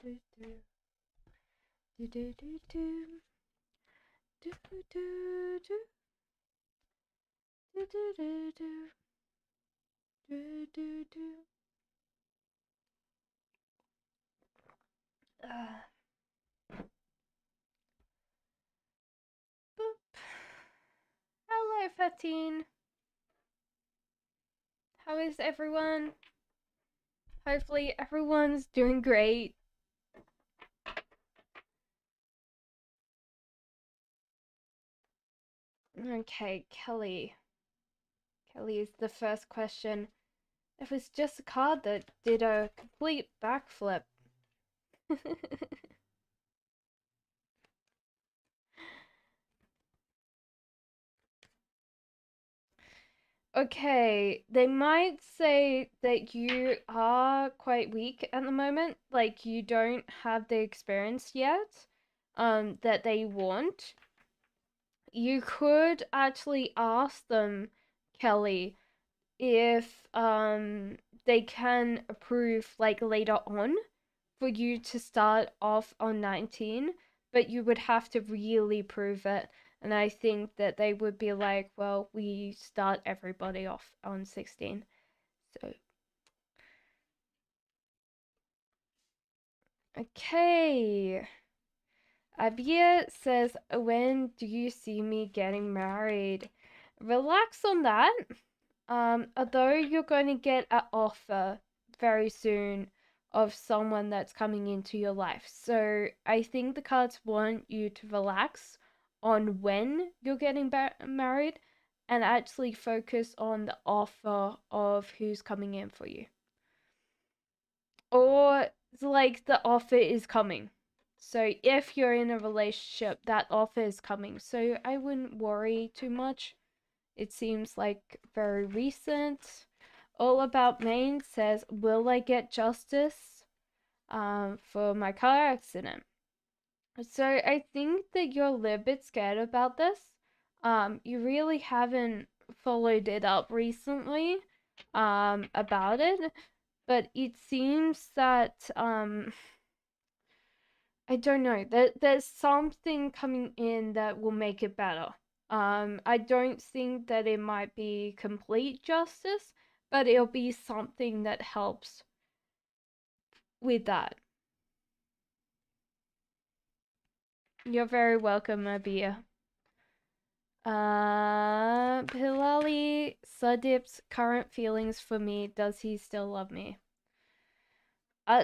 Hello, 13. How is everyone? Hopefully everyone's doing great. Okay, Kelly. Kelly is the first question. It was just a card that did a complete backflip. Okay, they might say that you are quite weak at the moment, like you don't have the experience yet, that they want. You could actually ask them, Kelly, if they can approve like later on for you to start off on 19, but you would have to really prove it. And I think that they would be like, well, we start everybody off on 16. So, okay. Abia says, when do you see me getting married? Relax on that. Although you're going to get an offer very soon of someone that's coming into your life. So I think the cards want you to relax on when you're getting married and actually focus on the offer of who's coming in for you. Or like the offer is coming. So if you're in a relationship, that offer is coming. So I wouldn't worry too much. It seems like very recent. All About Maine says, will I get justice for my car accident? So I think that you're a little bit scared about this. You really haven't followed it up recently about it, but it seems that I don't know. There's something coming in that will make it better. I don't think that it might be complete justice, but it'll be something that helps with that. You're very welcome, Abia. Pilali Sudip's current feelings for me. Does he still love me?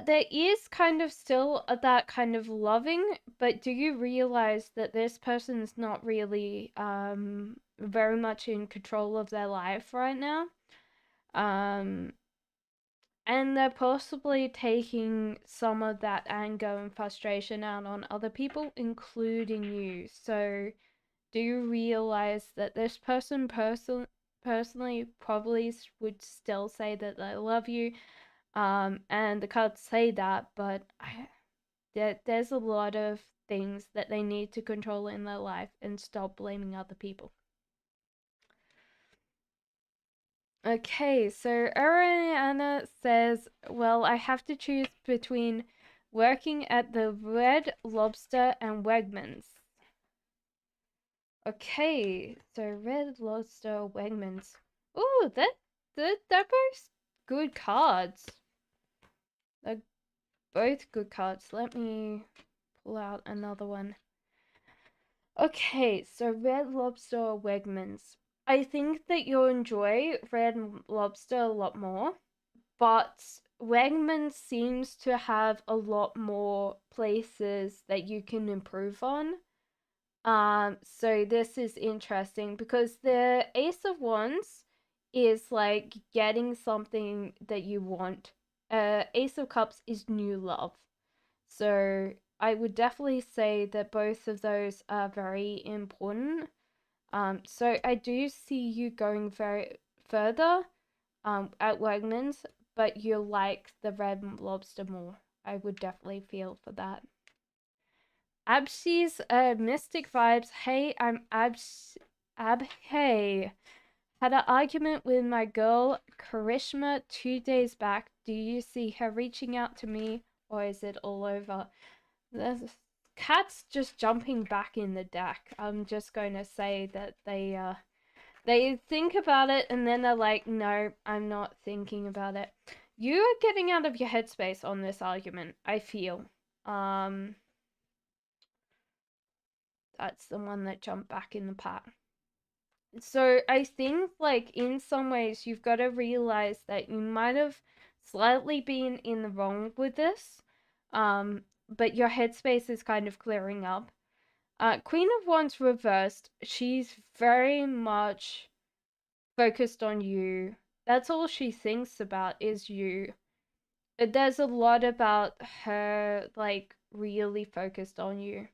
There is kind of still that kind of loving, but do you realize that this person's not really very much in control of their life right now? Um, and they're possibly taking some of that anger and frustration out on other people, including you. So, do you realize that this personally probably would still say that they love you? And the cards say that, but there's a lot of things that they need to control in their life and stop blaming other people. Okay, so Ariana says, well, I have to choose between working at the Red Lobster and Wegmans. Okay, so Red Lobster, Wegmans. Ooh, they're both good cards. They're both good cards. Let me pull out another one. Okay, so Red Lobster or Wegmans. I think that you'll enjoy Red Lobster a lot more, but Wegmans seems to have a lot more places that you can improve on. So this is interesting because the Ace of Wands is like getting something that you want. Ace of Cups is new love. So I would definitely say that both of those are very important. So I do see you going very further at Wegmans, but you like the Red Lobster more. I would definitely feel for that. Abshi's Mystic Vibes. Hey, I'm Hey. Had an argument with my girl Karishma 2 days back. Do you see her reaching out to me or is it all over? There's cats just jumping back in the deck. I'm just going to say that they think about it and then they're like, no, I'm not thinking about it. You are getting out of your headspace on this argument, I feel. Um, that's the one that jumped back in the pot. So I think, like, in some ways, you've got to realize that you might have slightly been in the wrong with this, but your headspace is kind of clearing up. Queen of Wands reversed, she's very much focused on you. That's all she thinks about is you. There's a lot about her, like, really focused on you.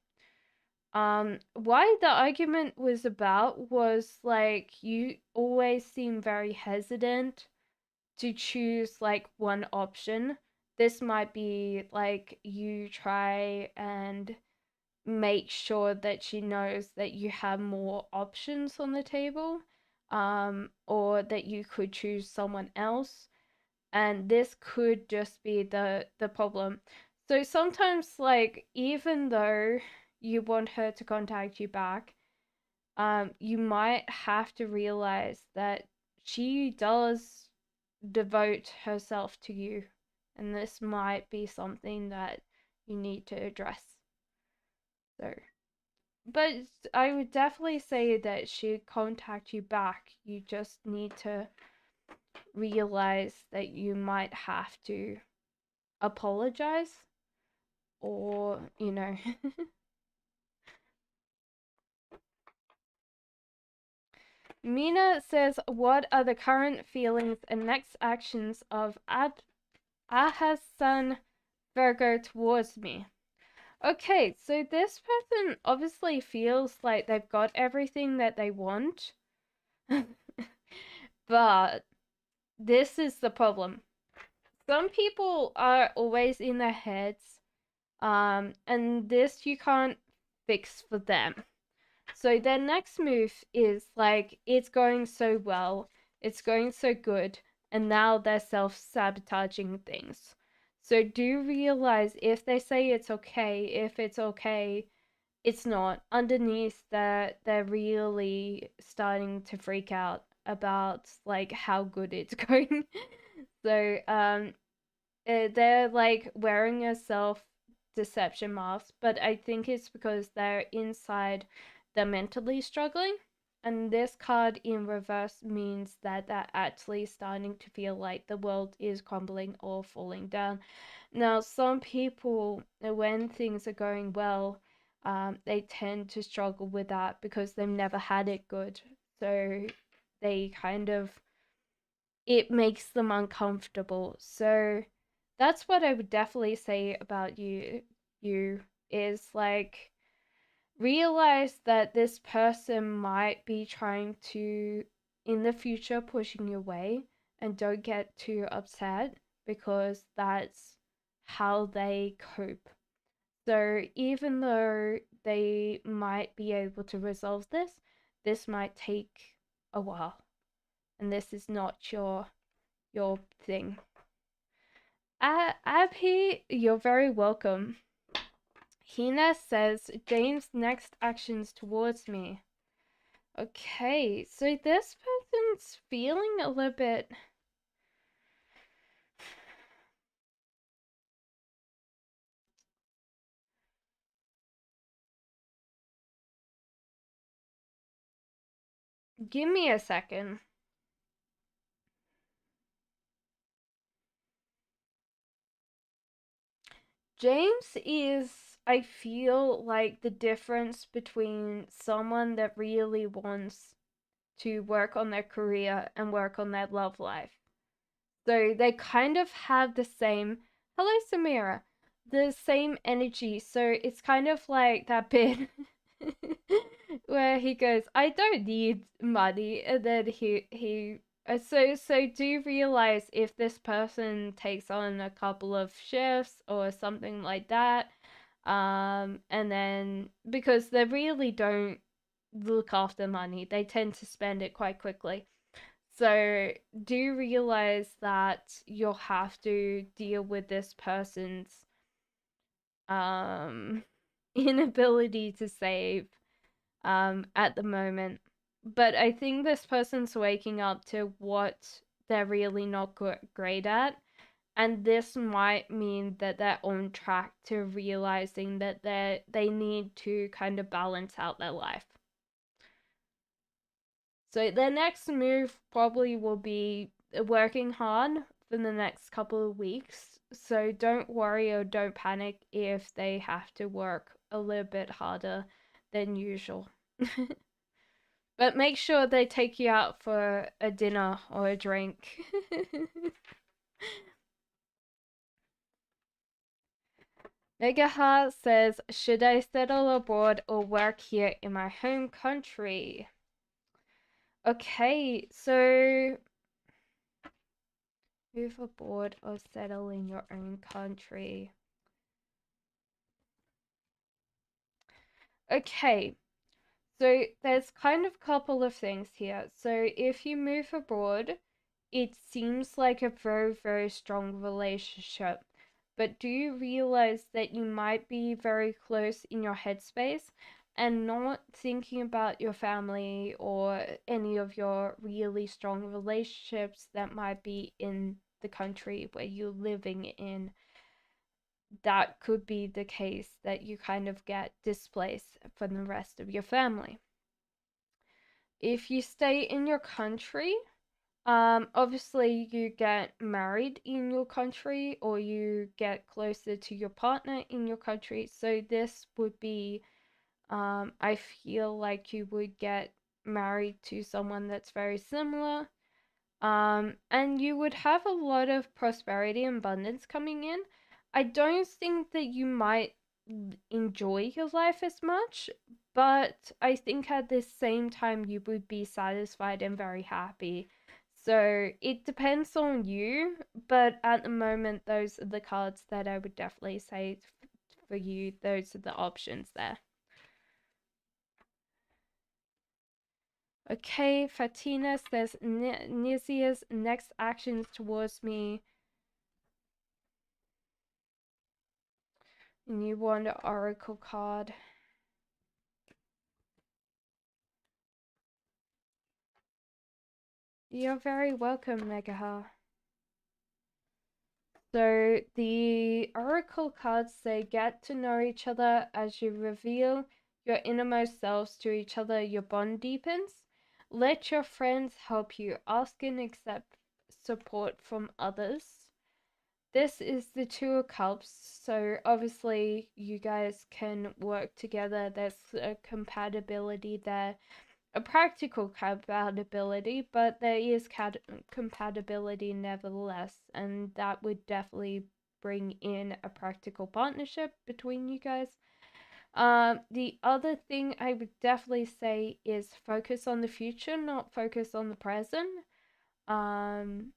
Why the argument was about was like you always seem very hesitant to choose like one option. This might be like you try and make sure that she knows that you have more options on the table, or that you could choose someone else, and this could just be the problem. So sometimes, like, even though you want her to contact you back, you might have to realize that she does devote herself to you, and this might be something that you need to address. So, but I would definitely say that she'd contact you back. You just need to realize that you might have to apologize, or, you know. Mina says, what are the current feelings and next actions of Ahasan Virgo towards me? Okay, so this person obviously feels like they've got everything that they want, but this is the problem. Some people are always in their heads, and this you can't fix for them. So their next move is like, it's going so well, it's going so good, and now they're self-sabotaging things. So do realize if they say it's okay, if it's okay, it's not. Underneath that, they're really starting to freak out about like how good it's going. So they're like wearing a self deception mask, but I think it's because they're inside, they're mentally struggling. And this card in reverse means that they're actually starting to feel like the world is crumbling or falling down. Now, some people, when things are going well, they tend to struggle with that because they've never had it good. So they kind of, it makes them uncomfortable. So that's what I would definitely say about you is like, realize that this person might be trying to in the future pushing you away, and don't get too upset because that's how they cope. So even though they might be able to resolve this might take a while, and this is not your thing. Abhi, you're very welcome. Hina says, James' next actions towards me. Okay, so this person's feeling a little bit. Give me a second. James is, I feel like, the difference between someone that really wants to work on their career and work on their love life. So they kind of have the same, hello Samira, the same energy. So it's kind of like that bit where he goes, I don't need money. And then he so do realize if this person takes on a couple of shifts or something like that, and then because they really don't look after money, they tend to spend it quite quickly. So do realize that you'll have to deal with this person's um inability to save at the moment. But I think this person's waking up to what they're really not great at. And this might mean that they're on track to realizing that they need to kind of balance out their life. So their next move probably will be working hard for the next couple of weeks. So don't worry or don't panic if they have to work a little bit harder than usual. But make sure they take you out for a dinner or a drink. Megaheart says, should I settle abroad or work here in my home country? Okay, so move abroad or settle in your own country. Okay, so there's kind of a couple of things here. So if you move abroad, it seems like a very, very strong relationship. But do you realize that you might be very close in your headspace and not thinking about your family or any of your really strong relationships that might be in the country where you're living in? That could be the case that you kind of get displaced from the rest of your family. If you stay in your country, obviously you get married in your country or you get closer to your partner in your country. So this would be, I feel like you would get married to someone that's very similar. And you would have a lot of prosperity and abundance coming in. I don't think that you might enjoy your life as much, but I think at the same time you would be satisfied and very happy. So it depends on you, but at the moment, those are the cards that I would definitely say for you. Those are the options there. Okay, Fatina says Nizia's next actions towards me. And you want an oracle card. You're very welcome, Megaha. So the oracle cards say get to know each other as you reveal your innermost selves to each other, your bond deepens. Let your friends help you. Ask and accept support from others. This is the Two of Cups, so obviously you guys can work together. There's a compatibility there, a practical compatibility, but there is compatibility nevertheless, and that would definitely bring in a practical partnership between you guys. The other thing I would definitely say is focus on the future, not focus on the present. Um,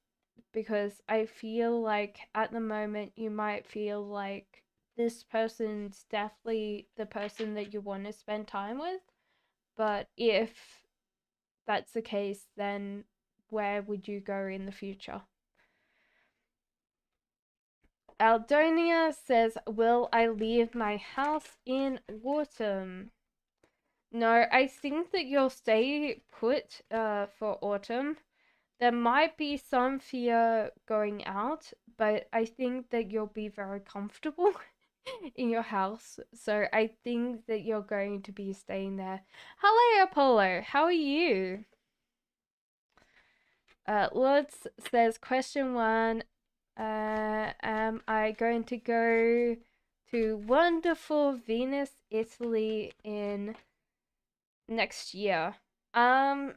because I feel like at the moment you might feel like this person's definitely the person that you want to spend time with. But if that's the case, then where would you go in the future? Aldonia says, will I leave my house in autumn? No, I think that you'll stay put for autumn. There might be some fear going out, but I think that you'll be very comfortable in your house. So I think that you're going to be staying there. Hello, Apollo. How are you? Lutz says, question one, am I going to go to wonderful Venus, Italy in next year? Um,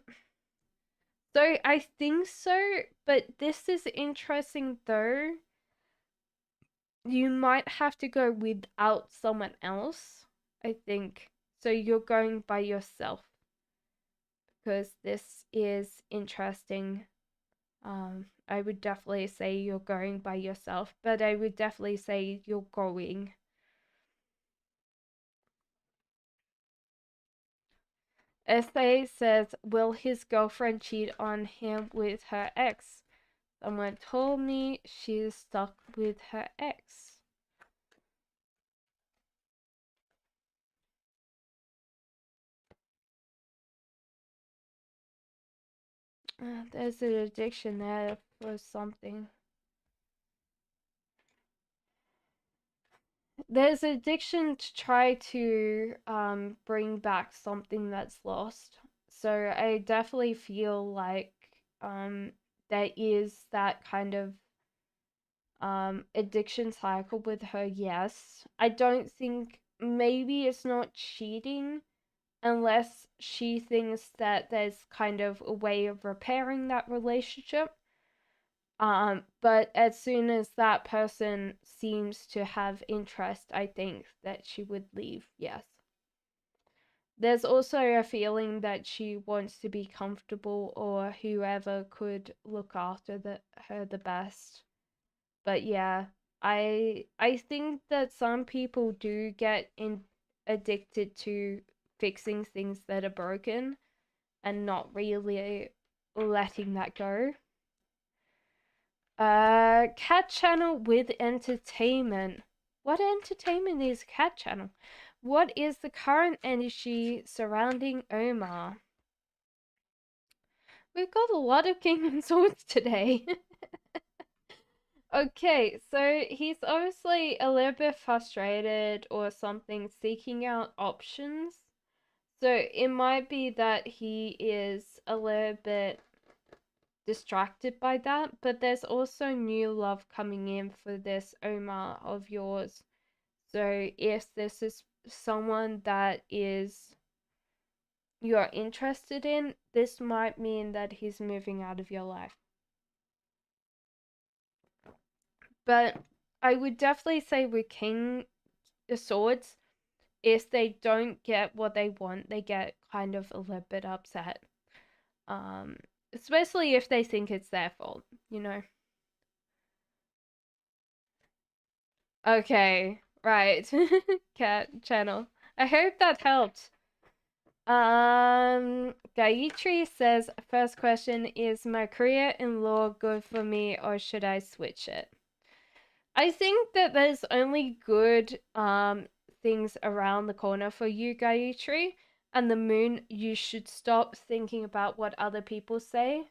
so I think so, but this is interesting though. You might have to go without someone else, I think. So you're going by yourself because this is interesting. I would definitely say you're going by yourself, but I would definitely say you're going. SA says, will his girlfriend cheat on him with her ex? Someone told me she's stuck with her ex. There's an addiction there for something. There's addiction to try to bring back something that's lost. So I definitely feel like there is that kind of addiction cycle with her. Yes, I don't think, maybe it's not cheating unless she thinks that there's kind of a way of repairing that relationship. But as soon as that person seems to have interest, I think that she would leave. Yes. There's also a feeling that she wants to be comfortable, or whoever could look after her the best. But yeah, I think that some people do get addicted to fixing things that are broken and not really letting that go. Cat channel with entertainment. What entertainment is cat channel? What is the current energy surrounding Omar? We've got a lot of King and Swords today. Okay, so he's obviously a little bit frustrated or something, seeking out options. So it might be that he is a little bit distracted by that, but there's also new love coming in for this Omar of yours. So if this is someone that is you're interested in, this might mean that he's moving out of your life. But I would definitely say with King of Swords, if they don't get what they want, they get kind of a little bit upset. Um, Especially if they think it's their fault, you know. Okay, right. Cat channel. I hope that helped. Gayatri says, first question, is my career in law good for me or should I switch it? I think that there's only good things around the corner for you, Gayatri. And the moon, you should stop thinking about what other people say.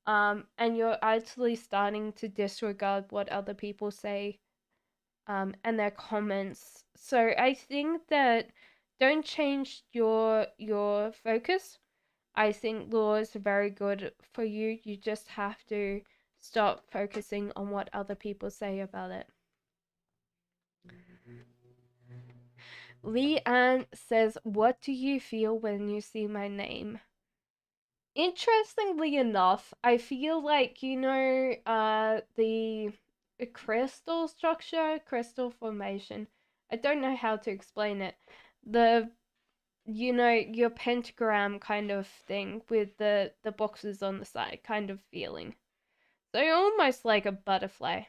And you're actually starting to disregard what other people say and their comments. So I think that don't change your focus. I think law is very good for you. You just have to stop focusing on what other people say about it. Leanne says, what do you feel when you see my name? Interestingly enough, I feel like, the crystal structure, crystal formation. I don't know how to explain it. The your pentagram kind of thing with the boxes on the side kind of feeling. So almost like a butterfly.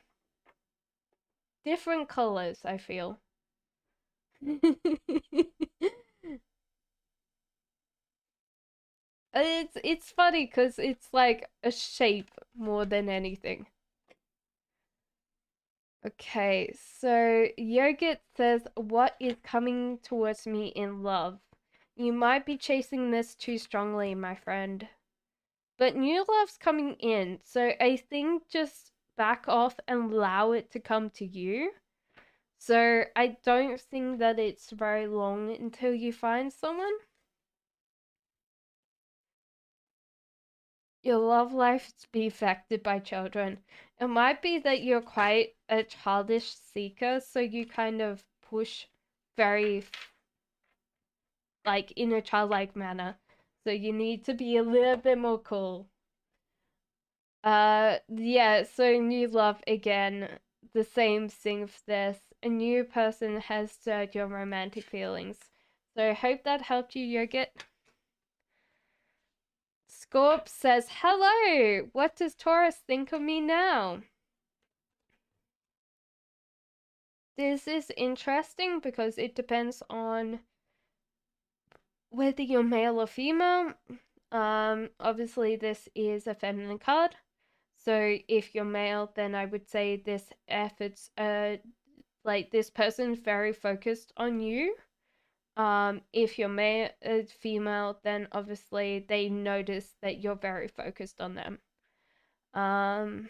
Different colors, I feel. It's funny because it's like a shape more than anything. Okay, so Yogurt says, what is coming towards me in love? You might be chasing this too strongly, my friend. But new love's coming in, so I think just back off and allow it to come to you. So I don't think that it's very long until you find someone. Your love life to be affected by children. It might be that you're quite a childish seeker, so you kind of push very, like, in a childlike manner. So you need to be a little bit more cool. Yeah, so new love again, the same thing for this. A new person has stirred your romantic feelings. So I hope that helped you, Yogurt. Scorp says, hello! What does Taurus think of me now? This is interesting because it depends on whether you're male or female. Obviously this is a feminine card. So if you're male, then I would say this effort's like this person's very focused on you. If you're male, female, then obviously they notice that you're very focused on them. Um,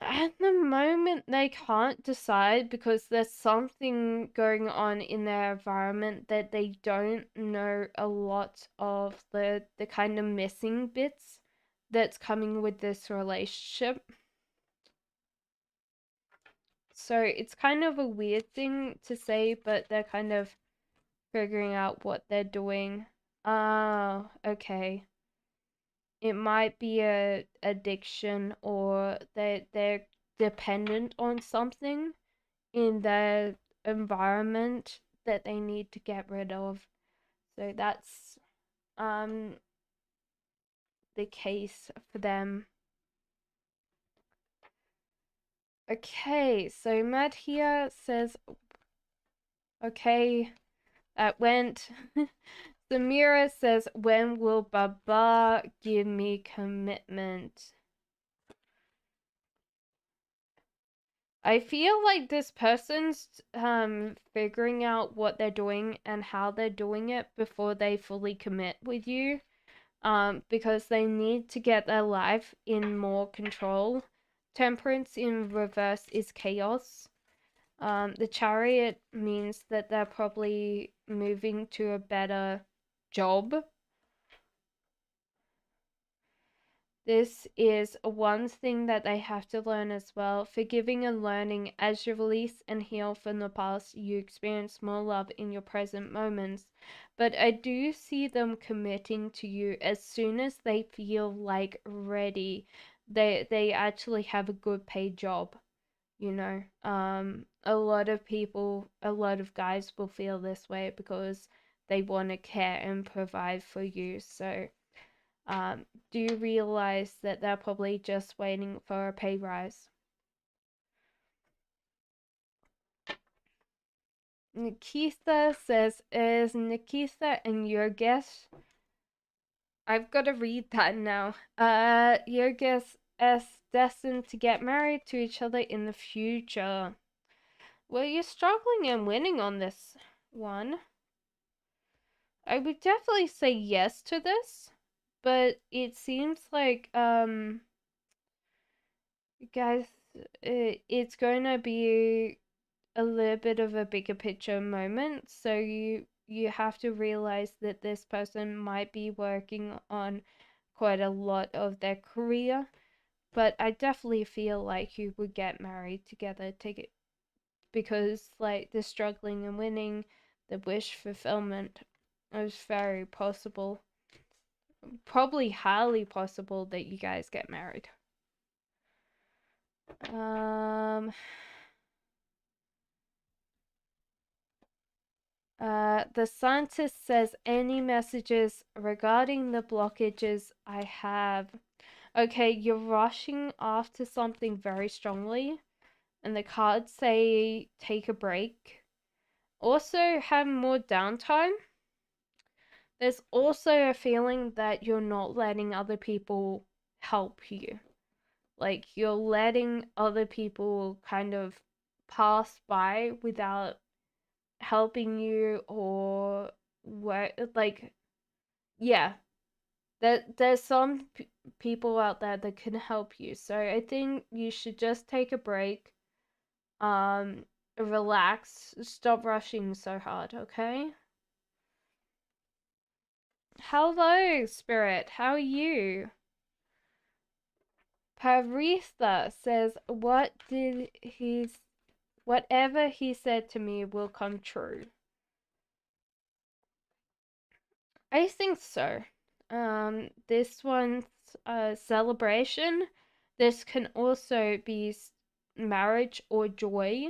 at the moment, they can't decide because there's something going on in their environment that they don't know a lot of the kind of missing bits that's coming with this relationship. So it's kind of a weird thing to say, but they're kind of figuring out what they're doing. Oh, okay. It might be a addiction, or they're dependent on something in their environment that they need to get rid of. So that's um the case for them. Okay, so Matt here says, okay, that went. Samira says, when will Baba give me commitment? I feel like this person's figuring out what they're doing and how they're doing it before they fully commit with you. Because they need to get their life in more control. Temperance in reverse is chaos. The chariot means that they're probably moving to a better job. This is one thing that they have to learn as well. Forgiving and learning. As you release and heal from the past, you experience more love in your present moments. But I do see them committing to you as soon as they feel like ready. They actually have a good paid job, you know. A lot of people, a lot of guys will feel this way because they want to care and provide for you. So do you realize that they're probably just waiting for a pay rise? Nikita says, is Nikita and your guess? I've got to read that now. Your guess is destined to get married to each other in the future. Well, you're struggling and winning on this one. I would definitely say yes to this, but it seems like guys, it's going to be a little bit of a bigger picture moment. So you have to realize that this person might be working on quite a lot of their career, but I definitely feel like you would get married together to get, because like the struggling and winning, the wish fulfillment is very possible. Probably highly possible that you guys get married. Um the scientist says, any messages regarding the blockages I have. Okay, you're rushing after something very strongly, and the cards say take a break. Also, have more downtime. There's also a feeling that you're not letting other people help you. Like, you're letting other people kind of pass by without helping you, or what, like, yeah, there's some people out there that can help you. So I think you should just take a break, um relax, stop rushing so hard, okay? Hello, spirit, how are you? Paritha says, whatever he said to me will come true. I think so. This one's a celebration. This can also be marriage or joy.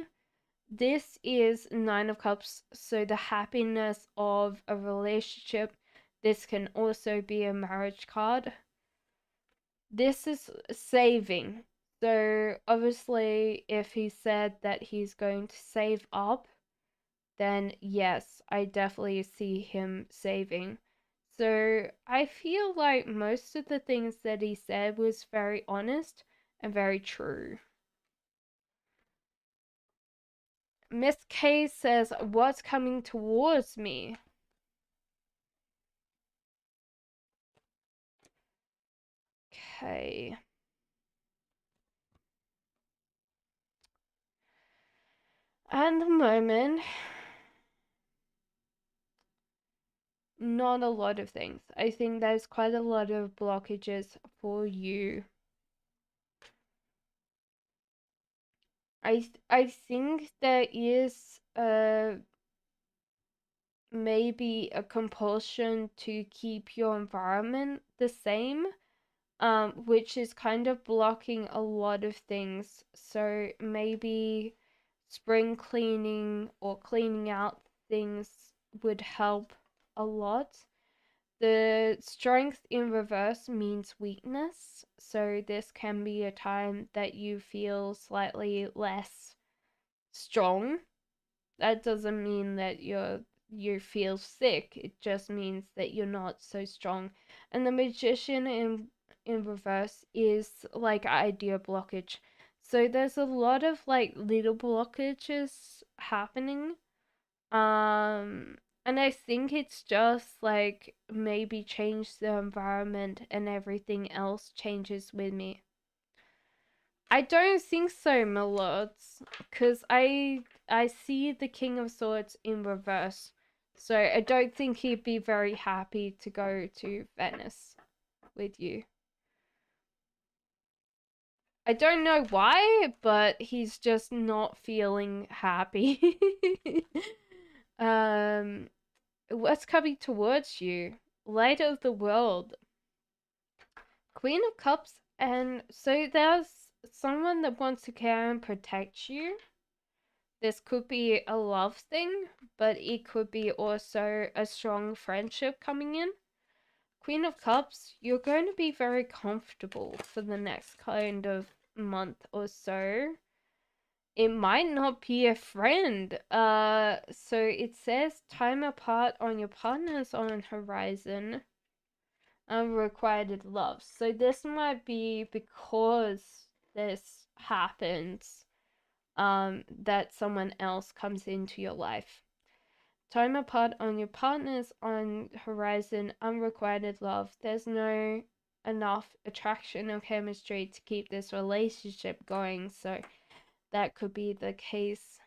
This is Nine of Cups, so the happiness of a relationship. This can also be a marriage card. This is saving. So obviously, if he said that he's going to save up, then yes, I definitely see him saving. So I feel like most of the things that he said was very honest and very true. Miss K says, what's coming towards me? Okay. At the moment, not a lot of things. I think there's quite a lot of blockages for you. I think there is maybe a compulsion to keep your environment the same, which is kind of blocking a lot of things. So maybe spring cleaning or cleaning out things would help a lot. The strength in reverse means weakness, so this can be a time that you feel slightly less strong. That doesn't mean that you feel sick. It just means that you're not so strong. And the magician in reverse is like idea blockage. So there's a lot of like little blockages happening. And I think it's just like maybe change the environment and everything else changes with me. I don't think so, my lords, because I see the King of Swords in reverse, so I don't think he'd be very happy to go to Venice with you. I don't know why, but he's just not feeling happy. What's coming towards you? Light of the world. Queen of Cups, and so there's someone that wants to care and protect you. This could be a love thing, but it could be also a strong friendship coming in. Queen of Cups, you're going to be very comfortable for the next kind of month or so. It might not be a friend. So it says time apart on your partner's on horizon. Unrequited love. So this might be because this happens, that someone else comes into your life. Time apart on your partner's on horizon, unrequited love. There's no enough attraction or chemistry to keep this relationship going, so that could be the case.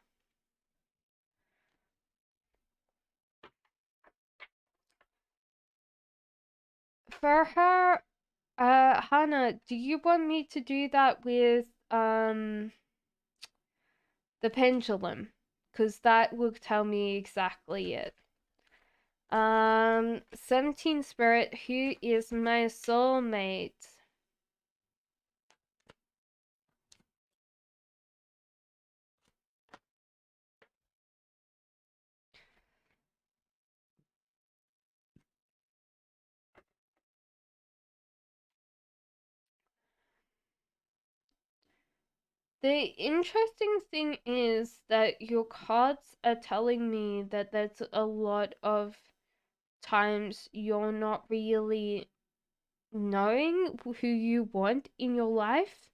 For her, Hannah, do you want me to do that with the pendulum? Because that will tell me exactly it. 17 Spirit, who is my soulmate? The interesting thing is that your cards are telling me that there's a lot of times you're not really knowing who you want in your life.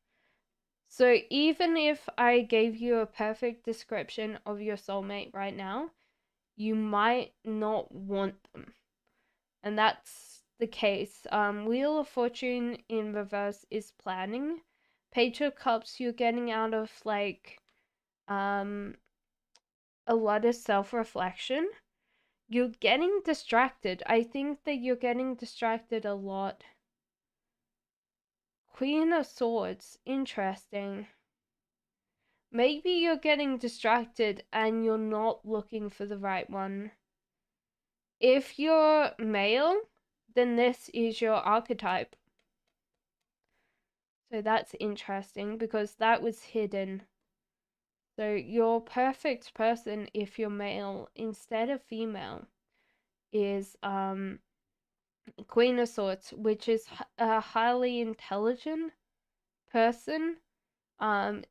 So even if I gave you a perfect description of your soulmate right now, you might not want them. And that's the case. Wheel of Fortune in reverse is planning. Page of Cups, you're getting out of like a lot of self-reflection. You're getting distracted. I think that you're getting distracted a lot. Queen of Swords, interesting. Maybe you're getting distracted and you're not looking for the right one. If you're male, then this is your archetype. So that's interesting because that was hidden. So your perfect person, if you're male instead of female, is Queen of Swords, which is a highly intelligent person.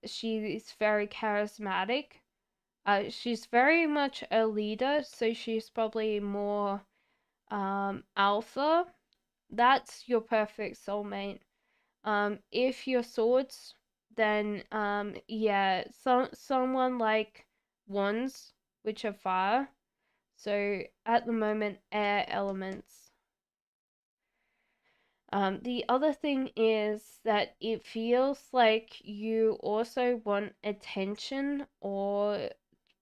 She's very charismatic. She's very much a leader, so she's probably more alpha. That's your perfect soulmate. If you're swords, then yeah, someone like wands, which are fire. So at the moment, air elements. The other thing is that it feels like you also want attention or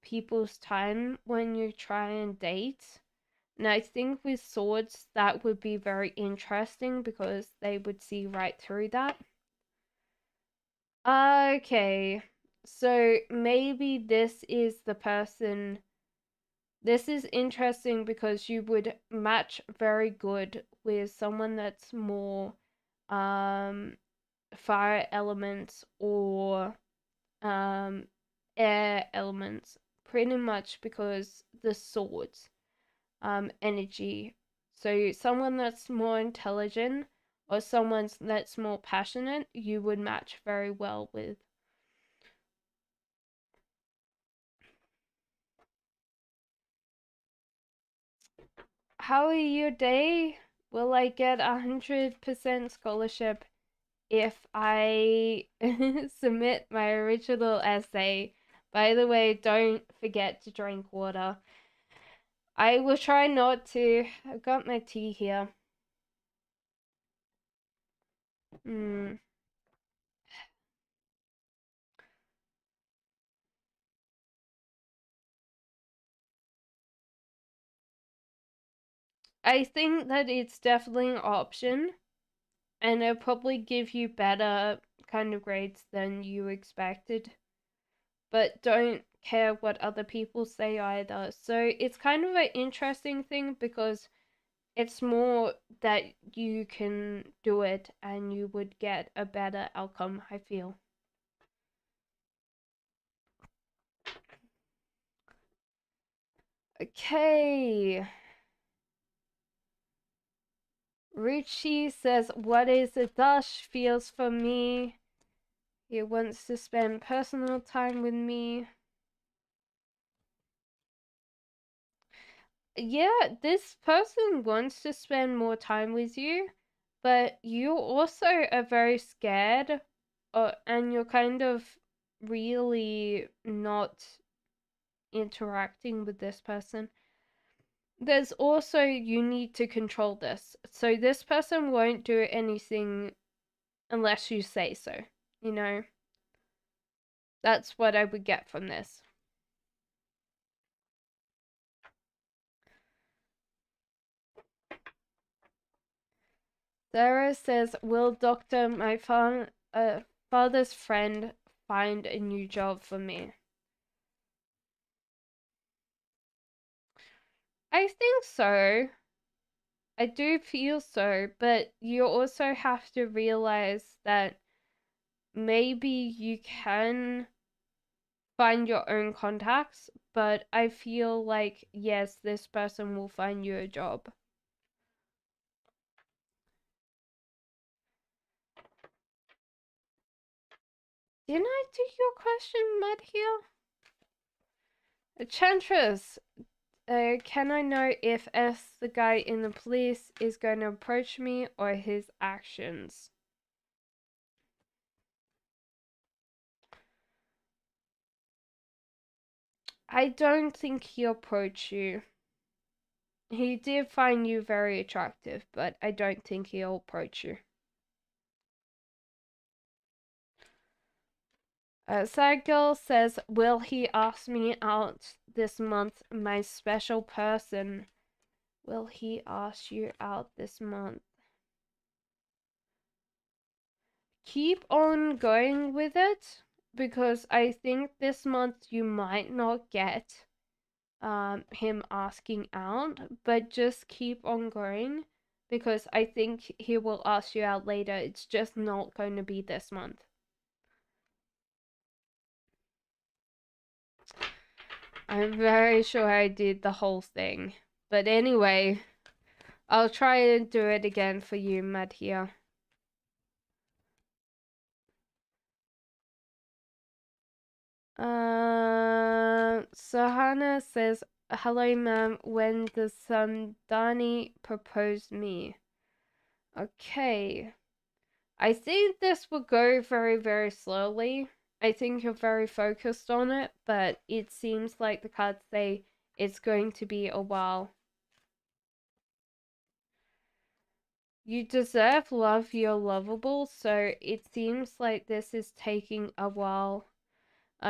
people's time when you try and date. And I think with swords, that would be very interesting because they would see right through that. Okay, so maybe this is the person. This is interesting because you would match very good with someone that's more fire elements or air elements, pretty much because the swords energy. So someone that's more intelligent or someone that's more passionate, you would match very well with. How are your day? Will I get 100% scholarship if I submit my original essay? By the way, don't forget to drink water. I will try not to. I've got my tea here. Hmm. I think that it's definitely an option, and it'll probably give you better kind of grades than you expected. But don't care what other people say either. So it's kind of an interesting thing because it's more that you can do it and you would get a better outcome, I feel. Okay. Richie says, what is it Dash feels for me? He wants to spend personal time with me. Yeah, this person wants to spend more time with you, but you also are very scared, and you're kind of really not interacting with this person. There's also, you need to control this. So this person won't do anything unless you say so, you know? That's what I would get from this. Sarah says, will Doctor, my father's friend, find a new job for me? I think so. I do feel so, but you also have to realize that maybe you can find your own contacts, but I feel like, yes, this person will find you a job. Didn't I do your question, Mud here? Enchantress, can I know if S, the guy in the police, is going to approach me or his actions? I don't think he'll approach you. He did find you very attractive, but I don't think he'll approach you. Sad Girl says, will he ask me out this month? My special person. Will he ask you out this month? Keep on going with it because I think this month you might not get him asking out, but just keep on going because I think he will ask you out later. It's just not going to be this month. I'm very sure I did the whole thing. But anyway, I'll try and do it again for you, Madhya. Sahana says, hello, ma'am. When does Sandani propose me? Okay. I think this will go very, very slowly. I think you're very focused on it, but it seems like the cards say it's going to be a while. You deserve love, you're lovable, so it seems like this is taking a while.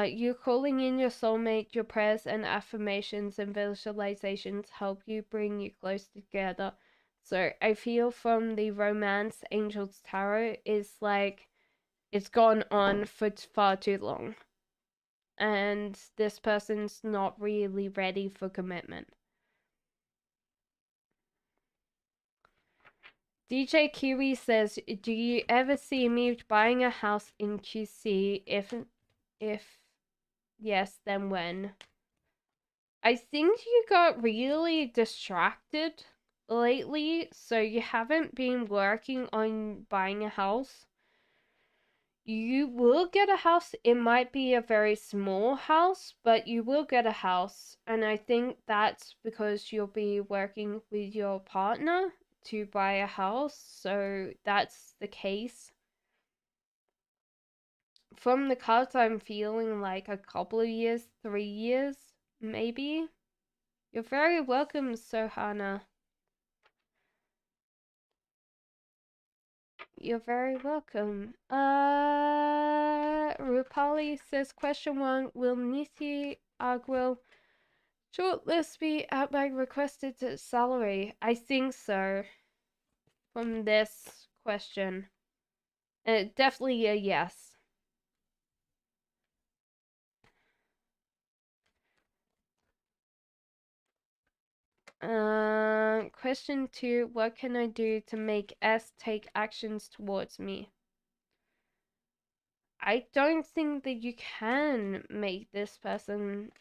You're calling in your soulmate, your prayers and affirmations and visualizations help you bring you close together. So I feel from the Romance Angels Tarot is like it's gone on for far too long. And this person's not really ready for commitment. DJ Kiwi says, "Do you ever see me buying a house in QC? If yes, then when?" I think you got really distracted lately, so you haven't been working on buying a house. You will get a house. It might be a very small house, but you will get a house. And I think that's because you'll be working with your partner to buy a house. So that's the case. From the cards, I'm feeling like a couple of years, 3 years, maybe. You're very welcome, Sohana. You're very welcome. Rupali says, question 1, will Niti Agwil shortlist be at my requested salary? I think so. From this question. Definitely a yes. Question 2, what can I do to make S take actions towards me? I don't think that you can make this person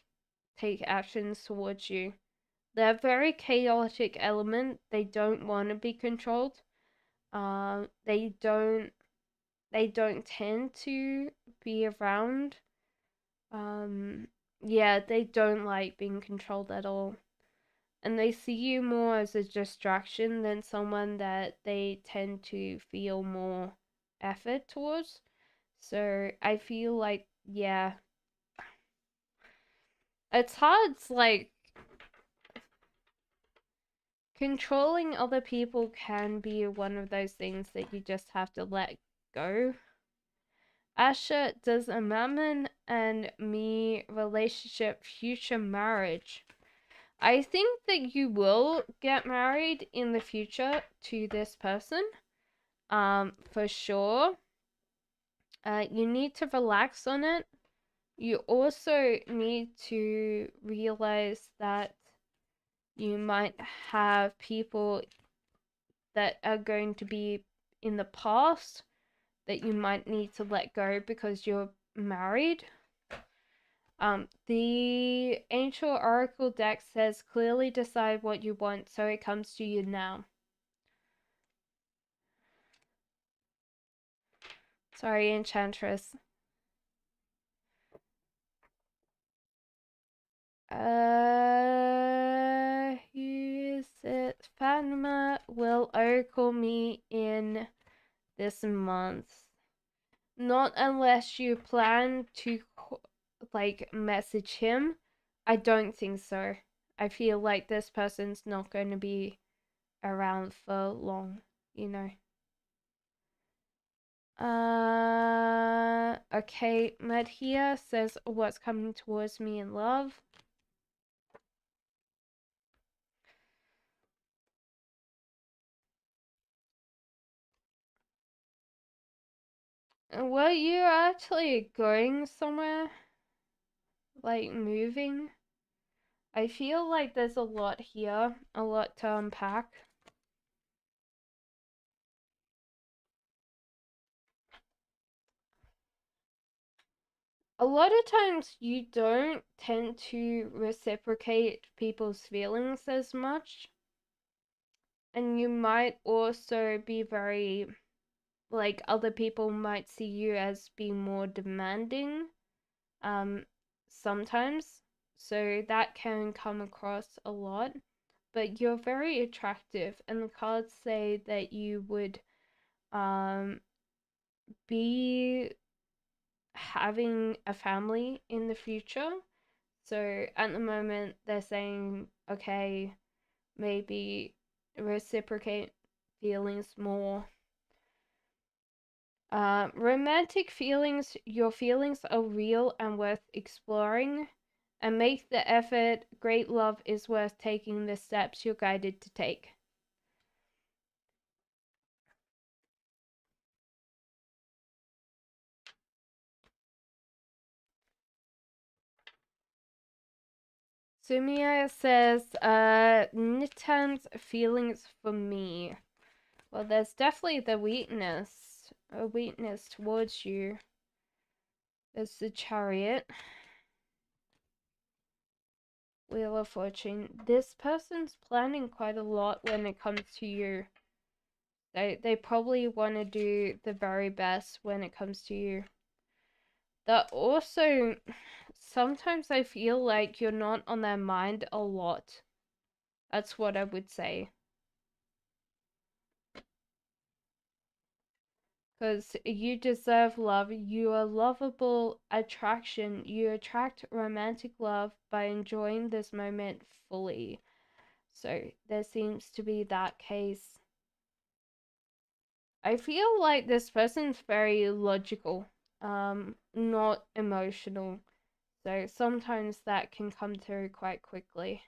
take actions towards you. They're a very chaotic element. They don't want to be controlled. They don't tend to be around. Yeah, they don't like being controlled at all. And they see you more as a distraction than someone that they tend to feel more effort towards. So I feel like, yeah, it's hard. It's like controlling other people can be one of those things that you just have to let go. Asha, does a mammon and me relationship future marriage? I think that you will get married in the future to this person. For sure. You need to relax on it. You also need to realize that you might have people that are going to be in the past that you might need to let go because you're married. The Angel Oracle deck says clearly decide what you want so it comes to you now. Sorry, Enchantress. Who is it? Fatima will oracle me in this month. Not unless you plan to, like, message him. I don't think so. I feel like this person's not going to be around for long, you know. Okay, Madhia says, what's coming towards me in love? Well, you're actually going somewhere, like moving. I feel like there's a lot here, a lot to unpack. A lot of times you don't tend to reciprocate people's feelings as much. And you might also be very, like, other people might see you as being more demanding sometimes. So that can come across a lot. But you're very attractive, and the cards say that you would be having a family in the future. So at the moment, they're saying, okay, maybe reciprocate feelings more. Romantic feelings, your feelings are real and worth exploring, and make the effort. Great love is worth taking the steps you're guided to take. Sumia says, Nitan's feelings for me. Well, there's definitely the weakness, a weakness towards you. There's the Chariot. Wheel of Fortune. This person's planning quite a lot when it comes to you. They probably want to do the very best when it comes to you. That also, sometimes I feel like you're not on their mind a lot. That's what I would say. Because you deserve love. You are lovable attraction. You attract romantic love by enjoying this moment fully. So there seems to be that case. I feel like this person's very logical, not emotional. So sometimes that can come through quite quickly.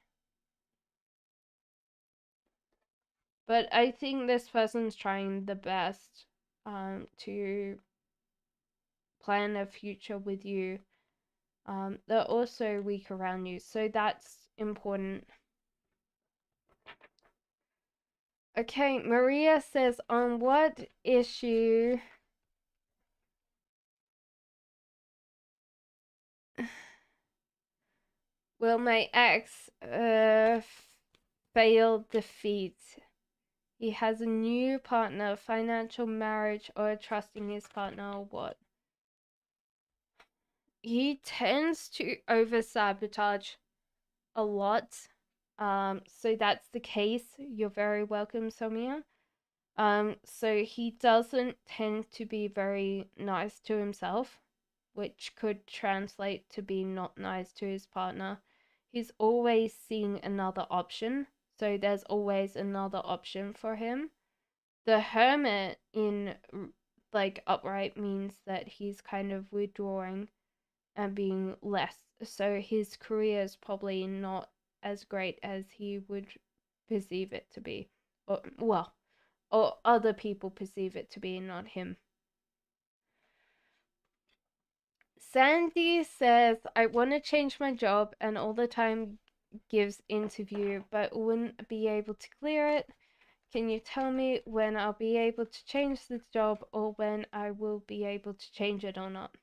But I think this person's trying the best to plan a future with you. They're also weak around you, so that's important. Okay, Maria says, on what issue will my ex fail defeat? He has a new partner, financial marriage, or trusting his partner, or what? He tends to over sabotage a lot. So that's the case. You're very welcome, Somia. So he doesn't tend to be very nice to himself, which could translate to be not nice to his partner. He's always seeing another option, so there's always another option for him. The Hermit in like upright means that he's kind of withdrawing and being less. So his career is probably not as great as he would perceive it to be. Or, well, or other people perceive it to be, not him. Sandy says, I want to change my job and all the time gives interview, but wouldn't be able to clear it. Can you tell me when I'll be able to change the job or when I will be able to change it or not?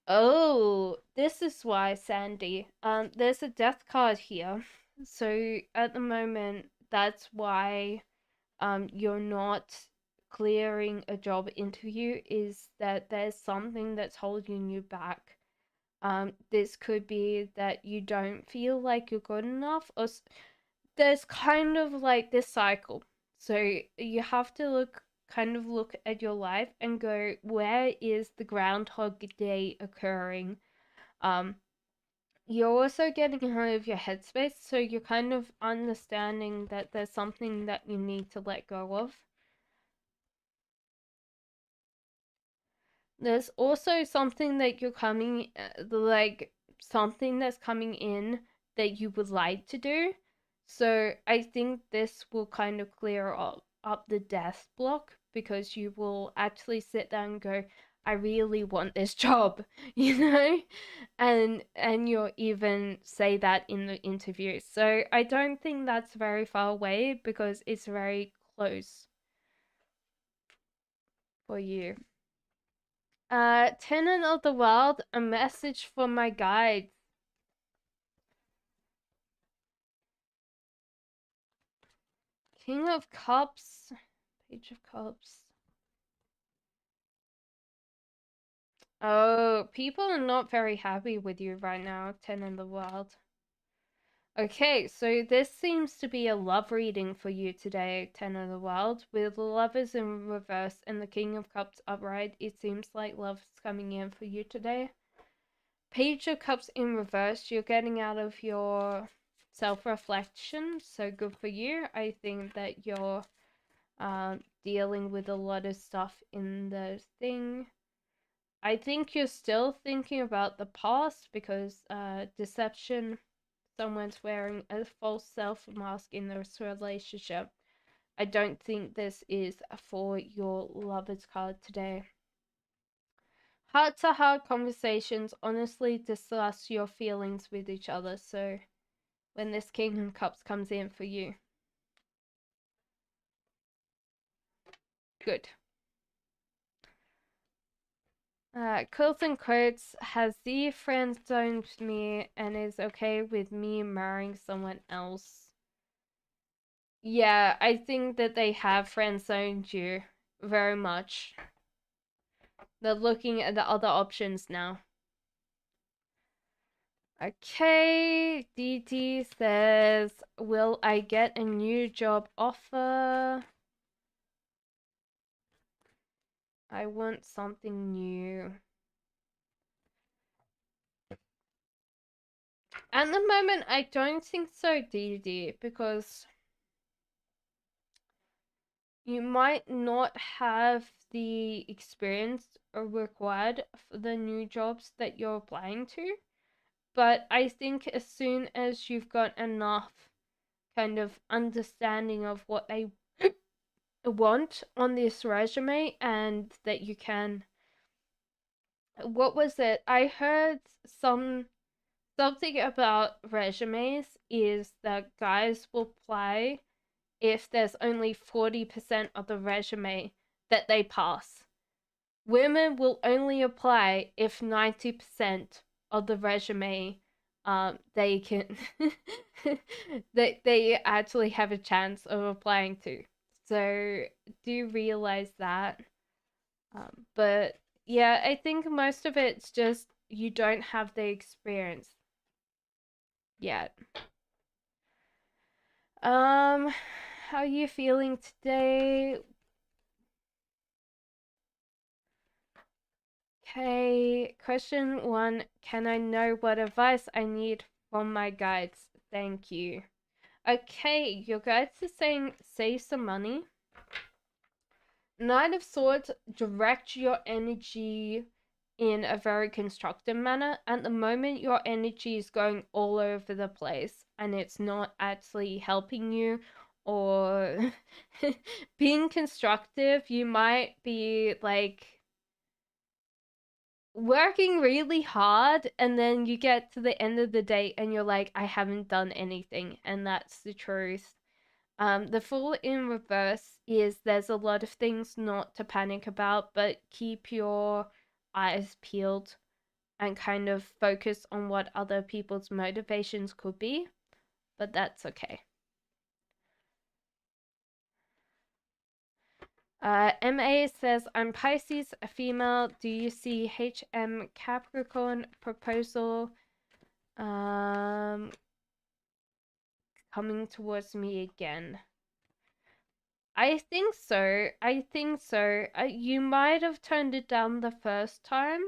Oh, this is why, Sandy. There's a death card here. So at the moment, that's why you're not clearing a job interview, is that there's something that's holding you back. This could be that you don't feel like you're good enough, or there's kind of like this cycle. So you have to look at your life and go, where is the Groundhog Day occurring? Um, you're also getting out of your headspace, so you're kind of understanding that there's something that you need to let go of. There's also something that you're coming, like something that's coming in that you would like to do. So I think this will kind of clear up the death block, because you will actually sit there and go, I really want this job, you know? And you'll even say that in the interview. So I don't think that's very far away, because it's very close for you. Tenant of the Wild, a message for my guides. King of Cups, Page of Cups. Oh, people are not very happy with you right now, Tenant of the Wild. Okay, so this seems to be a love reading for you today, Ten of the World. With the Lovers in reverse and the King of Cups upright, it seems like love's coming in for you today. Page of Cups in reverse, you're getting out of your self-reflection, so good for you. I think that you're dealing with a lot of stuff in the thing. I think you're still thinking about the past because deception, someone's wearing a false self mask in this relationship. I don't think this is for your lover's card today. Heart to heart conversations, honestly discuss your feelings with each other. So when this King of Cups comes in for you, good. Quilts and Quotes has the friend zoned me and is okay with me marrying someone else. Yeah, I think that they have friend zoned you very much. They're looking at the other options now. Okay, DT says, will I get a new job offer? I want something new. At the moment, I don't think so, DD, because you might not have the experience required for the new jobs that you're applying to. But I think as soon as you've got enough kind of understanding of what they want on this resume and that you can, what was it? I heard something about resumes is that guys will apply if there's only 40% of the resume that they pass. Women will only apply if 90% of the resume they can they actually have a chance of applying to. So do you realize that? But yeah, I think most of it's just you don't have the experience yet. How are you feeling today? Okay, question 1. Can I know what advice I need from my guides? Thank you. Okay, your guides are saying save some money. Knight of Swords, direct your energy in a very constructive manner. At the moment, your energy is going all over the place and it's not actually helping you or being constructive. You might be like working really hard and then you get to the end of the day and you're like, I haven't done anything, and that's the truth. The Fool in reverse is there's a lot of things not to panic about, but keep your eyes peeled and kind of focus on what other people's motivations could be, but that's okay. MA says, I'm Pisces, a female. Do you see HM Capricorn proposal coming towards me again? I think so. I think so. You might have turned it down the first time,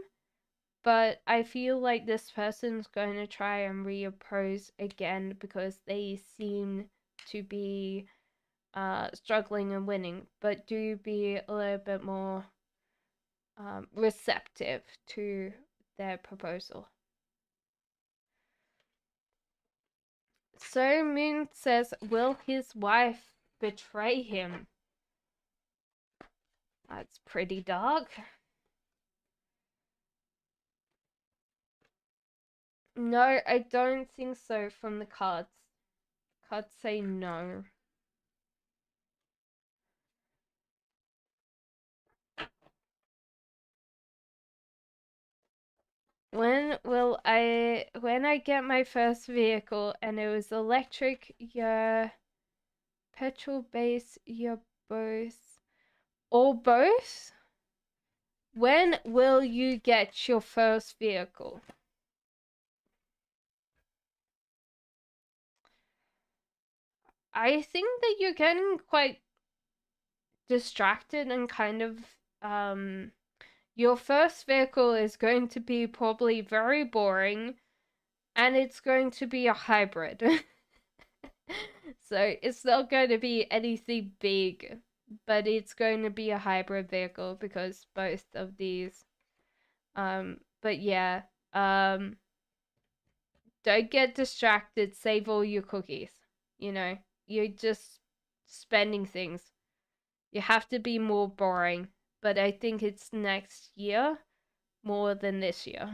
but I feel like this person's going to try and reoppose again because they seem to be struggling and winning. But do be a little bit more receptive to their proposal. So Moon says, will his wife betray him? That's pretty dark. No, I don't think so from the cards. Cards say no. When I get my first vehicle and it was electric, yeah, petrol base, yeah, both. Or both? When will you get your first vehicle? I think that you're getting quite distracted and kind of your first vehicle is going to be probably very boring, and it's going to be a hybrid. So it's not going to be anything big, but it's going to be a hybrid vehicle because both of these but yeah, um don't get distracted, save all your cookies. You know, you're just spending things. You have to be more boring, but I think it's next year more than this year.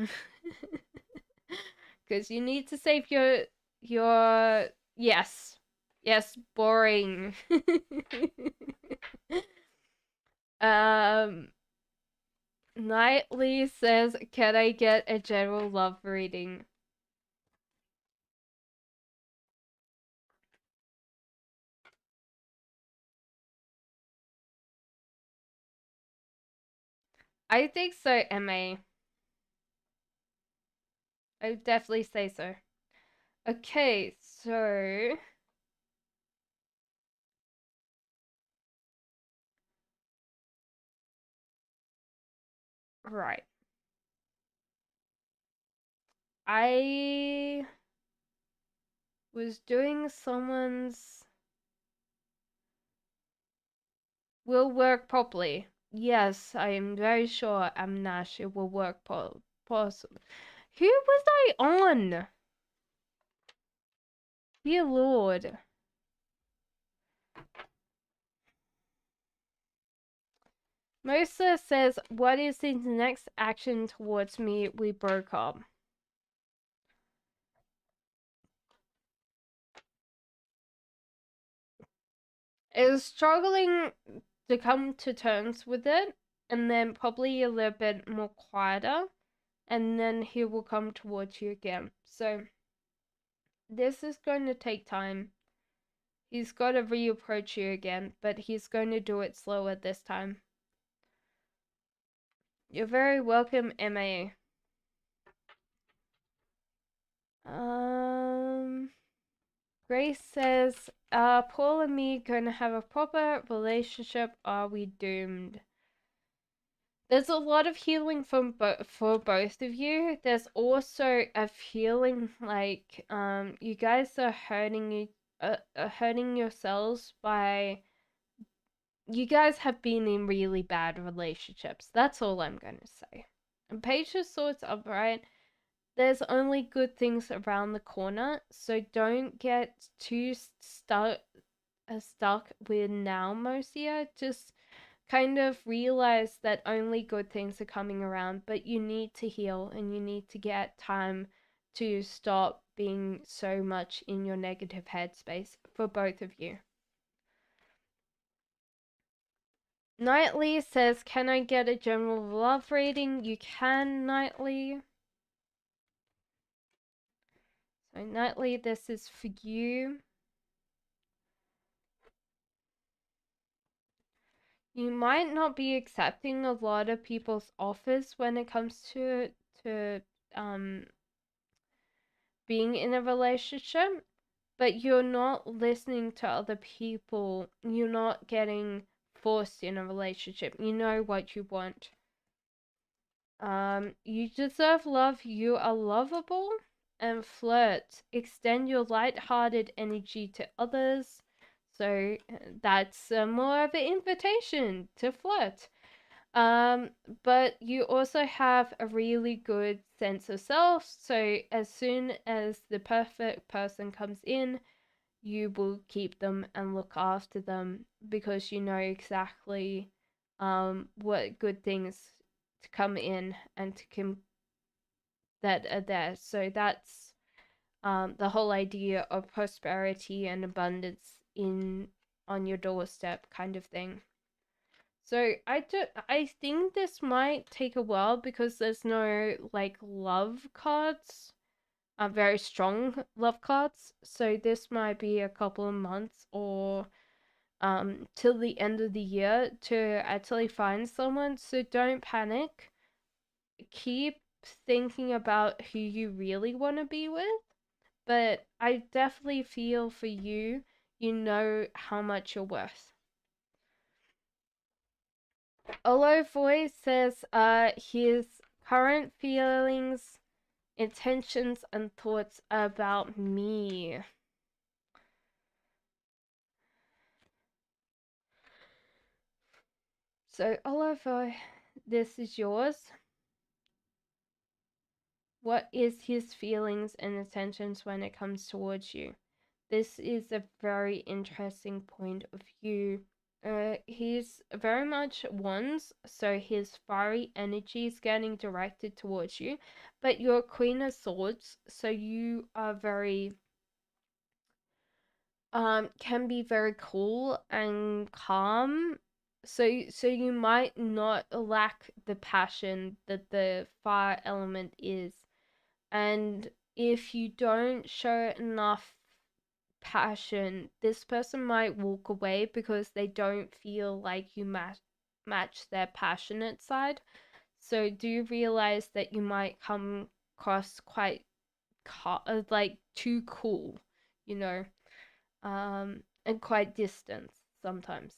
Because you need to save your yes. Yes, boring. um Knightley says, "Can I get a general love reading?" I think so, MA. I would definitely say so. Okay, so right. I was doing someone's will work properly. Yes, I am very sure Nash. It will work possible. Who was I on? Dear Lord. Mosa says, "What is his next action towards me? We broke up." Is struggling to come to terms with it, and then probably a little bit more quieter, and then he will come towards you again. So this is going to take time. He's got to reapproach you again, but he's going to do it slower this time. You're very welcome, MA. Grace says, Paul and me gonna have a proper relationship? Are we doomed? There's a lot of healing from for both of you. There's also a feeling like you guys are hurting yourselves by you guys have been in really bad relationships. That's all I'm gonna say. And Page of Swords upright. There's only good things around the corner, so don't get too stuck with now, Mosia. Just kind of realize that only good things are coming around, but you need to heal and you need to get time to stop being so much in your negative headspace for both of you. Knightley says, "Can I get a general love reading?" You can, Knightley. So, Knightley, this is for you. You might not be accepting a lot of people's offers when it comes to um being in a relationship, but you're not listening to other people. You're not getting forced in a relationship. You know what you want. You deserve love. You are lovable. And flirt. Extend your light-hearted energy to others. So that's more of an invitation to flirt. But you also have a really good sense of self. So as soon as the perfect person comes in, you will keep them and look after them because you know exactly what good things to come in and that are there. So that's the whole idea of prosperity and abundance in on your doorstep kind of thing. So I think this might take a while because there's no like love cards, very strong love cards. So this might be a couple of months or till the end of the year to actually find someone. So don't panic. Keep thinking about who you really want to be with. But I definitely feel for you. you know how much you're worth. Olo voice says his current feelings, intentions, and thoughts about me. So Olo voice, this is yours. What is his feelings and intentions when it comes towards you? This is a very interesting point of view. He's very much wands, so his fiery energy is getting directed towards you, but you're Queen of Swords, so you are very can be very cool and calm. So you might not lack the passion that the fire element is, and if you don't show enough passion, this person might walk away because they don't feel like you match their passionate side. So do you realize that you might come across quite like too cool, you know, and quite distant sometimes.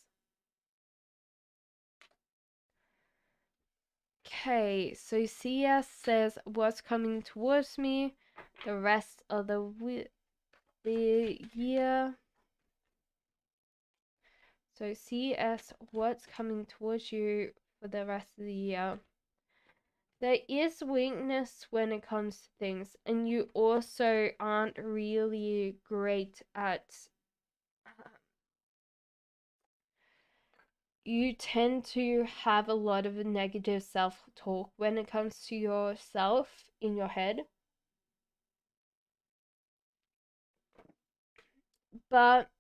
Okay, so CS says what's coming towards me the rest of the year. So CS, what's coming towards you for the rest of the year? There is weakness when it comes to things, and you also aren't really great at. You tend to have a lot of negative self talk when it comes to yourself in your head. But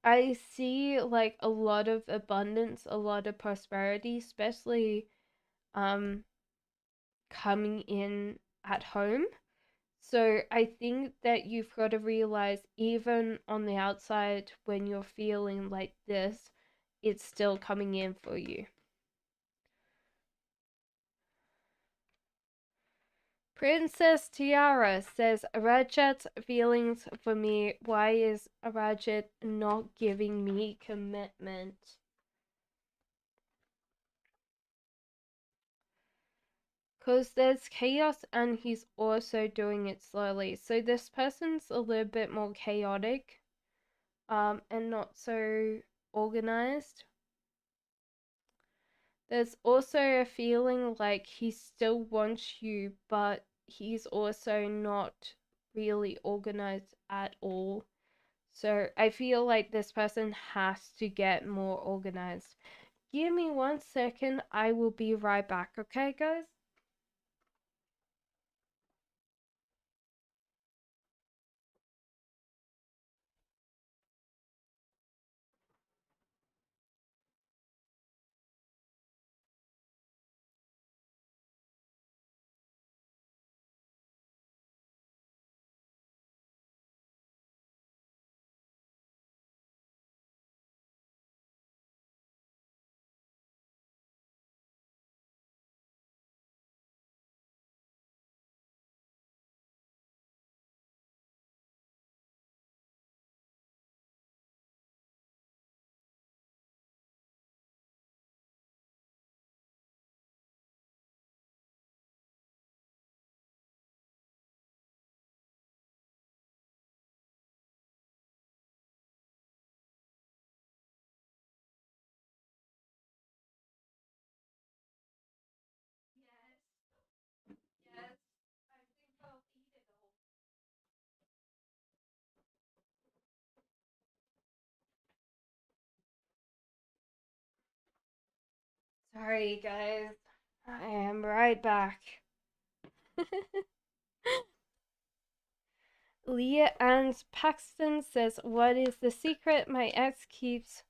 I see like a lot of abundance, a lot of prosperity, especially um coming in at home. So I think that you've got to realize even on the outside when you're feeling like this, it's still coming in for you. Princess Tiara says Rajat's feelings for me. Why is Rajat not giving me commitment? Because there's chaos and he's also doing it slowly. So this person's a little bit more chaotic and not so organized. There's also a feeling like he still wants you, but he's also not really organized at all. So I feel like this person has to get more organized. Give me 1 second. I will be right back, okay, guys? Yes, I think I'll eat it all. Sorry, guys. I am right back. Leah Ann Paxton says, what is the secret my ex keeps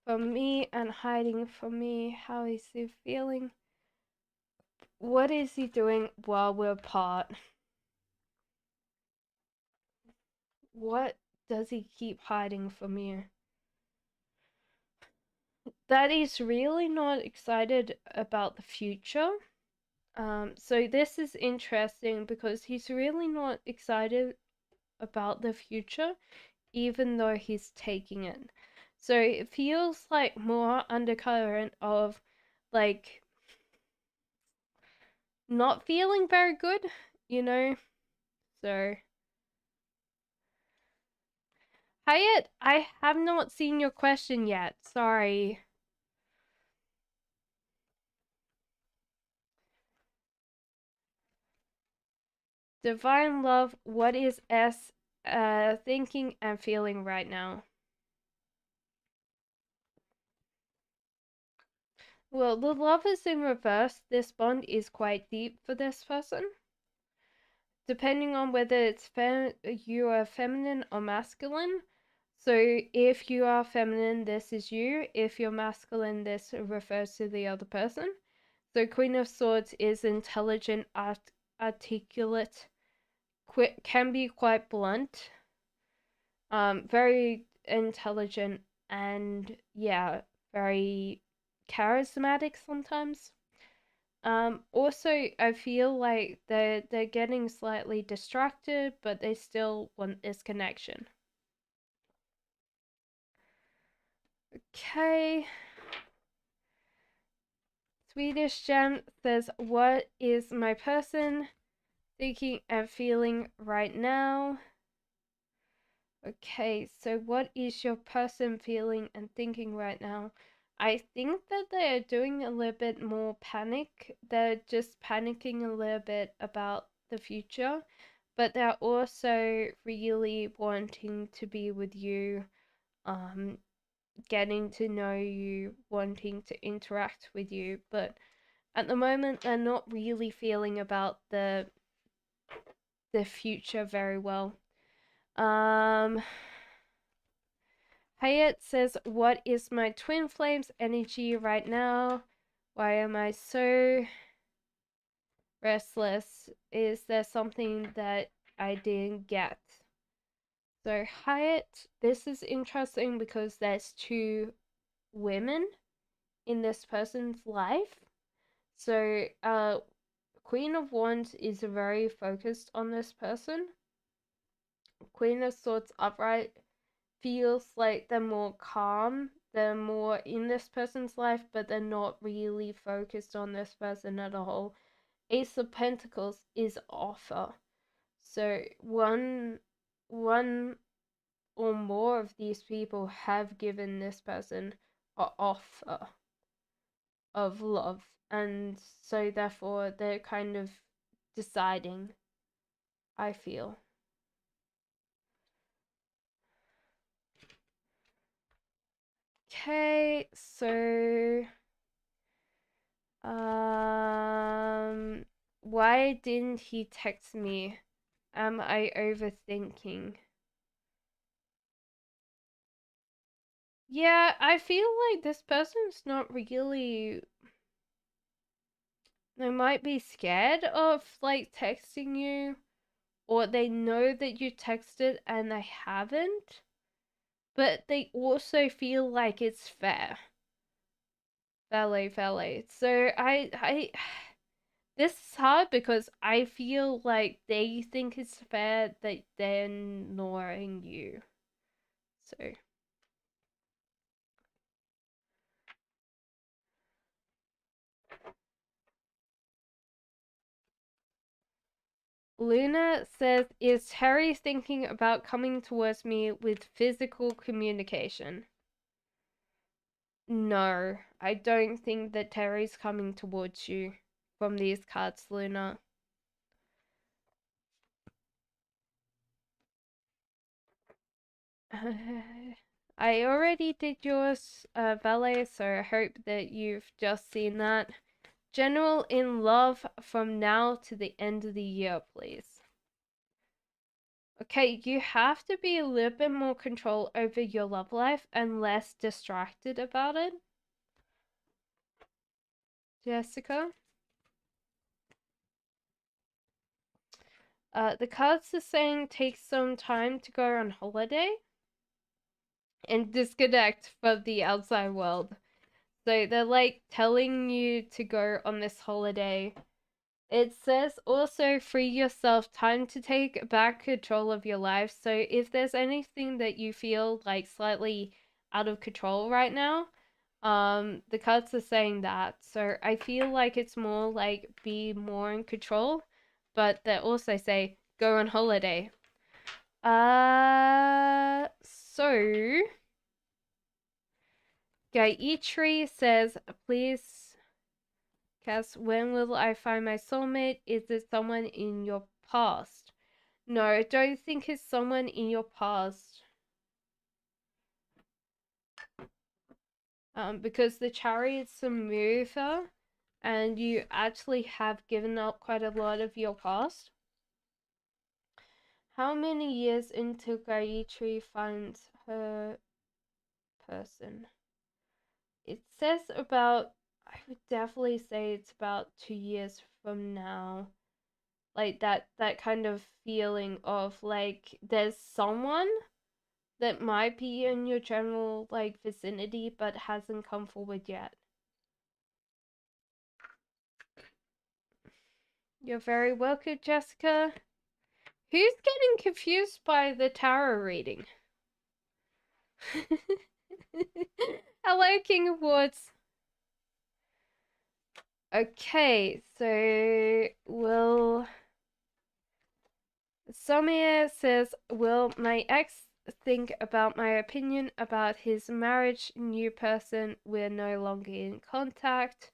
from me and hiding from me? How is he feeling? What is he doing while we're apart? What does he keep hiding from you? That he's really not excited about the future. So this is interesting because he's really not excited about the future. even though he's taking it. So it feels like more undercurrent of like not feeling very good, you know? So, Hyatt, I have not seen your question yet. Sorry. Divine love, what is S thinking and feeling right now? Well, the love is in reverse. This bond is quite deep for this person. Depending on whether you are feminine or masculine. So if you are feminine, this is you. If you're masculine, this refers to the other person. So Queen of Swords is intelligent, articulate, can be quite blunt, very intelligent, and yeah, very charismatic sometimes. Also, I feel like they're getting slightly distracted, but they still want this connection. Okay. Swedish Gem says, "What is my person thinking and feeling right now?" Okay, so what is your person feeling and thinking right now? I think that they are doing a little bit more panic. They're just panicking a little bit about the future, but they're also really wanting to be with you, getting to know you, wanting to interact with you, but at the moment they're not really feeling about the future very well. Hayat says, "What is my twin flames energy right now? Why am I so restless? Is there something that I didn't get?" So Hayat, this is interesting because there's two women in this person's life. So Queen of Wands is very focused on this person. Queen of Swords upright feels like they're more calm, they're more in this person's life, but they're not really focused on this person at all. Ace of Pentacles is offer. So one or more of these people have given this person an offer of love, and so therefore they're kind of deciding, I feel. Okay, so why didn't he text me? Am I overthinking? Yeah, I feel like this person's not really. They might be scared of like texting you, or they know that you texted and they haven't, but they also feel like it's fair. Valet. So this is hard because I feel like they think it's fair that they're ignoring you. So Luna says, "Is Terry thinking about coming towards me with physical communication?" No, I don't think that Terry's coming towards you from these cards, Luna. I already did yours, Valet, so I hope that you've just seen that. General in love from now to the end of the year, please. Okay, you have to be a little bit more control over your love life and less distracted about it. Jessica? The cards are saying take some time to go on holiday and disconnect from the outside world. So they're like telling you to go on this holiday It says also free yourself, time to take back control of your life. So if there's anything that you feel like slightly out of control right now, the cards are saying that. So I feel like it's more like be more in control, but they also say go on holiday. So Gayatri says, please, Cass, when will I find my soulmate? Is it someone in your past? No, I don't think it's someone in your past. Because the Chariot's a mover, and you actually have given up quite a lot of your past. How many years into Gayatri finds her person? It says about, I would definitely say it's about 2 years from now. Like that kind of feeling of like there's someone that might be in your general like vicinity but hasn't come forward yet. You're very welcome, Jessica. Who's getting confused by the tarot reading? Hello, King of Wands. Okay, so Somia says, will my ex think about my opinion about his marriage? New person, we're no longer in contact.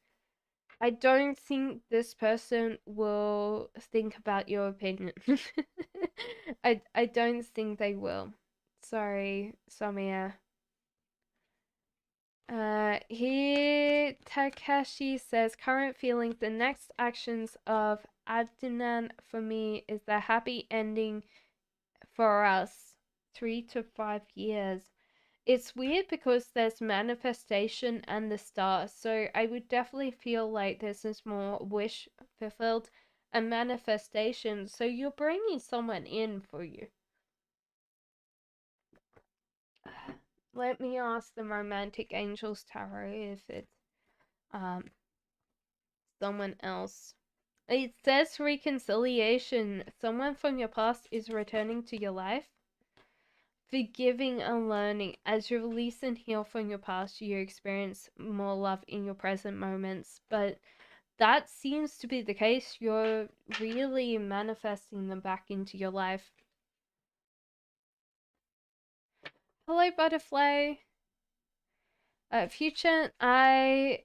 I don't think this person will think about your opinion. I don't think they will. Sorry, Samia. Here Takashi says current feelings. The next actions of Adnan for me is the happy ending for us. 3 to 5 years. It's weird because there's manifestation and the star, so I would definitely feel like this is more wish fulfilled and manifestation. So you're bringing someone in for you. Let me ask the Romantic Angels Tarot if it's someone else. It says reconciliation. Someone from your past is returning to your life. Forgiving and learning. As you release and heal from your past, you experience more love in your present moments. But that seems to be the case. You're really manifesting them back into your life. Hello, butterfly. Future, a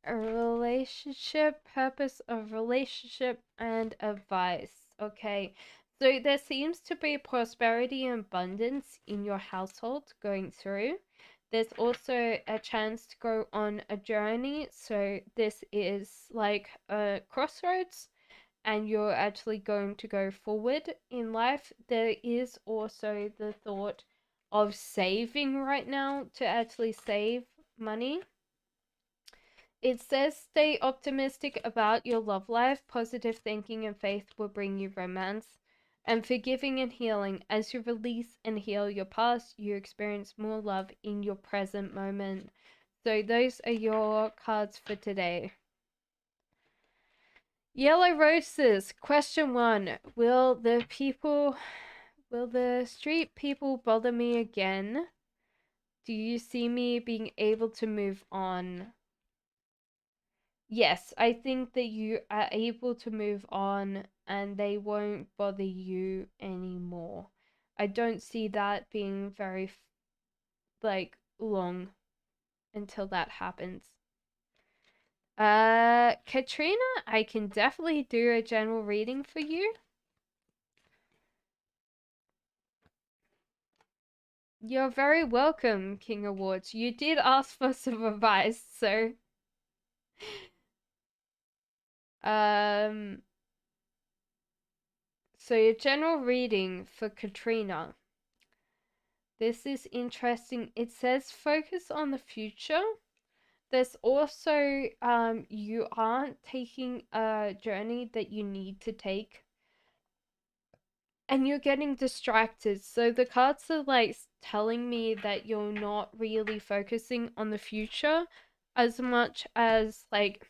relationship, purpose of relationship, and advice. Okay, so there seems to be prosperity and abundance in your household going through. There's also a chance to go on a journey. So this is like a crossroads and you're actually going to go forward in life. There is also the thought of saving right now to actually save money. It says stay optimistic about your love life. Positive thinking and faith will bring you romance. And forgiving and healing. As you release and heal your past, you experience more love in your present moment. So those are your cards for today. Yellow roses. Question 1. Will the street people bother me again? Do you see me being able to move on? Yes, I think that you are able to move on and they won't bother you anymore. I don't see that being very like long until that happens. Katrina, I can definitely do a general reading for you. You're very welcome, King Awards. You did ask for some advice, so um so your general reading for Katrina. This is interesting. It says focus on the future. There's also you aren't taking a journey that you need to take and you're getting distracted. So the cards are like telling me that you're not really focusing on the future as much as like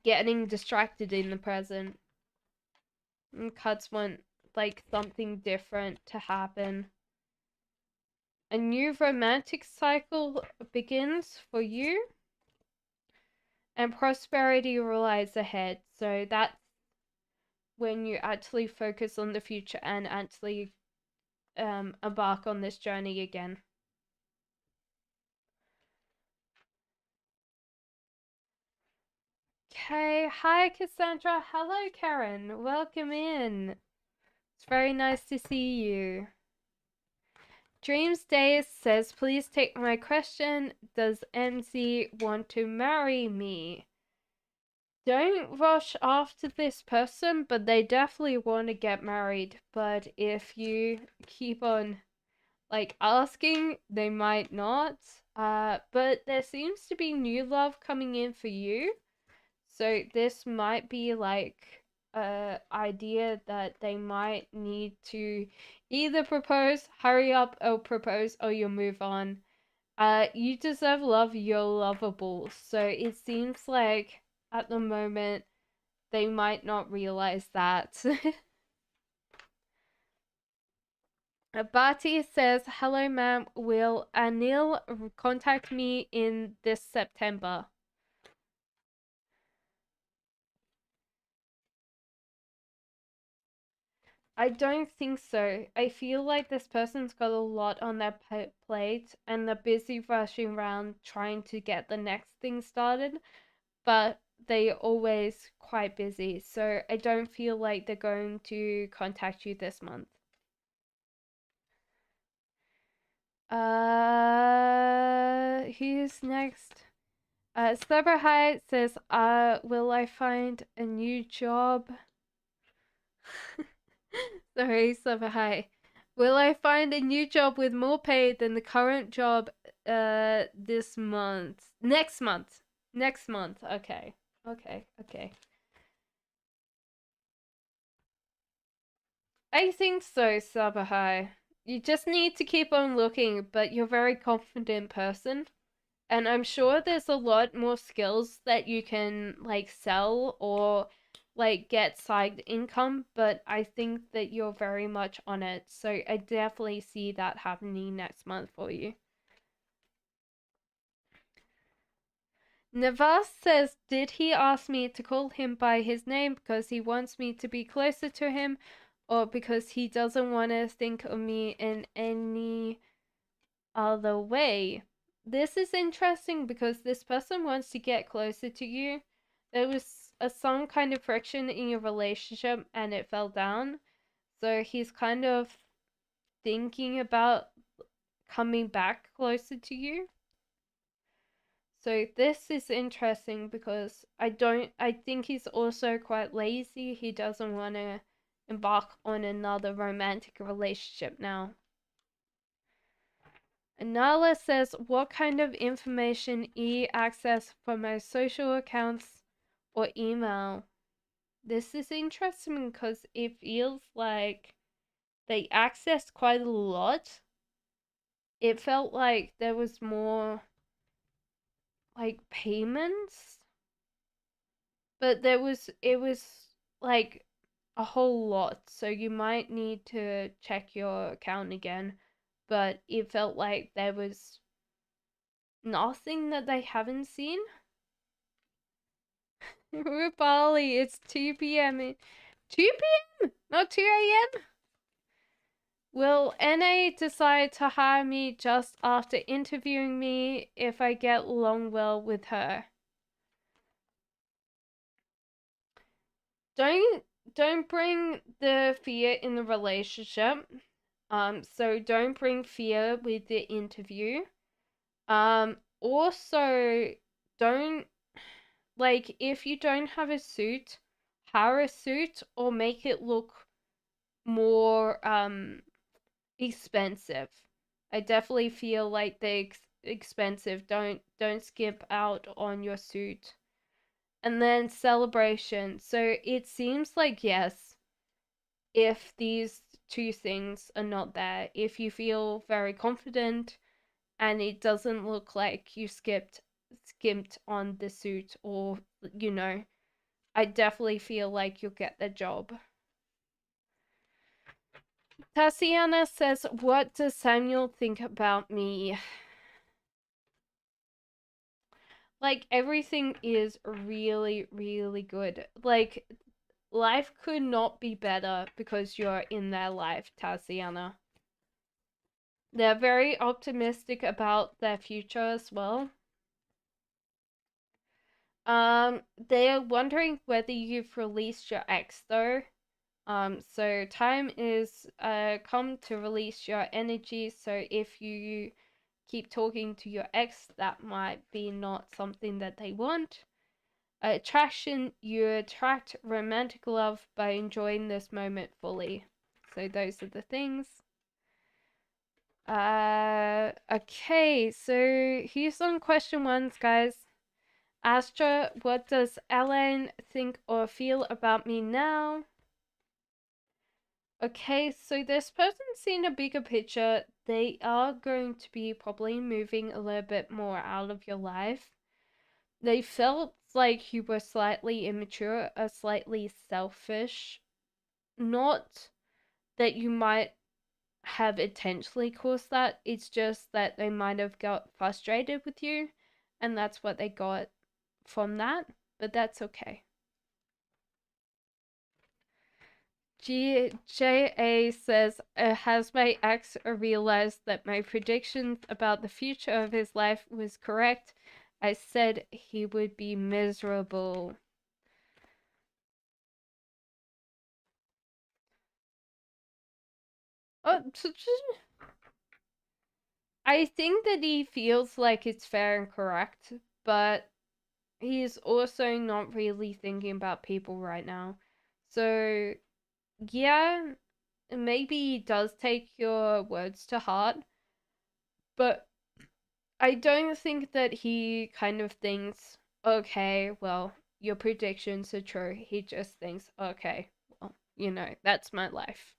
getting distracted in the present. And Cuts want like something different to happen. A new romantic cycle begins for you, and prosperity lies ahead. So that's when you actually focus on the future and actually embark on this journey again. Okay, hi Cassandra. Hello Karen. Welcome in. It's very nice to see you. Dreams Days says, please take my question. Does MZ want to marry me? Don't rush after this person, but they definitely want to get married. But if you keep on like asking, they might not. But there seems to be new love coming in for you. So this might be like a idea that they might need to either propose, hurry up or propose, or you'll move on. You deserve love, you're lovable. So it seems like at the moment they might not realize that. Bati says, hello ma'am, will Anil contact me in this September? I don't think so. I feel like this person's got a lot on their plate and they're busy rushing around trying to get the next thing started, but they're always quite busy. So I don't feel like they're going to contact you this month. Who's next? Slumber High says, will I find a new job? Sorry, Slumber High. Will I find a new job with more pay than the current job this month? Next month. Next month. Okay. Okay. I think so, Slumber High. You just need to keep on looking, but you're a very confident person. And I'm sure there's a lot more skills that you can like sell or like get side income, but I think that you're very much on it. So I definitely see that happening next month for you. Navas says, did he ask me to call him by his name because he wants me to be closer to him or because he doesn't want to think of me in any other way? This is interesting because this person wants to get closer to you. There was some kind of friction in your relationship and it fell down. So he's kind of thinking about coming back closer to you. So this is interesting because I think he's also quite lazy. He doesn't want to embark on another romantic relationship now. Nala says, what kind of information access from my social accounts or email? This is interesting because it feels like they accessed quite a lot. It felt like there was more like payments, but it was like a whole lot. So you might need to check your account again, but it felt like there was nothing that they haven't seen. Rupali, it's 2 p.m. 2 p.m. Not 2 a.m. Will NA decide to hire me just after interviewing me if I get along well with her? Don't bring the fear in the relationship. So don't bring fear with the interview. Also don't like if you don't have a suit, hire a suit or make it look more expensive. I definitely feel like they're expensive. Don't skip out on your suit. And then celebration. So it seems like yes, if these two things are not there, if you feel very confident and it doesn't look like you skimped on the suit or you know I definitely feel like you'll get the job. Tatiana says, what does Samuel think about me? Like, everything is really, really good. Like, life could not be better because you're in their life, Tatiana. They're very optimistic about their future as well. They're wondering whether you've released your ex though. So time is come to release your energy. So if you keep talking to your ex, that might be not something that they want. Attraction, you attract romantic love by enjoying this moment fully. So those are the things. Okay, so here's some question ones, guys. Astra, what does Ellen think or feel about me now? Okay, so this person's seen a bigger picture. They are going to be probably moving a little bit more out of your life. They felt like you were slightly immature or slightly selfish. Not that you might have intentionally caused that, it's just that they might have got frustrated with you, and that's what they got from that, but that's okay. JA says, has my ex realized that my predictions about the future of his life was correct? I said he would be miserable. Oh, I think that he feels like it's fair and correct, but he's also not really thinking about people right now. So, yeah, maybe he does take your words to heart, but I don't think that he kind of thinks, okay, well, your predictions are true. He just thinks, okay, well, that's my life.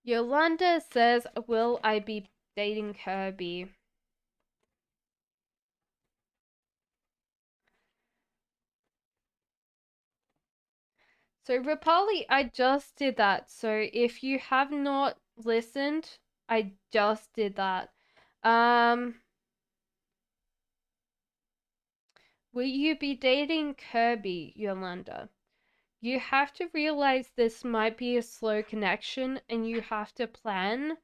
Yolanda says, will I be dating Kirby? So, Rapali, I just did that. So, if you have not listened, I just did that. Will you be dating Kirby, Yolanda? You have to realize this might be a slow connection, and you have to plan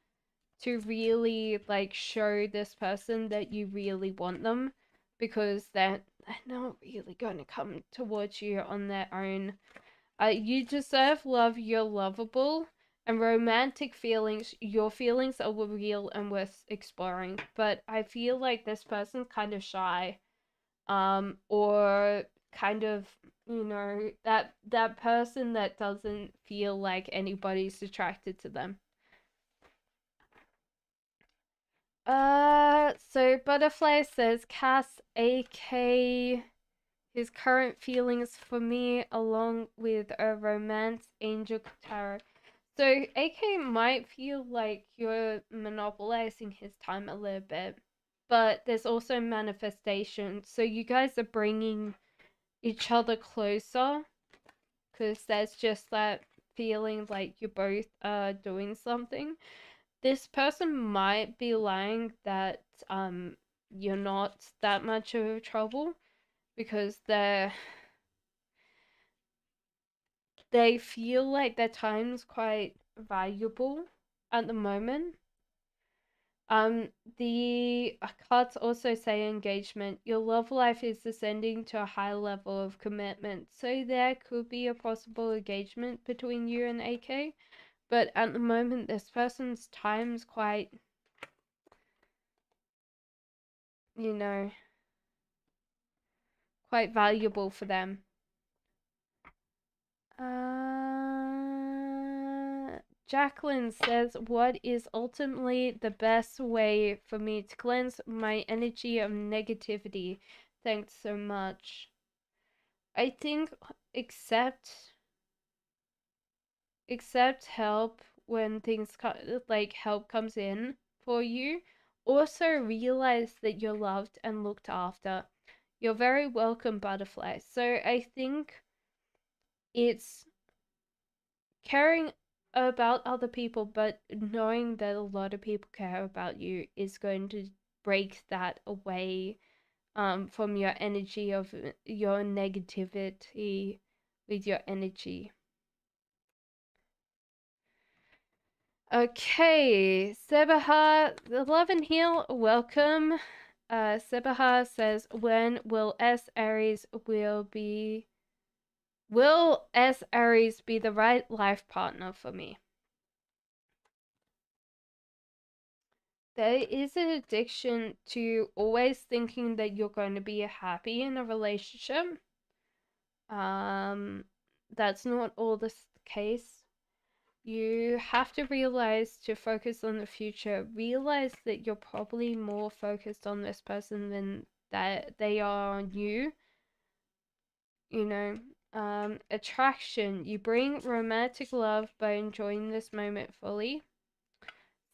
to really like show this person that you really want them, because they're not really going to come towards you on their own. You deserve love, you're lovable, and romantic feelings, your feelings are real and worth exploring. But I feel like this person's kind of shy, or kind of, that person that doesn't feel like anybody's attracted to them. So Butterfly says, Cass, AK, his current feelings for me, along with a romance angel tarot. So AK might feel like you're monopolizing his time a little bit, but there's also manifestation. So you guys are bringing each other closer, because there's just that feeling like you're both doing something. This person might be lying that you're not that much of trouble, because they feel like their time's quite valuable at the moment. The cards also say engagement. Your love life is ascending to a high level of commitment, so there could be a possible engagement between you and AK. But at the moment, this person's time's quite, you know, quite valuable for them. Jacqueline says, what is ultimately the best way for me to cleanse my energy of negativity? Thanks so much. I think accept help when things like help comes in for you. Also realize that you're loved and looked after. You're very welcome, butterfly. So I think it's caring about other people, but knowing that a lot of people care about you is going to break that away from your energy of your negativity with your energy. Okay, Sebaha, the Love and Heal, welcome. Sebaha says, when will S Aries be the right life partner for me? There is an addiction to always thinking that you're going to be happy in a relationship. That's not all the case. You have to realize to focus on the future. Realize that you're probably more focused on this person than that they are on you. You know, attraction. You bring romantic love by enjoying this moment fully.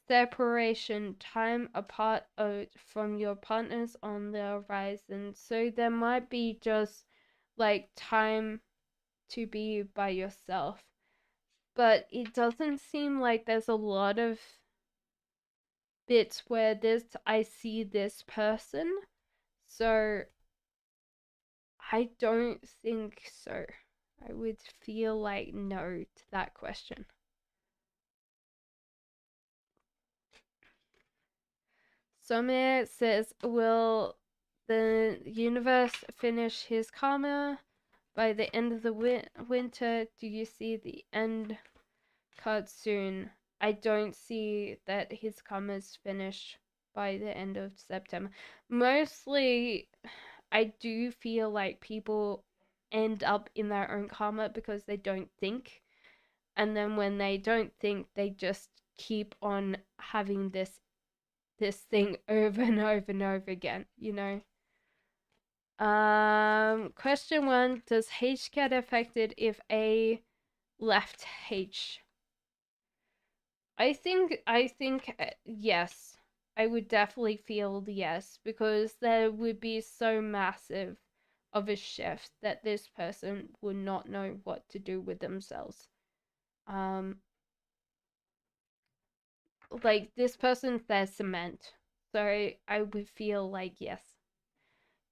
Separation, time apart from your partners on the horizon. So there might be just like time to be by yourself, but it doesn't seem like there's a lot of bits where I see this person. So I don't think so. I would feel like no to that question. Somir says, will the universe finish his karma by the end of the winter? Do you see the end card soon? I don't see that his karma's finished by the end of September. Mostly, I do feel like people end up in their own karma because they don't think. And then when they don't think, they just keep on having this thing over and over and over again, you know? Question 1, does H get affected if A left H? I think yes. I would definitely feel the yes, because there would be so massive of a shift that this person would not know what to do with themselves. Um like this person's their cement. So I would feel like yes.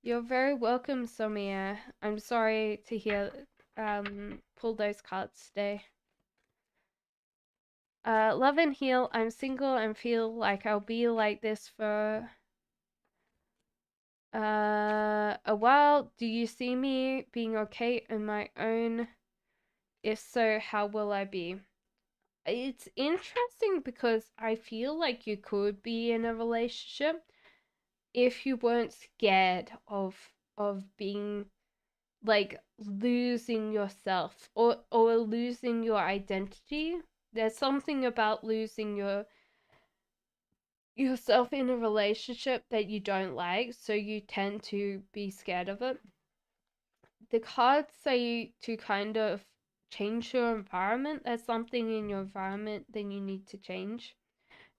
You're very welcome, Somia. I'm sorry to hear pull those cards today. Love and Heal, I'm single and feel like I'll be like this for a while. Do you see me being okay on my own? If so, how will I be? It's interesting because I feel like you could be in a relationship if you weren't scared of being like losing yourself or losing your identity. There's something about losing yourself in a relationship that you don't like, so you tend to be scared of it. The cards say to kind of change your environment. There's something in your environment that you need to change.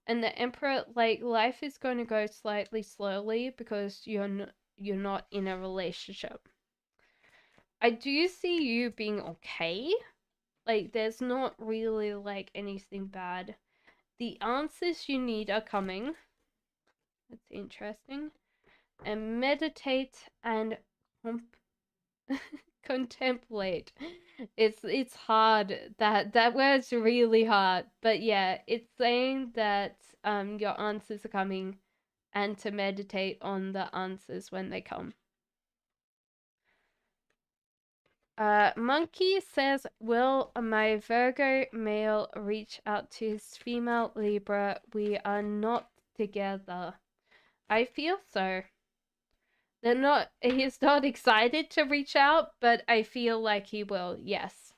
And the Emperor, like, life is going to go slightly slowly because you're not in a relationship. I do see you being okay. Like, there's not really like anything bad. The answers you need are coming. That's interesting. And meditate and contemplate. It's hard. That word's really hard. But yeah, it's saying that your answers are coming and to meditate on the answers when they come. Monkey says, will my Virgo male reach out to his female Libra? We are not together. I feel so. He's not excited to reach out, but I feel like he will, yes.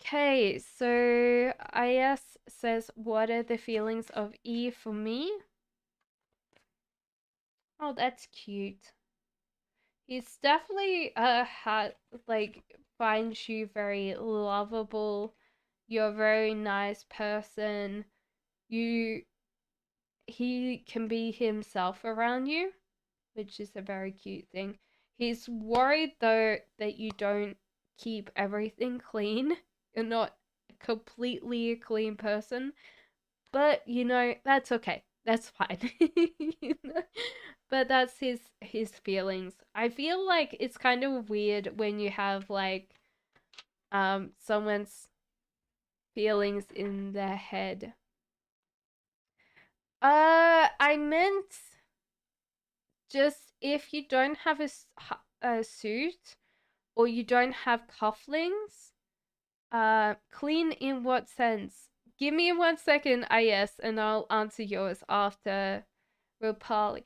Okay, so IS says, what are the feelings of E for me? Oh, that's cute. He's definitely like finds you very lovable. You're a very nice person. You he can be himself around you, which is a very cute thing. He's worried though that you don't keep everything clean. You're not completely a clean person, but that's okay. That's fine. you know? But that's his feelings. I feel like it's kind of weird when you have like someone's feelings in their head. I meant just if you don't have a suit or you don't have cufflinks, clean in what sense? Give me 1 second, yes, and I'll answer yours after Rupali.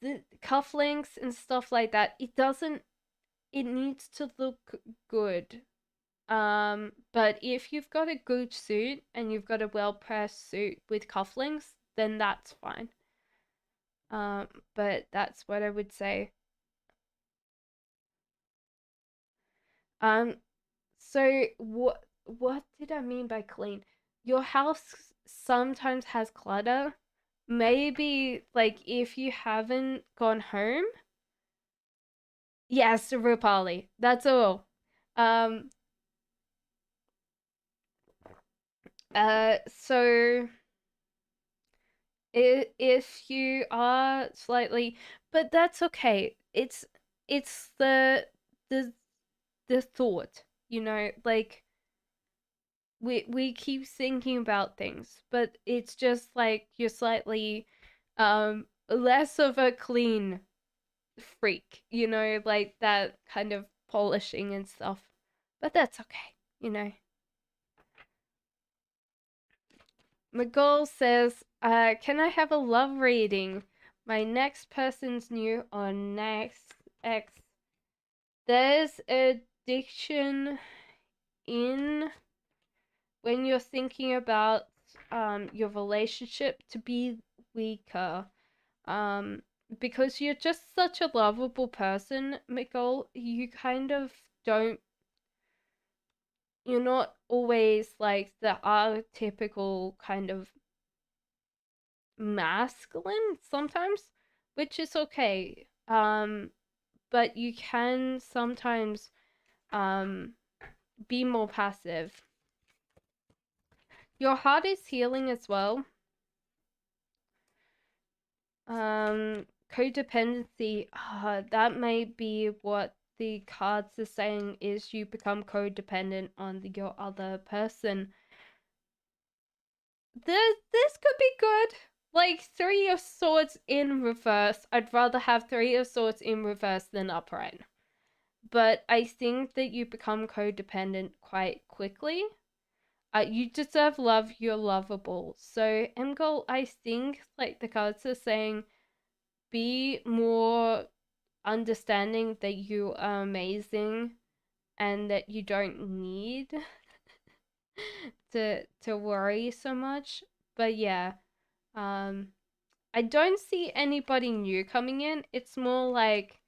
The cufflinks and stuff like that, it needs to look good. But if you've got a good suit and you've got a well-pressed suit with cufflinks, then that's fine. But that's what I would say. Um, so what did I mean by clean? Your house sometimes has clutter. Maybe like if you haven't gone home. Yes, Rupali. That's all. Um so if you are slightly, but that's okay. It's the the thought, like we keep thinking about things, but it's just like you're slightly less of a clean freak, like that kind of polishing and stuff. But that's okay. McGoal says, can I have a love reading? My next person's new on next X. There's addiction in when you're thinking about your relationship to be weaker. Um, because you're just such a lovable person, Miguel, you kind of don't, you're not always like the archetypical kind of masculine sometimes, which is okay. But you can sometimes um be more passive. Your heart is healing as well. Codependency, that may be what the cards are saying, is you become codependent on your other person. This could be good. Like Three of Swords in reverse. I'd rather have Three of Swords in reverse than upright. But I think that you become codependent quite quickly. You deserve love, you're lovable. So, Mgol, I think like the cards are saying, be more understanding that you are amazing and that you don't need to worry so much. But yeah, um I don't see anybody new coming in. It's more like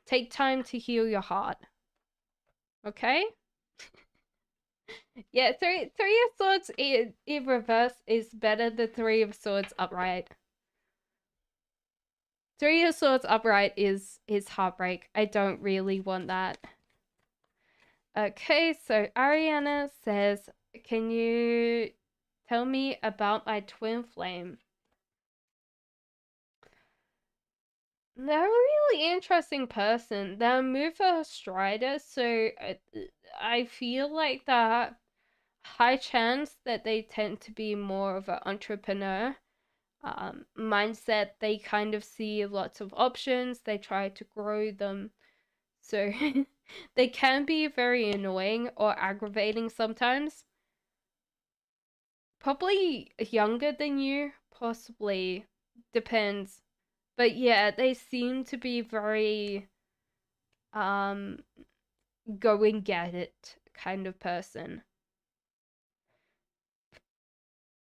take time to heal your heart. Okay? Yeah, three of swords in reverse is better than Three of Swords upright. Three of Swords upright is heartbreak. I don't really want that. Okay, so Ariana says, can you tell me about my twin flame? They're a really interesting person. They're mover strider, so I feel like that high chance that they tend to be more of an entrepreneur mindset. They kind of see lots of options. They try to grow them. So they can be very annoying or aggravating sometimes. Probably younger than you, possibly. Depends. But yeah, they seem to be very um go and get it kind of person.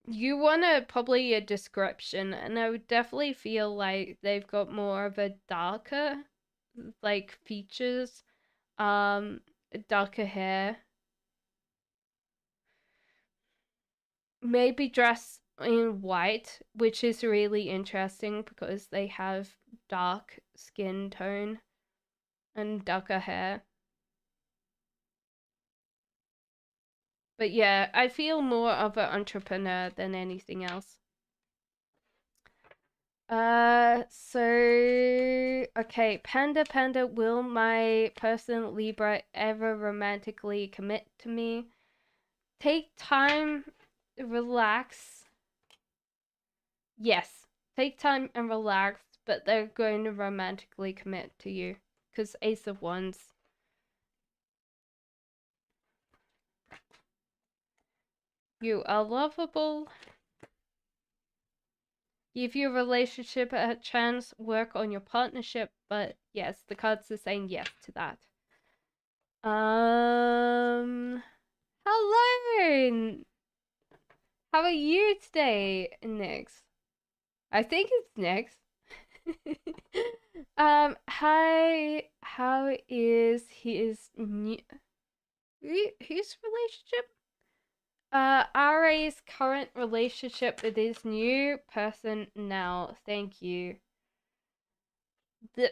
You want probably a description, and I would definitely feel like they've got more of a darker like features, um darker hair. Maybe dress in white, which is really interesting because they have dark skin tone and darker hair. But yeah, I feel more of an entrepreneur than anything else. So okay, Panda, will my person Libra ever romantically commit to me? Take time, relax. Yes, take time and relax, but they're going to romantically commit to you. Because Ace of Wands. You are lovable. Give your relationship a chance, work on your partnership, but yes, the cards are saying yes to that. Hello. How are you today, Nix? I think it's Nix. Hi. How is his relationship? Ra's current relationship with his new person now. Thank you. The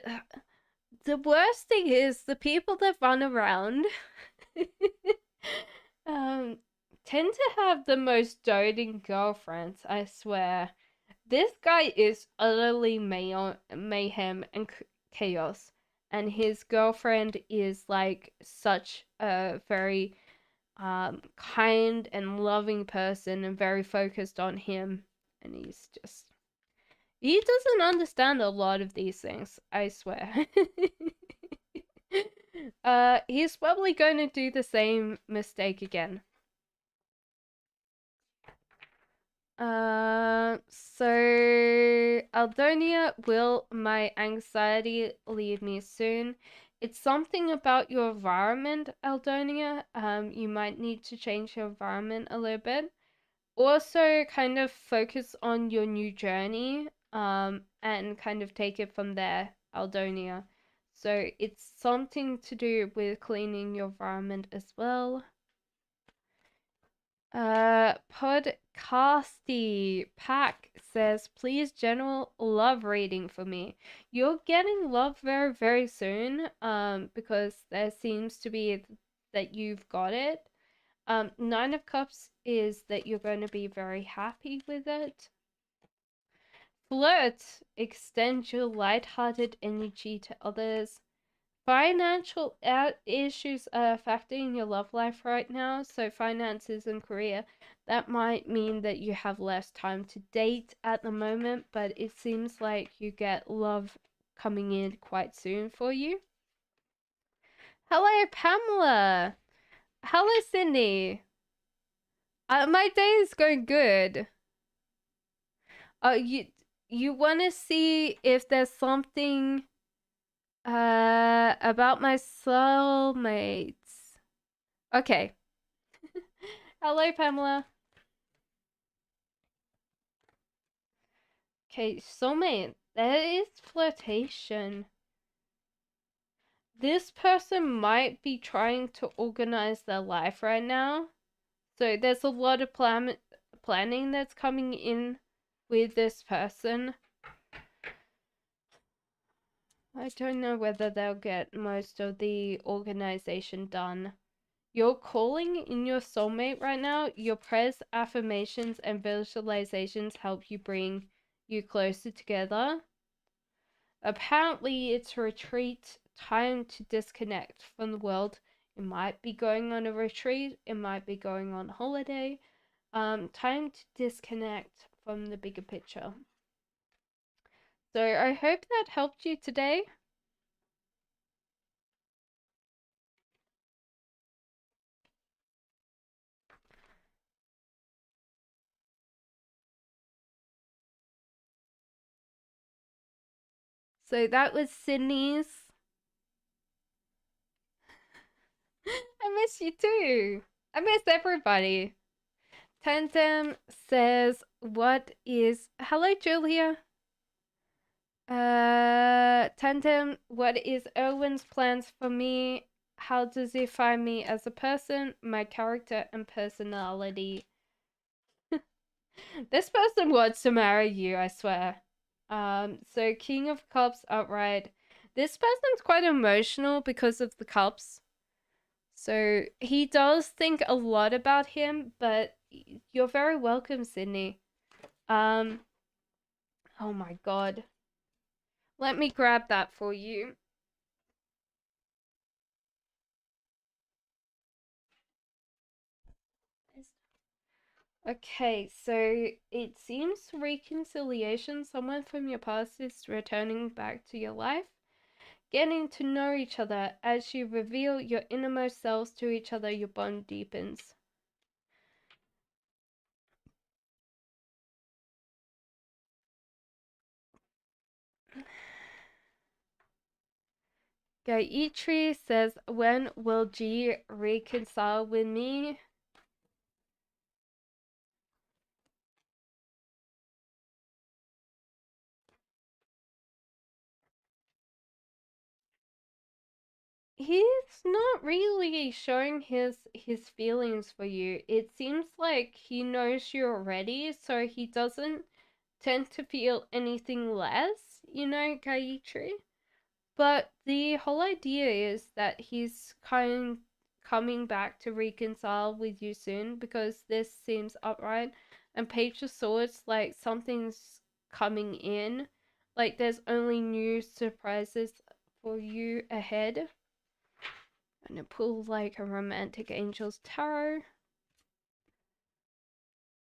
the worst thing is the people that run around um tend to have the most doting girlfriends, I swear. This guy is utterly mayhem and chaos, and his girlfriend is like such a very kind and loving person and very focused on him, and he doesn't understand a lot of these things, I swear. He's probably going to do the same mistake again. So Aldonia, will my anxiety leave me soon? It's something about your environment, Aldonia. You might need to change your environment a little bit. Also, kind of focus on your new journey, and kind of take it from there, Aldonia. So it's something to do with cleaning your environment as well. Podcasty Pack says, please general love reading for me. You're getting love very, very soon, because there seems to be that you've got it. Nine of Cups is that you're going to be very happy with it. Flirt, extend your light-hearted energy to others. Financial issues are affecting your love life right now, so finances and career. That might mean that you have less time to date at the moment, but it seems like you get love coming in quite soon for you. Hello, Pamela. Hello, Cindy. My day is going good. You want to see if there's something about my soulmates. Okay. Hello, Pamela. Okay, soulmate. That is flirtation. This person might be trying to organize their life right now. So there's a lot of planning that's coming in with this person. I don't know whether they'll get most of the organization done. You're calling in your soulmate right now. Your prayers, affirmations, and visualizations help you bring you closer together. Apparently, it's a retreat, time to disconnect from the world. It might be going on a retreat, it might be going on holiday. Time to disconnect from the bigger picture. So I hope that helped you today. So that was Sydney's. I miss you too. I miss everybody. Tandem says, what is. Hello, Julia. Tandem, what is Erwin's plans for me? How does he find me as a person, my character and personality? This person wants to marry you, I swear. So King of Cups upright. This person's quite emotional because of the cups. So he does think a lot about him, but you're very welcome, Sydney. Um, oh my god. Let me grab that for you. Okay, so it seems reconciliation, someone from your past is returning back to your life. Getting to know each other as you reveal your innermost selves to each other, your bond deepens. Gayatri says, when will G reconcile with me? He's not really showing his feelings for you. It seems like he knows you already, so he doesn't tend to feel anything less, Gayatri. But the whole idea is that he's coming back to reconcile with you soon because this seems upright. And Page of Swords, like something's coming in. Like there's only new surprises for you ahead. I'm gonna pull like a romantic angel's tarot.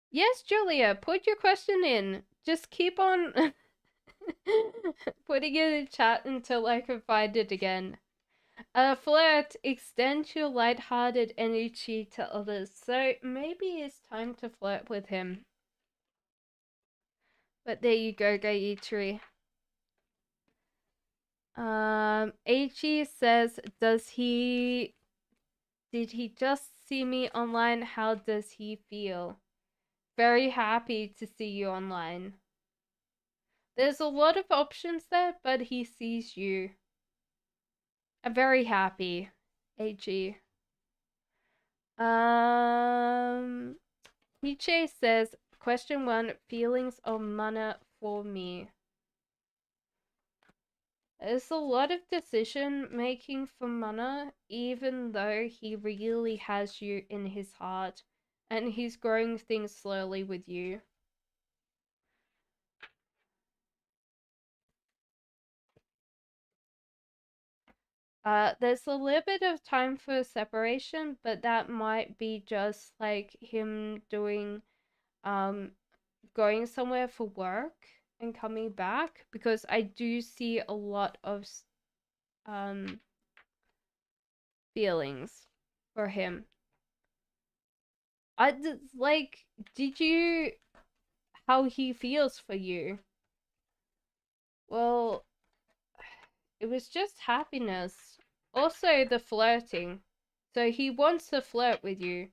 Yes, Julia, put your question in. Just keep on putting it in chat until I can find it again. Flirt, extend your light-hearted energy to others. So maybe it's time to flirt with him. But there you go, Gayatri. AG says, did he just see me online? How does he feel? Very happy to see you online. There's a lot of options there, but he sees you. I'm very happy, AG. PJ says, question 1, feelings of mana for me. There's a lot of decision making for Mana, even though he really has you in his heart, and he's growing things slowly with you. There's a little bit of time for separation, but that might be just like him doing, going somewhere for work and coming back, because I do see a lot of, feelings for him. Like, did you, how he feels for you? Well, it was just happiness. Also, the flirting. So he wants to flirt with you,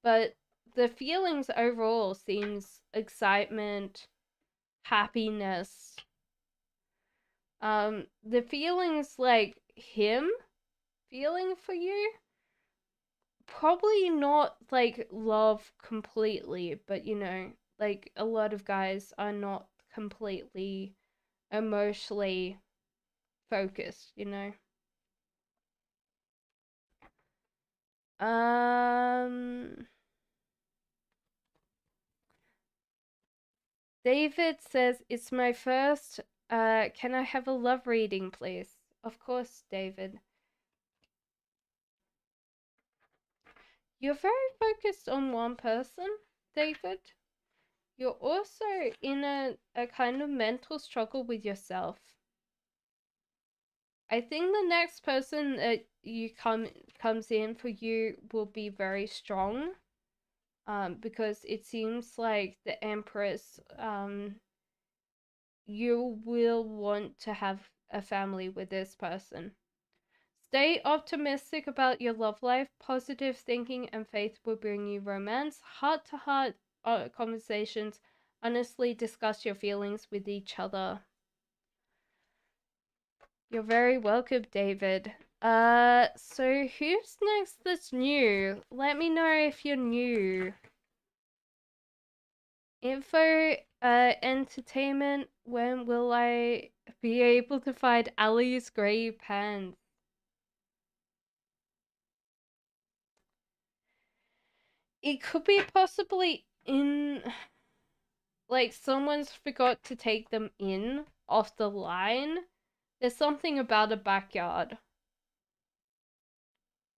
but the feelings overall seems excitement, happiness. The feelings like him feeling for you, probably not like love completely, but like a lot of guys are not completely emotionally focused. Um David says it's my first, can I have a love reading, please? Of course, David. You're very focused on one person, David. You're also in a kind of mental struggle with yourself. I think the next person that you comes in for you will be very strong. Because it seems like the Empress, you will want to have a family with this person. Stay optimistic about your love life. Positive thinking and faith will bring you romance. Heart to heart conversations. Honestly discuss your feelings with each other. You're very welcome, David. So who's next that's new? Let me know if you're new. Info, entertainment. When will I be able to find Ali's grey pants? It could be possibly in, like, someone's forgot to take them in off the line. There's something about a backyard.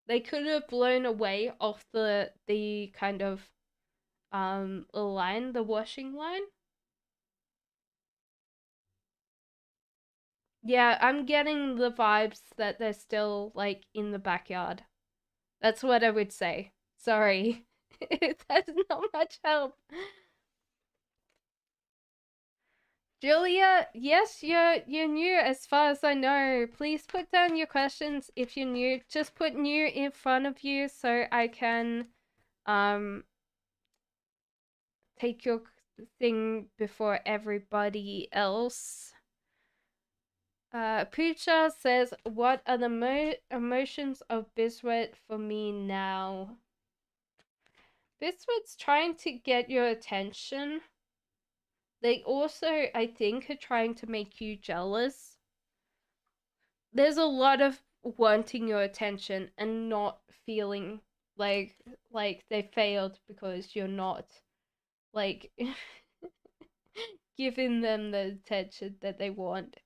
They could have blown away off the kind of line, the washing line. Yeah, I'm getting the vibes that they're still like in the backyard. That's what I would say. Sorry. That's not much help. Julia, yes, you're new as far as I know. Please put down your questions if you're new. Just put new in front of you so I can um take your thing before everybody else. Poocha says, "What are the emotions of Biswit for me now?" Biswit's trying to get your attention. They also, I think, are trying to make you jealous. There's a lot of wanting your attention and not feeling like they failed because you're not like giving them the attention that they want.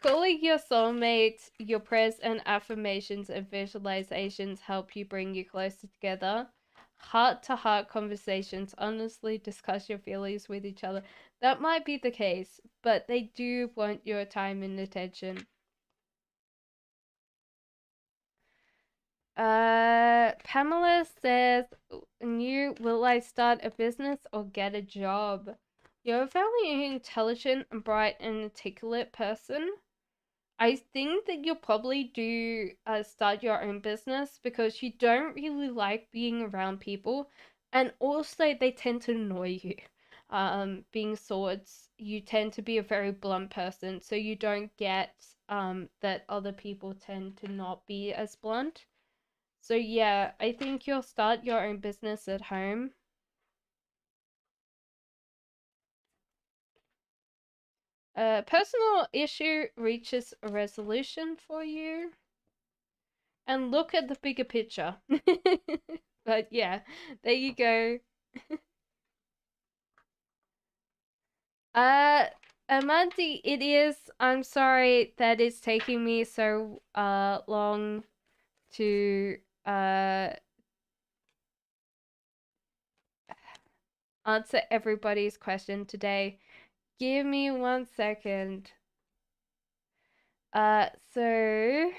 Calling your soulmates, your prayers and affirmations and visualizations help you bring you closer together. Heart to heart conversations honestly discuss your feelings with each other. That might be the case, but they do want your time and attention. Pamela says, "New, will I start a business or get a job?" You're a very intelligent, bright, and articulate person. I think that you'll probably do start your own business because you don't really like being around people, and also they tend to annoy you. Being swords, you tend to be a very blunt person, so you don't get that other people tend to not be as blunt. So yeah, I think you'll start your own business at home. A personal issue reaches a resolution for you. And look at the bigger picture. But yeah, there you go. Uh, Amandi, it is. I'm sorry that it's taking me so long to answer everybody's question today. Give me 1 second. So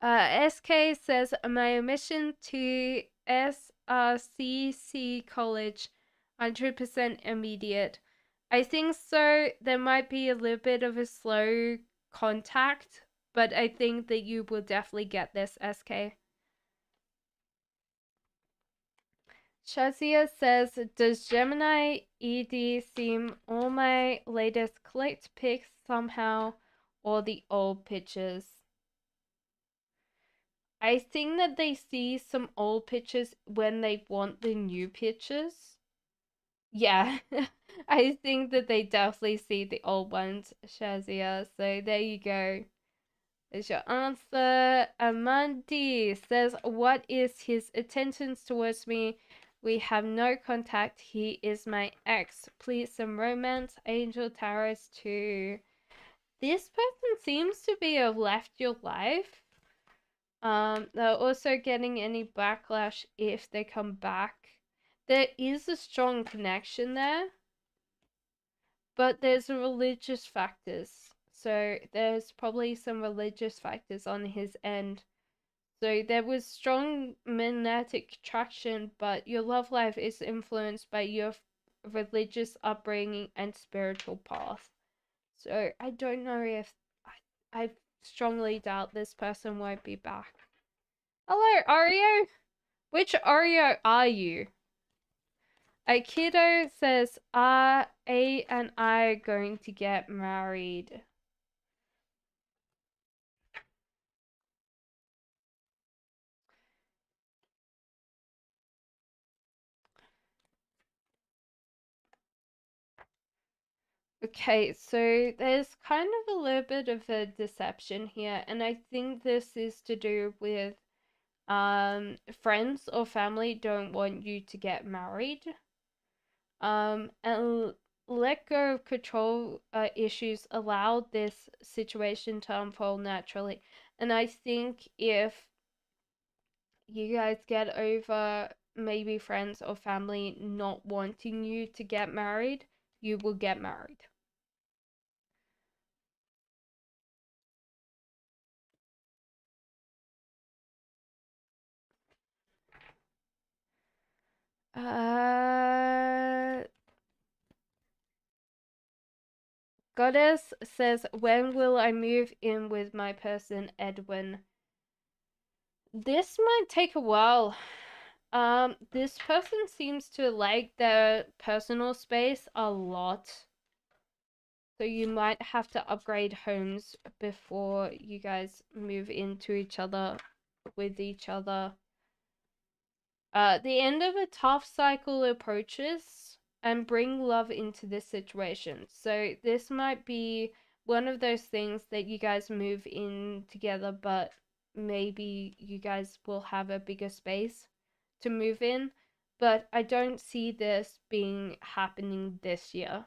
SK says my admission to SRCC college 100% immediate. I think so. There might be a little bit of a slow contact, but I think that you will definitely get this, SK. Shazia says, "Does Gemini ED seem all my latest clicked pics somehow, or the old pictures?" I think that they see some old pictures when they want the new pictures. Yeah, I think that they definitely see the old ones, Shazia. So there you go. There's your answer. Amandi says, "What is his intentions towards me? We have no contact. He is my ex. Please, some romance. Angel Taros too." This person seems to be have left your life. They're also getting any backlash if they come back. There is a strong connection there, but there's religious factors. So there's probably some religious factors on his end. So there was strong magnetic attraction, but your love life is influenced by your religious upbringing and spiritual path. So I don't know if I strongly doubt this person won't be back. Hello, Ario. Which Oreo are you? Aikido says, "Are A and I going to get married?" Okay, so there's kind of a little bit of a deception here, and I think this is to do with friends or family don't want you to get married. And let go of control issues allow this situation to unfold naturally. And I think if you guys get over maybe friends or family not wanting you to get married, you will get married. Uh, Goddess says, when will I move in with my person, Edwin? This might take a while. This person seems to like their personal space a lot. So you might have to upgrade homes before you guys move into each other with each other. The end of a tough cycle approaches and bring love into this situation. So this might be one of those things that you guys move in together, but maybe you guys will have a bigger space to move in. But I don't see this being happening this year.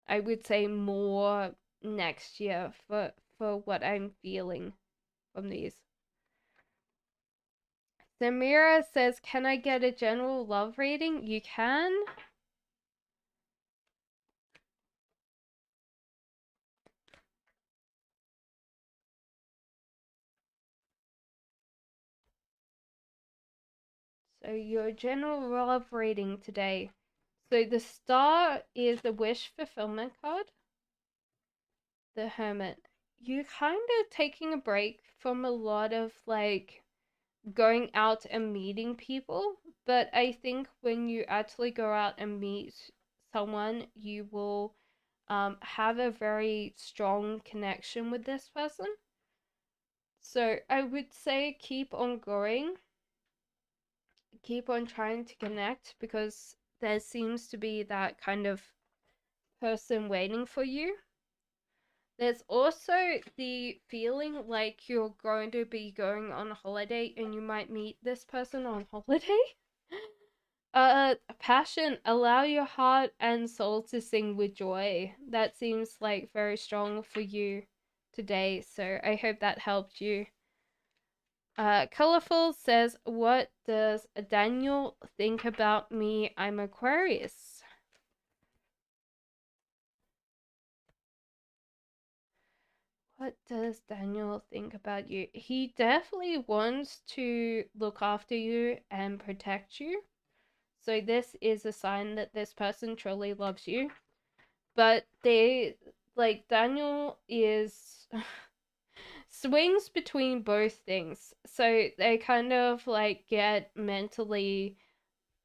I would say more next year for what I'm feeling from these. Samira says, "Can I get a general love reading?" You can. So your general love reading today. So the star is the wish fulfillment card. The hermit. You're kind of taking a break from a lot of like going out and meeting people, but I think when you actually go out and meet someone, you will have a very strong connection with this person. So I would say keep on going, keep on trying to connect because there seems to be that kind of person waiting for you. There's also the feeling like you're going to be going on a holiday and you might meet this person on holiday. Passion, allow your heart and soul to sing with joy. That seems like very strong for you today, so I hope that helped you. Colorful says, "What does Daniel think about me? I'm Aquarius." What does Daniel think about you? He definitely wants to look after you and protect you. So this is a sign that this person truly loves you. But they like Daniel is swings between both things. So they kind of like get mentally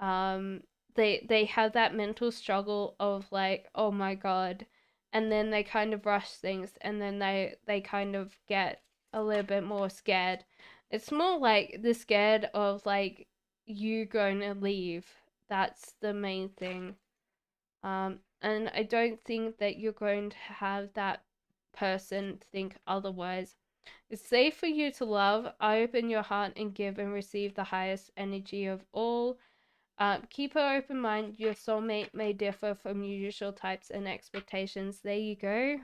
they have that mental struggle of like, oh my god, and then they kind of rush things and then they kind of get a little bit more scared. It's more like the scared of like you going to leave. That's the main thing. And I don't think that you're going to have that person think otherwise. It's safe for you to love. I open your heart and give and receive the highest energy of all. Keep an open mind. Your soulmate may differ from your usual types and expectations. There you go.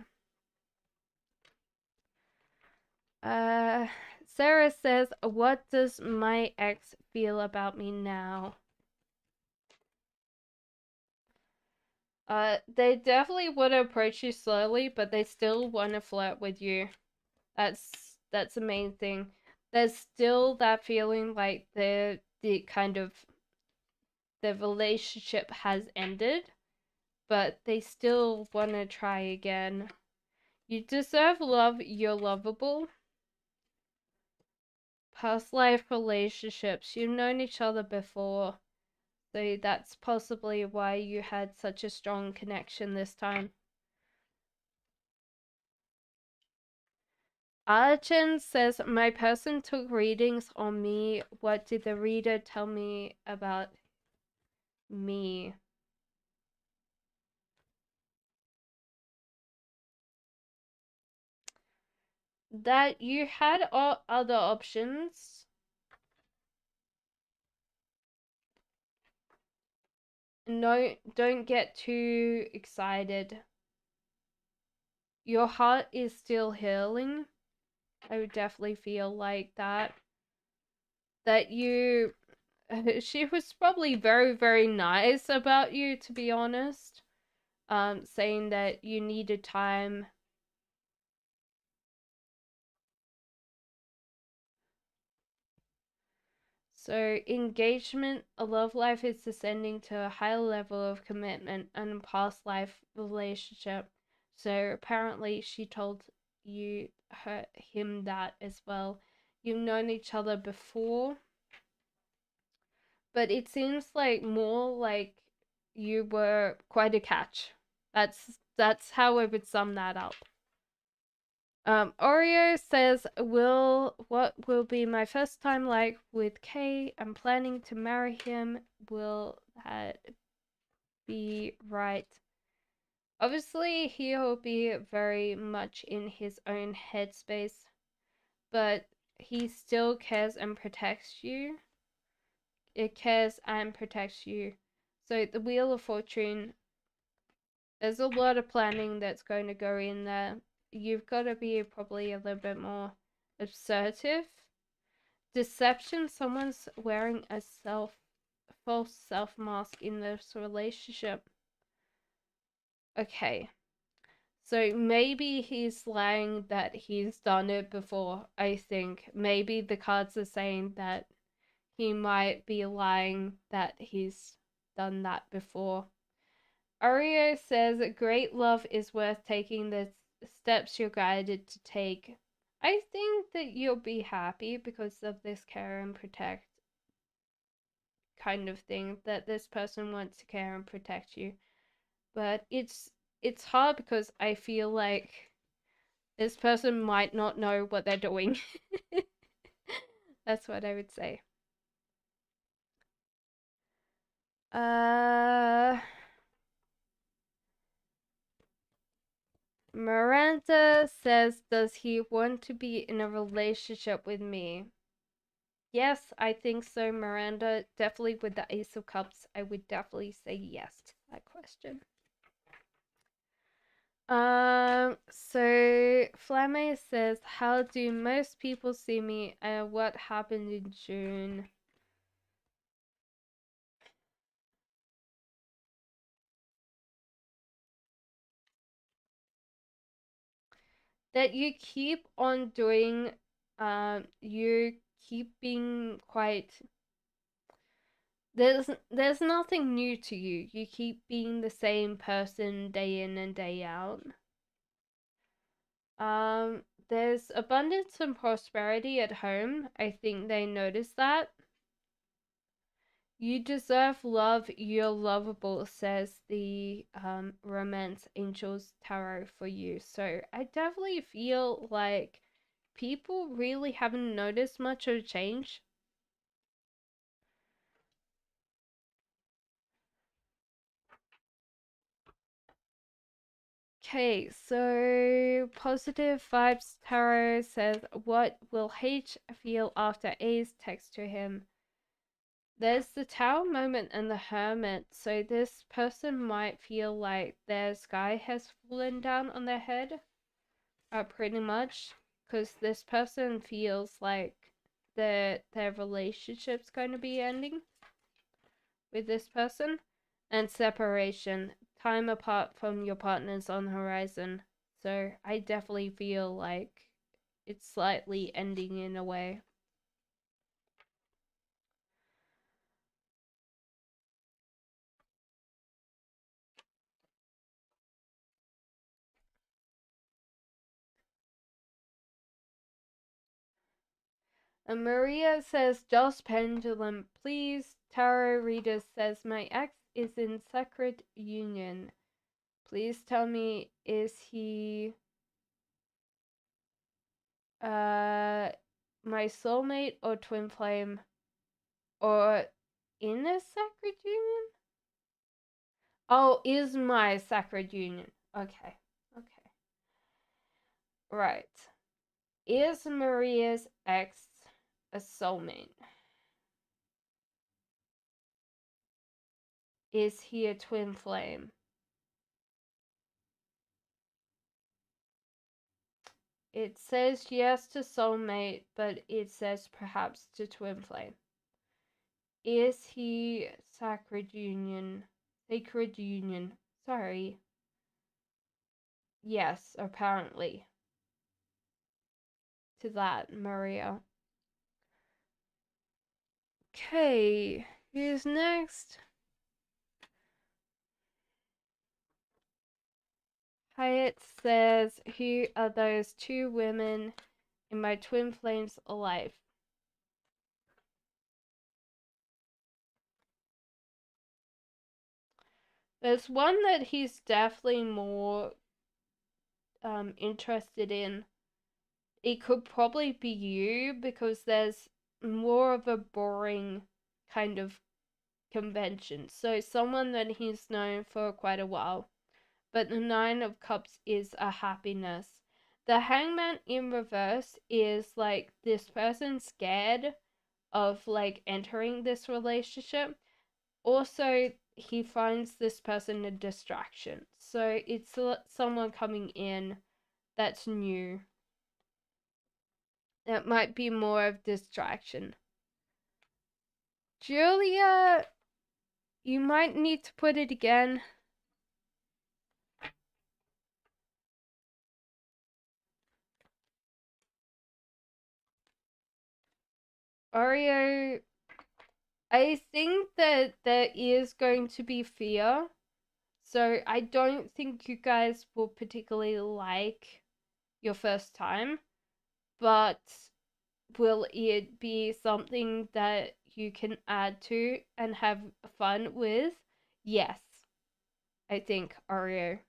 Uh, Sarah says, "What does my ex feel about me now?" They definitely would approach you slowly, but they still want to flirt with you. That's the main thing. There's still that feeling like the kind of the relationship has ended, but they still want to try again. You deserve love, you're lovable. Past life relationships, you've known each other before, so that's possibly why you had such a strong connection this time. Arjun says, "My person took readings on me. What did the reader tell me about me?" that you had other options. No, don't get too excited. Your heart is still healing. I would definitely feel like that. That you, she was probably very, very nice about you, to be honest. Saying that you needed time. So, engagement, a love life is descending to a higher level of commitment and a past life relationship. So, apparently, she told him that as well. You've known each other before, but it seems like more like you were quite a catch. That's how I would sum that up. Oreo says, what will be my first time like with Kay? I'm planning to marry him. Will that be right? Obviously, he'll be very much in his own headspace, but he still cares and protects you. It cares and protects you. So the Wheel of Fortune, there's a lot of planning that's going to go in there. You've got to be probably a little bit more assertive. Deception, someone's wearing a false self mask in this relationship. Okay. So maybe he's lying that he's done it before, I think. Maybe the cards are saying that he might be lying that he's done that before. Ario says great love is worth taking the steps you're guided to take. I think that you'll be happy because of this care and protect kind of thing, that this person wants to care and protect you. But it's hard because I feel like this person might not know what they're doing. That's what I would say. Uh Miranda says, does he want to be in a relationship with me? Yes, I think so, Miranda. Definitely with the Ace of Cups, I would definitely say yes to that question. So Flamme says, how do most people see me? What happened in June? That you keep on doing, you keep being quite. There's nothing new to you. You keep being the same person day in and day out. There's abundance and prosperity at home. I think they notice that. You deserve love. You're lovable, says the Romance Angels Tarot for you. So I definitely feel like people really haven't noticed much of a change. Okay, so Positive Vibes Tarot says, what will H feel after A's text to him? There's the Tower moment and the Hermit, so this person might feel like their sky has fallen down on their head, pretty much, because this person feels like their relationship's going to be ending with this person, and separation, time apart from your partners on the horizon. So I definitely feel like it's slightly ending in a way. And Maria says, just pendulum, please. Tarot reader says, my ex is in sacred union. Please tell me, is he my soulmate or twin flame or in a sacred union? Oh, is my sacred union. Okay. Okay. Right. Is Maria's ex a soulmate? Is he a twin flame? It says yes to soulmate, but it says perhaps to twin flame. Is he sacred union? Sacred union. Sorry. Yes, apparently. To that, Maria. Okay, who's next? Hyatt says, who are those two women in my twin flames alive? There's one that he's definitely more interested in. It could probably be you because there's more of a boring kind of convention. So someone that he's known for quite a while. But the Nine of Cups is a happiness. The Hangman in reverse is like this person scared of like entering this relationship. Also, he finds this person a distraction. So it's someone coming in that's new. That might be more of distraction. Julia, you might need to put it again. Oreo, I think that there is going to be fear. So I don't think you guys will particularly like your first time. But will it be something that you can add to and have fun with? Yes, I think, Oreo.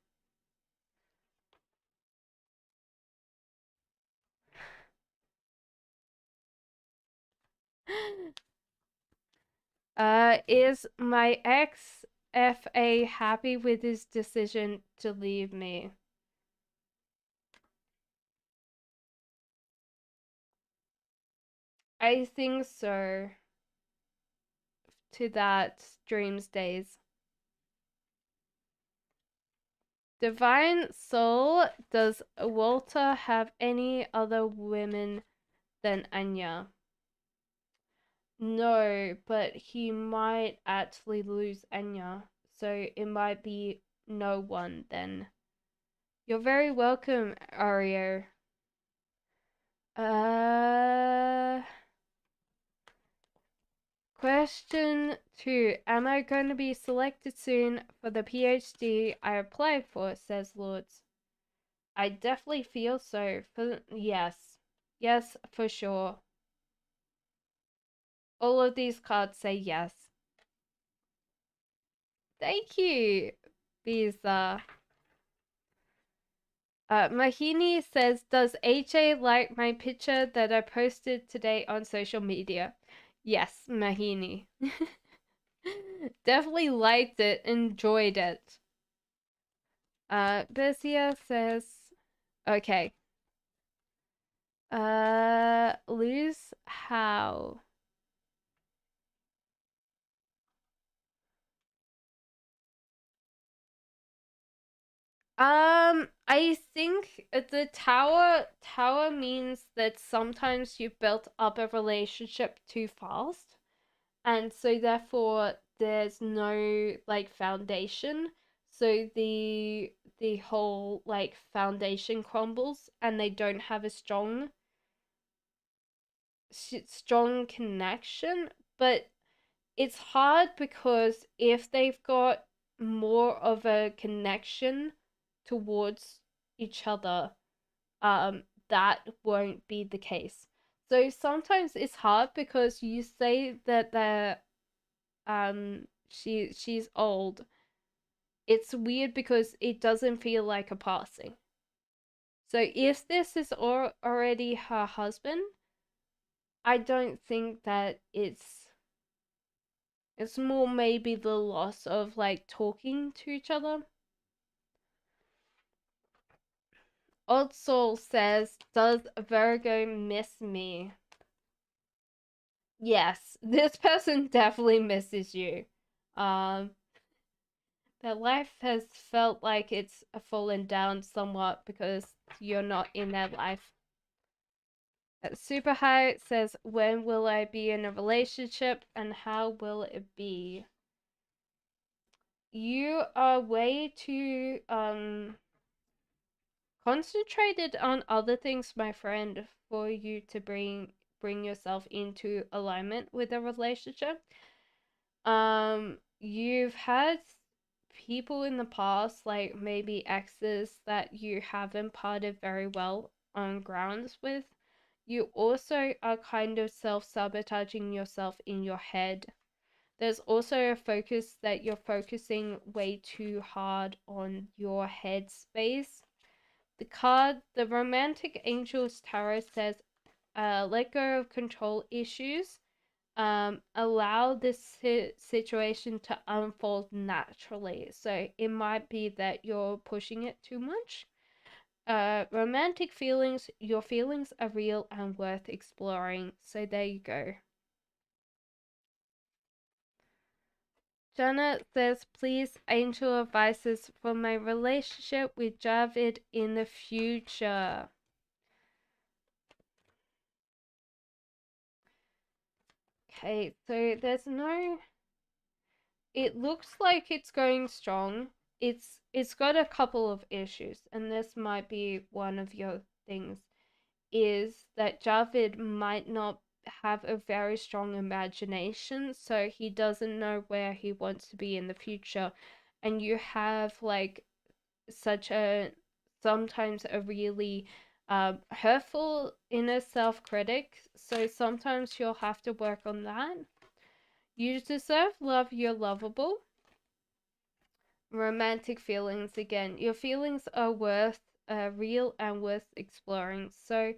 Is my ex FA happy with his decision to leave me? I think so. To that dreams days. Divine Soul, does Walter have any other women than Anya? No, but he might actually lose Anya, so it might be no one then. You're very welcome, Ario. Uh, Question 2. Am I going to be selected soon for the PhD I applied for, says Lords. I definitely feel so. Yes. Yes, for sure. All of these cards say yes. Thank you, Visa. Mahini says, does AJ like my picture that I posted today on social media? Yes, Mahini. Definitely liked it, enjoyed it. Besia says, okay. Lose how? I think the tower means that sometimes you've built up a relationship too fast, and so therefore there's no like foundation. So the whole like foundation crumbles, and they don't have a strong connection. But it's hard because if they've got more of a connection towards each other, that won't be the case. So sometimes it's hard because you say that they're she's old. It's weird because it doesn't feel like a passing. So if this is already her husband, I don't think that it's more maybe the loss of like talking to each other. Old Soul says, does Virgo miss me? Yes, this person definitely misses you. Um, their life has felt like it's fallen down somewhat because you're not in their life. Super High says, when will I be in a relationship and how will it be? You are way too concentrated on other things, my friend, for you to bring yourself into alignment with a relationship. You've had people in the past, like maybe exes, that you haven't parted very well on grounds with. You also are kind of self-sabotaging yourself in your head. There's also a focus that you're focusing way too hard on your head space. The card, the Romantic Angels Tarot says, let go of control issues. Allow this situation to unfold naturally. So it might be that you're pushing it too much. Romantic feelings, your feelings are real and worth exploring. So there you go. Janet says, please, angel advices for my relationship with Javid in the future. Okay, so there's no. It looks like it's going strong. It's got a couple of issues, and this might be one of your things. Is that Javid might not have a very strong imagination, so he doesn't know where he wants to be in the future, and you have like such a sometimes a really hurtful inner self critic. So sometimes you'll have to work on that. You deserve love, you're lovable. Romantic feelings again. Your feelings are worth real and worth exploring. So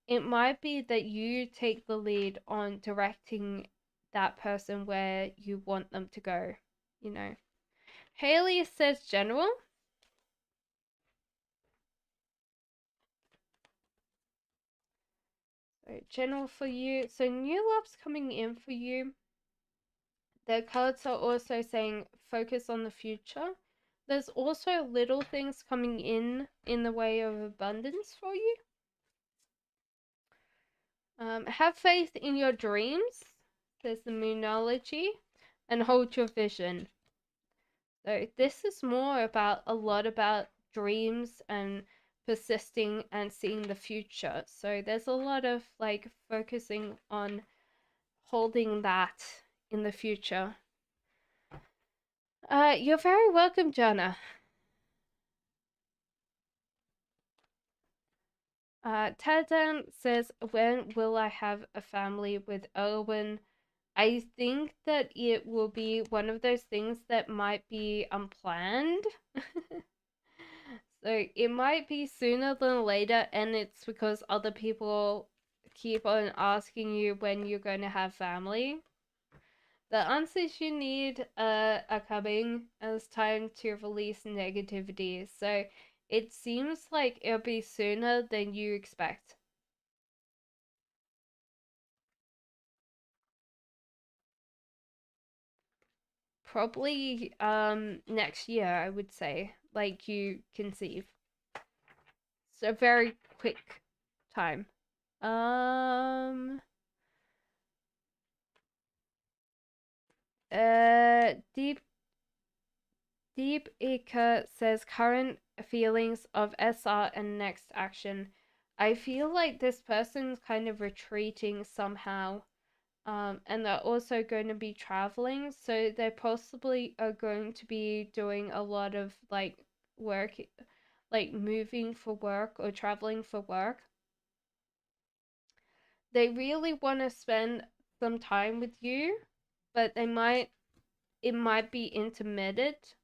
it might be that you take the lead on directing that person where you want them to go, you know. Haley says general. So general for you. So new love's coming in for you. The cards are also saying focus on the future. There's also little things coming in the way of abundance for you. Have faith in your dreams. There's the moonology, and hold your vision. So this is more about a lot about dreams and persisting and seeing the future. So there's a lot of like focusing on holding that in the future. You're very welcome, Jana. Tadan says, when will I have a family with Erwin? I think that it will be one of those things that might be unplanned. So it might be sooner than later, and it's because other people keep on asking you when you're going to have family. The answers you need are coming, and it's time to release negativity. So it seems like it'll be sooner than you expect. Probably next year, I would say, like you conceive. It's a very quick time. Um Deep Ika says current feelings of SR and next action. I feel like this person's kind of retreating somehow. And they're also going to be traveling, so they possibly are going to be doing a lot of like work, like moving for work or traveling for work. They really want to spend some time with you, but it might be intermittent.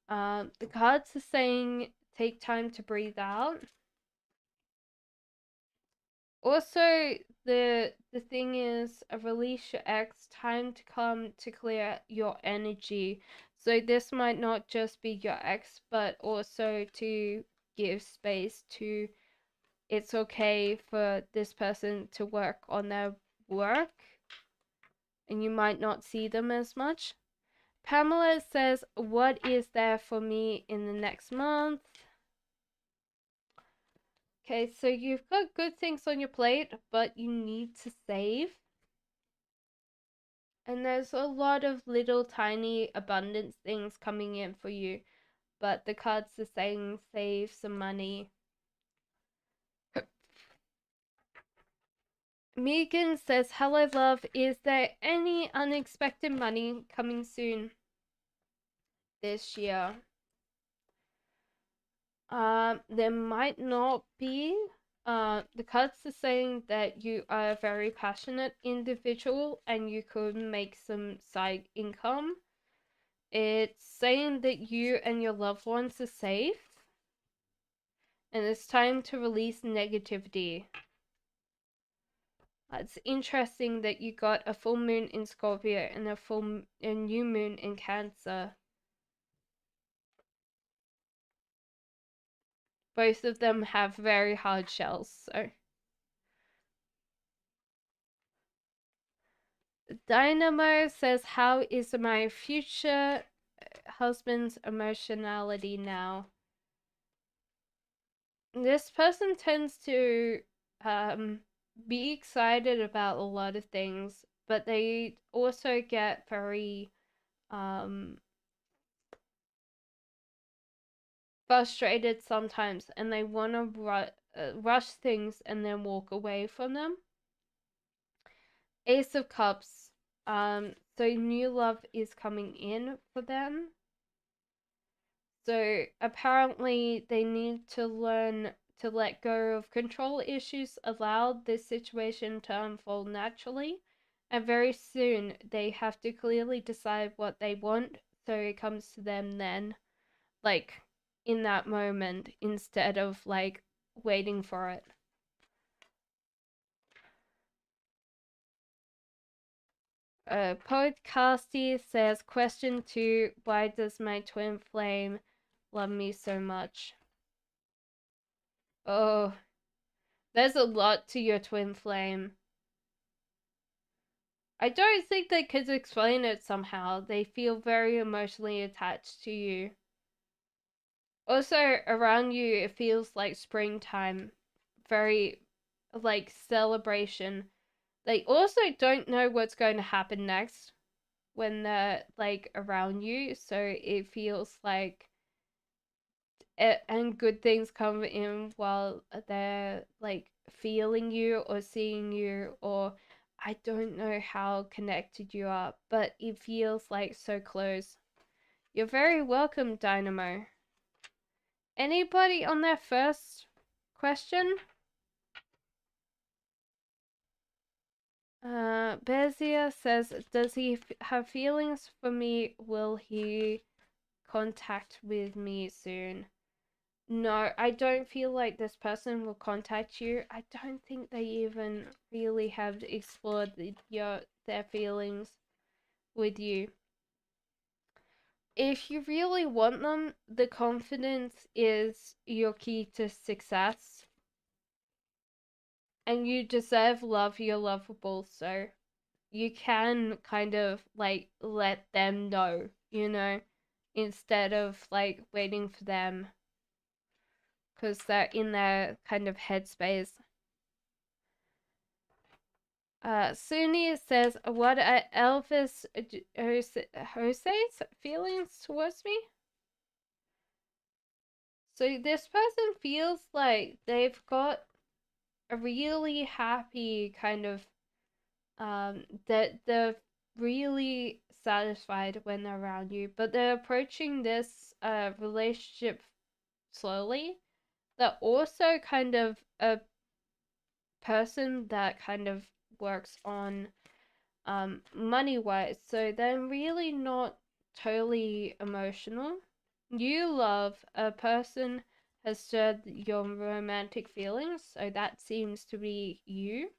The cards are saying take time to breathe out. Also, the thing is, release your ex. Time to come to clear your energy. So this might not just be your ex, but also to give space to, it's okay for this person to work on their work and you might not see them as much. Pamela says, what is there for me in the next month? Okay, so you've got good things on your plate, but you need to save. And there's a lot of little tiny abundance things coming in for you. But the cards are saying save some money. Megan says, hello love, is there any unexpected money coming soon this year? There might not be. The cards are saying that you are a very passionate individual and you could make some side income. It's saying that you and your loved ones are safe. And it's time to release negativity. It's interesting that you got a full moon in Scorpio and a new moon in Cancer. Both of them have very hard shells, so. Dynamo says, how is my future husband's emotionality now? This person tends to be excited about a lot of things, but they also get very frustrated sometimes, and they want to rush things and then walk away from them. Ace of Cups. So new love is coming in for them. So apparently they need to learn to let go of control issues, allow this situation to unfold naturally, and very soon they have to clearly decide what they want, so it comes to them then, like in that moment, instead of like waiting for it. Podcasty says, question 2, why does my twin flame love me so much? Oh, there's a lot to your twin flame. I don't think they could explain it somehow. They feel very emotionally attached to you. Also, around you, it feels like springtime. Very, like, celebration. They also don't know what's going to happen next when they're, like, around you. So it feels like and good things come in while they're like feeling you or seeing you, or I don't know how connected you are, but it feels like so close. You're very welcome, Dynamo. Anybody on their first question? Bezia says, does he have feelings for me? Will he contact with me soon? No, I don't feel like this person will contact you. I don't think they even really have explored their feelings with you. If you really want them, the confidence is your key to success. And you deserve love, you're lovable, so you can kind of like let them know, instead of like waiting for them, because they're in their kind of headspace. Suni says, what are Elvis Jose's feelings towards me? So this person feels like they've got a really happy kind of, that they're really satisfied when they're around you, but they're approaching this relationship slowly. They're also kind of a person that kind of works on money wise, so they're really not totally emotional. You love a person has stirred your romantic feelings, so that seems to be you.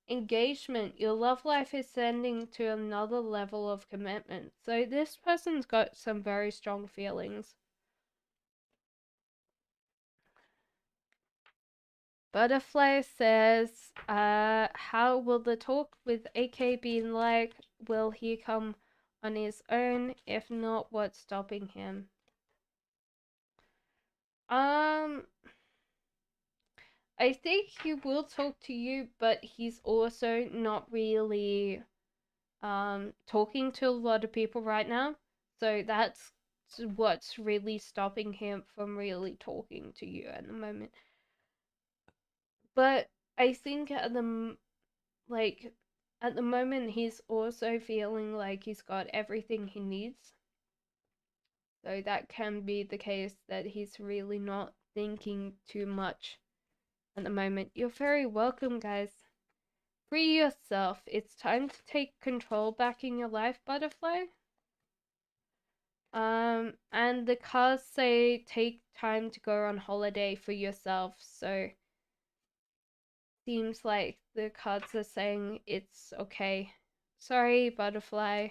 Engagement, your love life is sending to another level of commitment, so this person's got some very strong feelings. Butterfly says, how will the talk with AK be like? Will he come on his own? If not, what's stopping him? I think he will talk to you, but he's also not really talking to a lot of people right now. So that's what's really stopping him from really talking to you at the moment. But I think like at the moment he's also feeling like he's got everything he needs. So that can be the case that he's really not thinking too much at the moment. You're very welcome, guys. Free yourself. It's time to take control back in your life, Butterfly. And the cards say take time to go on holiday for yourself. So seems like the cards are saying it's okay. Sorry, Butterfly.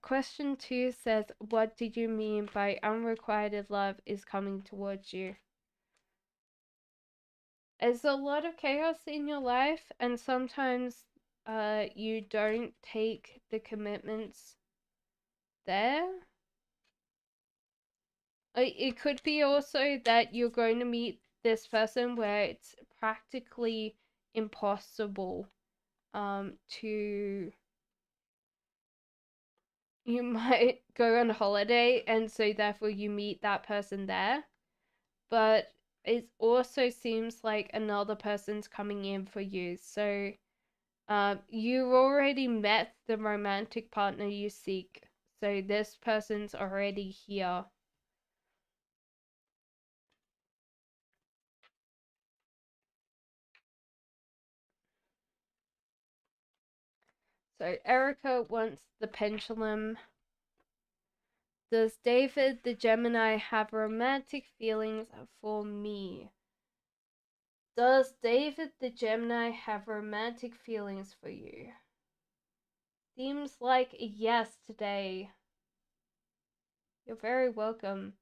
Question 2 says, what did you mean by unrequited love is coming towards you? There's a lot of chaos in your life, and sometimes you don't take the commitments there. It could be also that you're going to meet this person where it's practically impossible to you might go on holiday, and so therefore you meet that person there, but it also seems like another person's coming in for you. So you already met the romantic partner you seek, so this person's already here. So Erica wants the pendulum. Does David the Gemini have romantic feelings for me? Does David the Gemini have romantic feelings for you? Seems like a yes today. You're very welcome.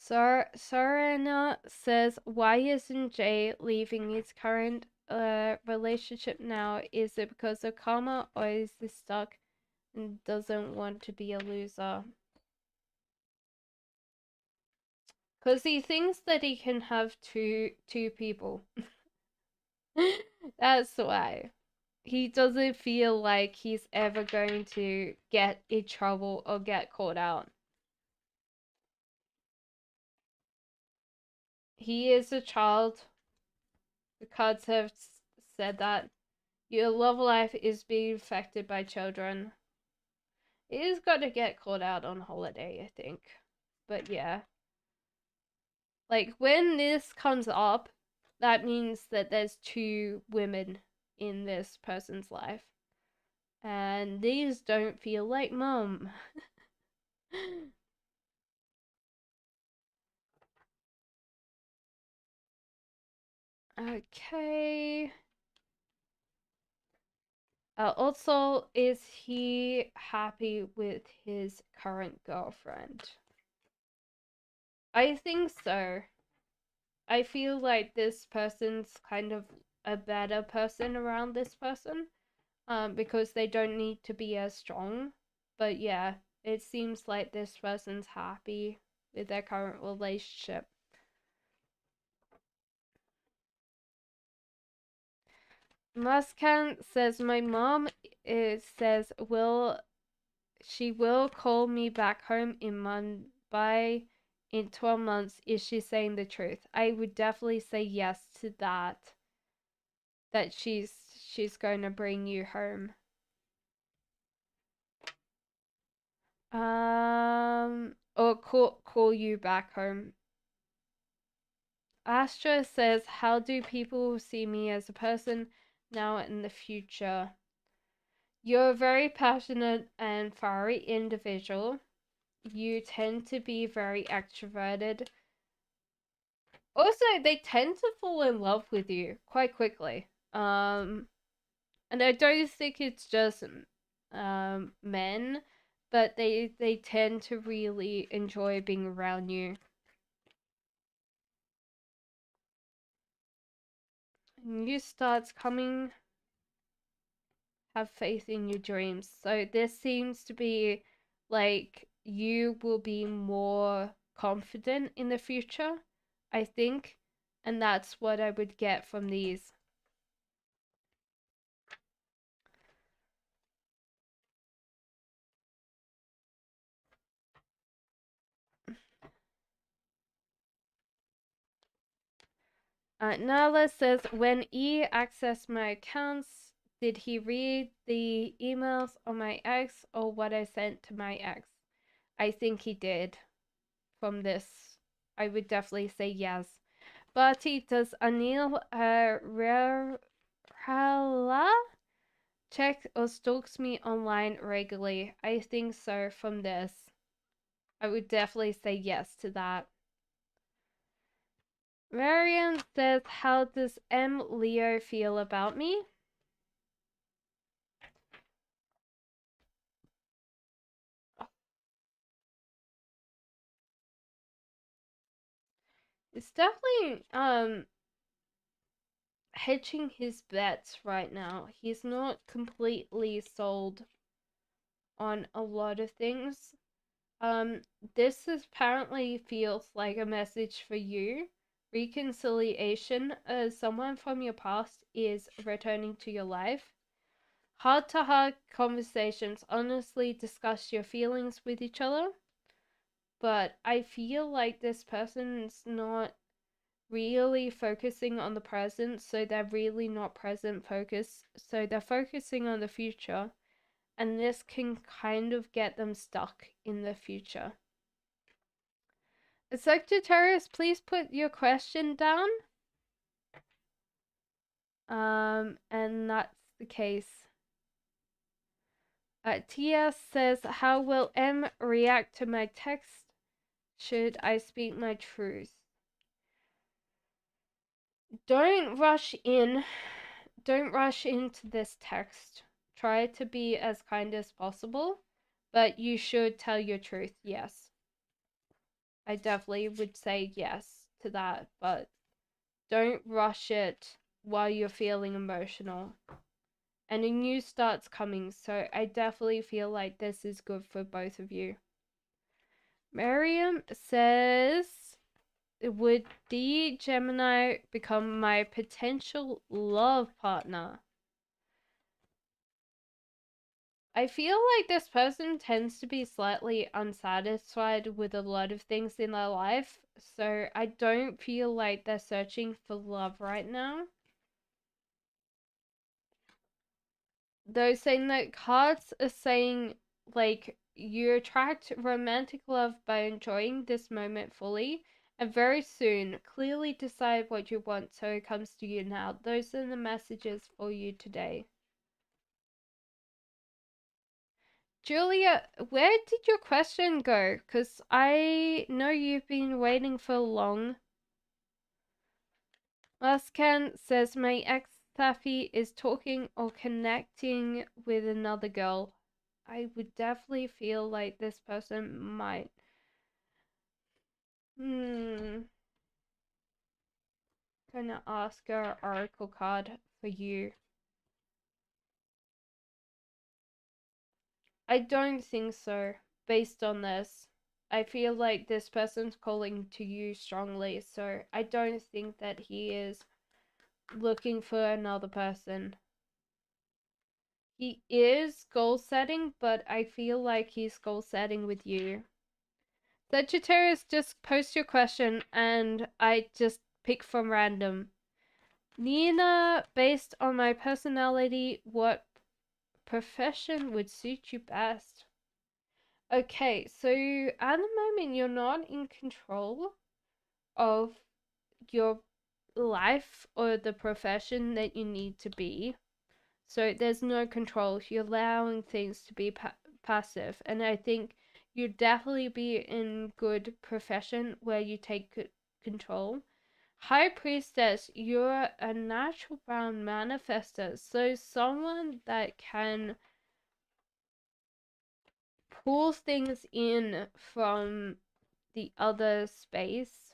Sarana says, why isn't Jay leaving his current relationship now? Is it because of karma, or is he stuck and doesn't want to be a loser? Because he thinks that he can have two people. That's why. He doesn't feel like he's ever going to get in trouble or get caught out. He is a child. The cards have said that your love life is being affected by children. He is gonna get caught out on holiday, I think. But yeah. Like, when this comes up, that means that there's two women in this person's life. And these don't feel like mom. Okay. Also, is he happy with his current girlfriend? I think so. I feel like this person's kind of a better person around this person, because they don't need to be as strong. But yeah, it seems like this person's happy with their current relationship. Muskan says my mom says she will call me back home in Mumbai in 12 months. Is she saying the truth? I would definitely say yes to that. That she's going to bring you home. Or call you back home. Astra says, how do people see me as a person now and in the future? You're a very passionate and fiery individual. You tend to be very extroverted. Also, they tend to fall in love with you quite quickly. And I don't think it's just men, but they tend to really enjoy being around you. New starts coming. Have faith in your dreams. So this seems to be like you will be more confident in the future, I think, and that's what I would get from these. Nala says, when E accessed my accounts, did he read the emails on my ex or what I sent to my ex? I think he did. From this, I would definitely say yes. Bertie, does Anil Rala check or stalks me online regularly? I think so from this. I would definitely say yes to that. Marian says, how does M. Leo feel about me? It's definitely hedging his bets right now. He's not completely sold on a lot of things. This apparently feels like a message for you. Reconciliation, as someone from your past is returning to your life. Heart to heart conversations, honestly discuss your feelings with each other. But I feel like this person's not really focusing on the present, so they're really not present focused. So they're focusing on the future, and this can kind of get them stuck in the future. Sagittarius, please put your question down. And that's the case. TS says, how will M react to my text? Should I speak my truth? Don't rush in. Don't rush into this text. Try to be as kind as possible, but you should tell your truth, yes. I definitely would say yes to that, but don't rush it while you're feeling emotional. And a new start's coming, so I definitely feel like this is good for both of you. Miriam says, would the Gemini become my potential love partner? I feel like this person tends to be slightly unsatisfied with a lot of things in their life, so I don't feel like they're searching for love right now. Though saying that cards are saying like you attract romantic love by enjoying this moment fully, and very soon clearly decide what you want so it comes to you now. Those are the messages for you today. Julia, where did your question go? Because I know you've been waiting for long. Lascan says my ex Safi is talking or connecting with another girl. I would definitely feel like this person might. Gonna ask our oracle card for you. I don't think so, based on this. I feel like this person's calling to you strongly, so I don't think that he is looking for another person. He is goal setting, but I feel like he's goal setting with you. Sagittarius, just post your question and I just pick from random. Nina, based on my personality, what profession would suit you best? Okay, so at the moment you're not in control of your life or the profession that you need to be. So there's no control. You're allowing things to be passive. And I think you'd definitely be in good profession where you take control. High Priestess, you're a natural brown manifester. So someone that can pull things in from the other space.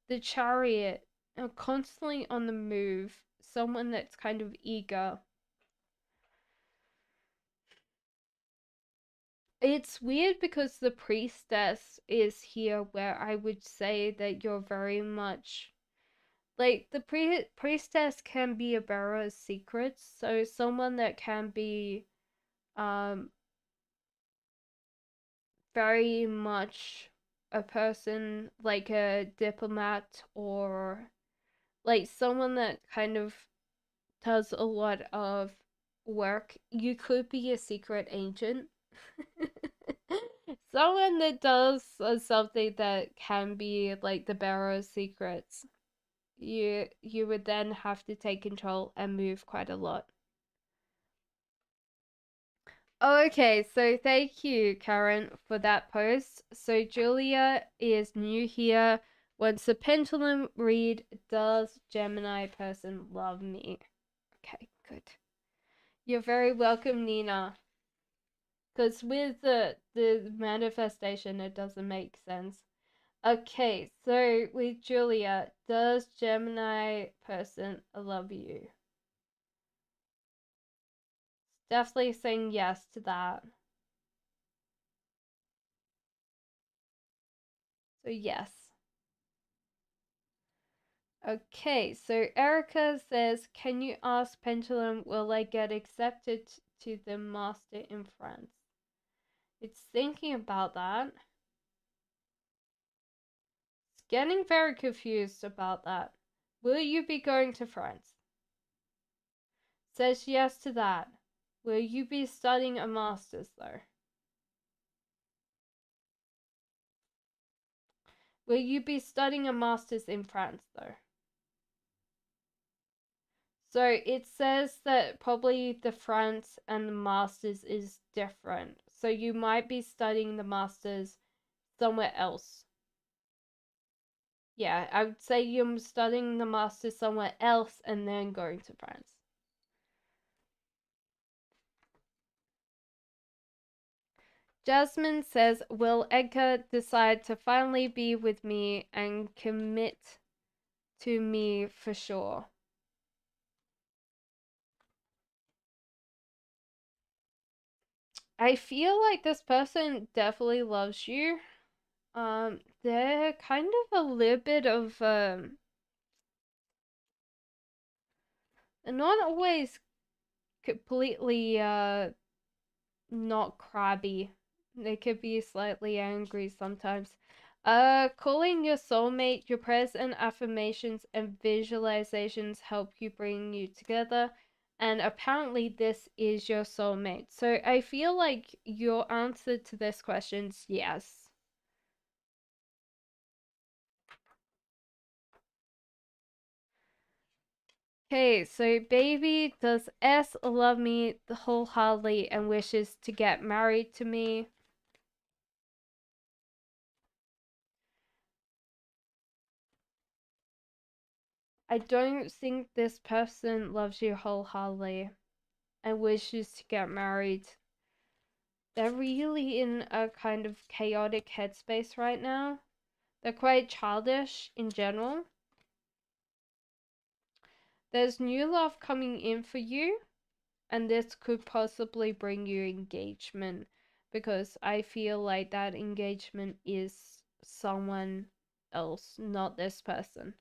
The Chariot, constantly on the move. Someone that's kind of eager. It's weird because the Priestess is here where I would say that you're very much like the priestess can be a bearer of secrets, so someone that can be um very much a person like a diplomat, or like someone that kind of does a lot of work. You could be a secret agent. Someone that does something that can be like the bearer of secrets. You would then have to take control and move quite a lot. Okay, so thank you, Karen, for that post. So Julia is new here. Wants a pendulum read. Does Gemini person love me? Okay, good. You're very welcome, Nina. Because with the manifestation, it doesn't make sense. Okay, so with Julia, does Gemini person love you? Definitely saying yes to that. So yes. Okay, so Erica says, can you ask Pendulum, will I get accepted to the master in France? It's thinking about that. It's getting very confused about that. Will you be going to France? Says yes to that. Will you be studying a master's though? Will you be studying a master's in France though? So it says that probably the France and the masters is different. So you might be studying the masters somewhere else. Yeah, I would say you're studying the masters somewhere else and then going to France. Jasmine says, will Edgar decide to finally be with me and commit to me for sure? I feel like this person definitely loves you. They're kind of a little bit of not always completely not crabby. They could be slightly angry sometimes. Calling your soulmate, your prayers and affirmations and visualizations help you bring you together. And apparently this is your soulmate. So I feel like your answer to this question is yes. Okay, so baby, does S love me wholeheartedly and wishes to get married to me? I don't think this person loves you wholeheartedly and wishes to get married. They're really in a kind of chaotic headspace right now. They're quite childish in general. There's new love coming in for you, and this could possibly bring you engagement, because I feel like that engagement is someone else, not this person.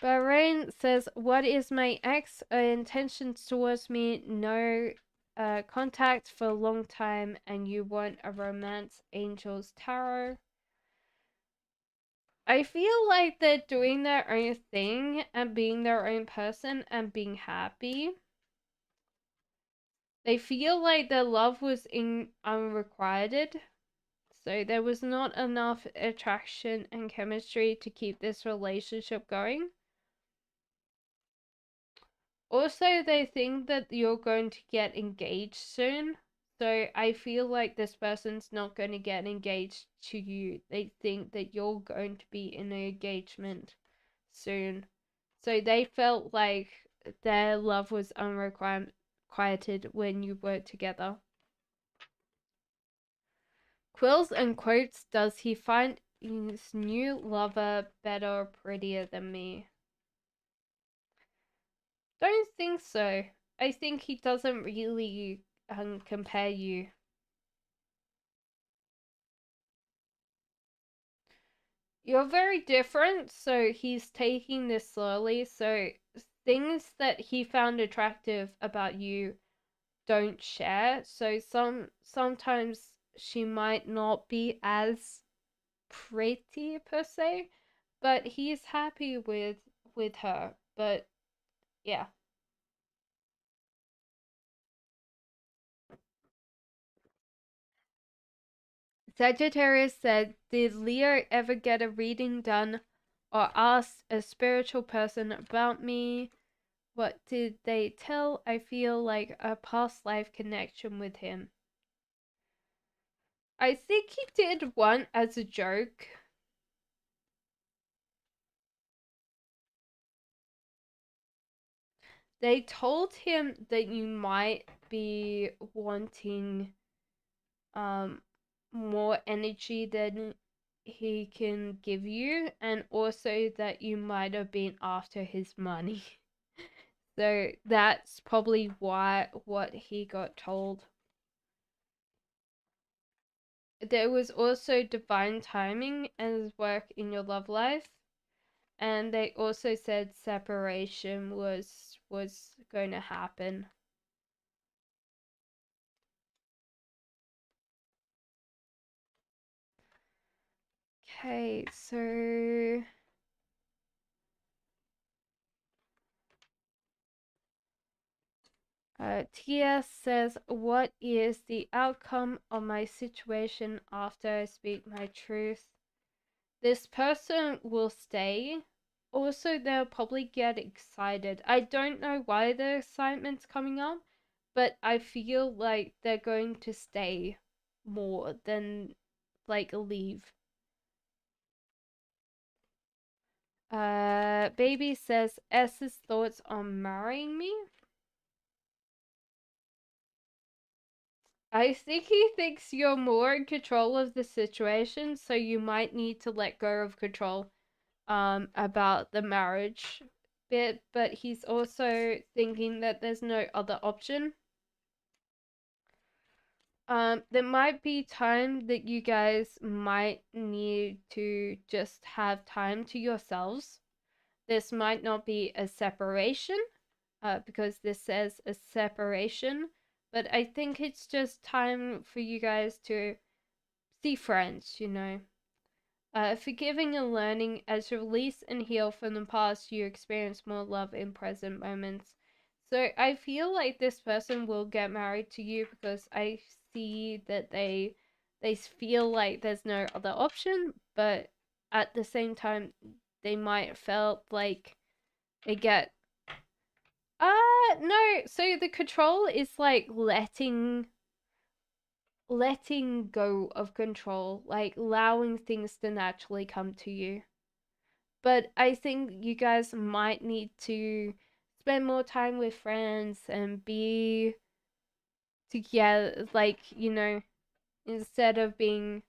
Bahrain says, what is my ex intentions towards me? No contact for a long time, and you want a romance angels tarot. I feel like they're doing their own thing and being their own person and being happy. They feel like their love was unrequited, so there was not enough attraction and chemistry to keep this relationship going. Also, they think that you're going to get engaged soon, So I feel like this person's not going to get engaged to you. They think that you're going to be in an engagement soon. So they felt like their love was unrequited when you were together. Quills and quotes, does he find his new lover better or prettier than me? Don't think so. I think he doesn't really compare you. You're very different, so he's taking this slowly. So things that he found attractive about you don't share. So sometimes she might not be as pretty per se, but he's happy with her. But yeah. Sagittarius said, did Leo ever get a reading done or ask a spiritual person about me? What did they tell? I feel like a past life connection with him. I think he did one as a joke. They told him that you might be wanting um more energy than he can give you, and also that you might have been after his money. So that's probably why what he got told. There was also divine timing as work in your love life, and they also said separation was going to happen. Okay, so Tia says, what is the outcome of my situation after I speak my truth? This person will stay. Also, they'll probably get excited. I don't know why the excitement's coming up, but I feel like they're going to stay more than like leave. Baby says S's thoughts on marrying me. I think he thinks you're more in control of the situation, so you might need to let go of control about the marriage bit, but he's also thinking that there's no other option. There might be time that you guys might need to just have time to yourselves. This might not be a separation, because this says a separation, but I think it's just time for you guys to see friends, you know. Forgiving and learning, as you release and heal from the past, you experience more love in present moments. So I feel like this person will get married to you because I see that they feel like there's no other option, but at the same time they might felt like they get no, so the control is like letting go of control, like allowing things to naturally come to you. But I think you guys might need to spend more time with friends and be together, like, you know, instead of being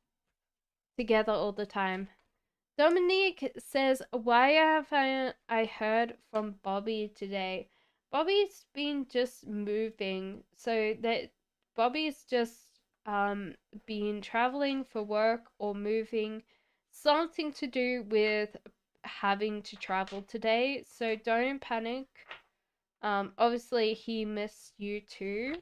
together all the time. Dominique says, why have I heard from Bobby today? Bobby's been just moving, so that Bobby's just been traveling for work or moving, something to do with having to travel today. So don't panic. Obviously he missed you too.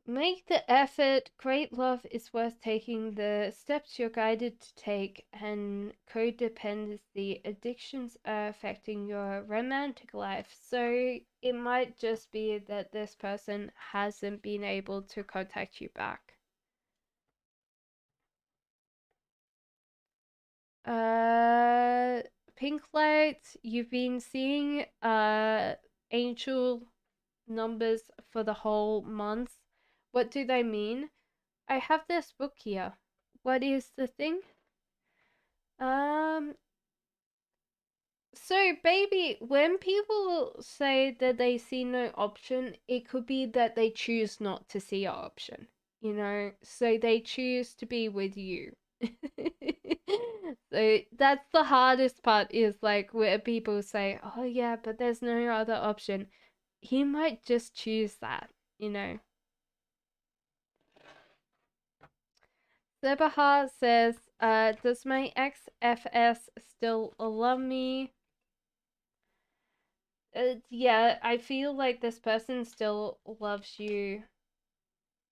Make the effort. Great love is worth taking the steps you're guided to take, and codependency addictions are affecting your romantic life. So it might just be that this person hasn't been able to contact you back. Pink light, you've been seeing angel numbers for the whole month. What do they mean? I have this book here. What is the thing? Um, so baby, when people say that they see no option, it could be that they choose not to see an option, so they choose to be with you. So that's the hardest part, is like where people say, oh yeah, but there's no other option. He might just choose that, you know. Sebahar says, does my XFS still love me? Yeah, I feel like this person still loves you,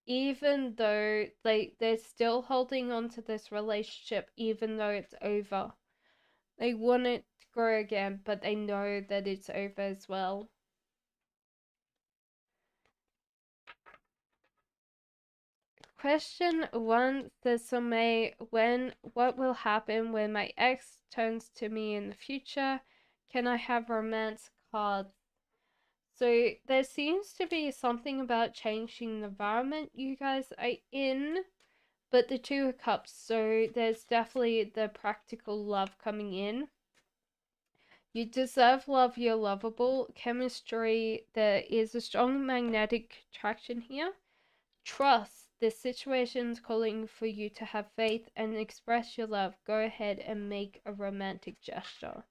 even though they're still holding on to this relationship, even though it's over. They want it to grow again, but they know that it's over as well. Question 1 says, so May, what will happen when my ex turns to me in the future? Can I have romance cards? So there seems to be something about changing the environment you guys are in, but the Two of Cups, so there's definitely the practical love coming in. You deserve love, you're lovable. Chemistry, there is a strong magnetic attraction here. Trust, this situation's calling for you to have faith and express your love. Go ahead and make a romantic gesture.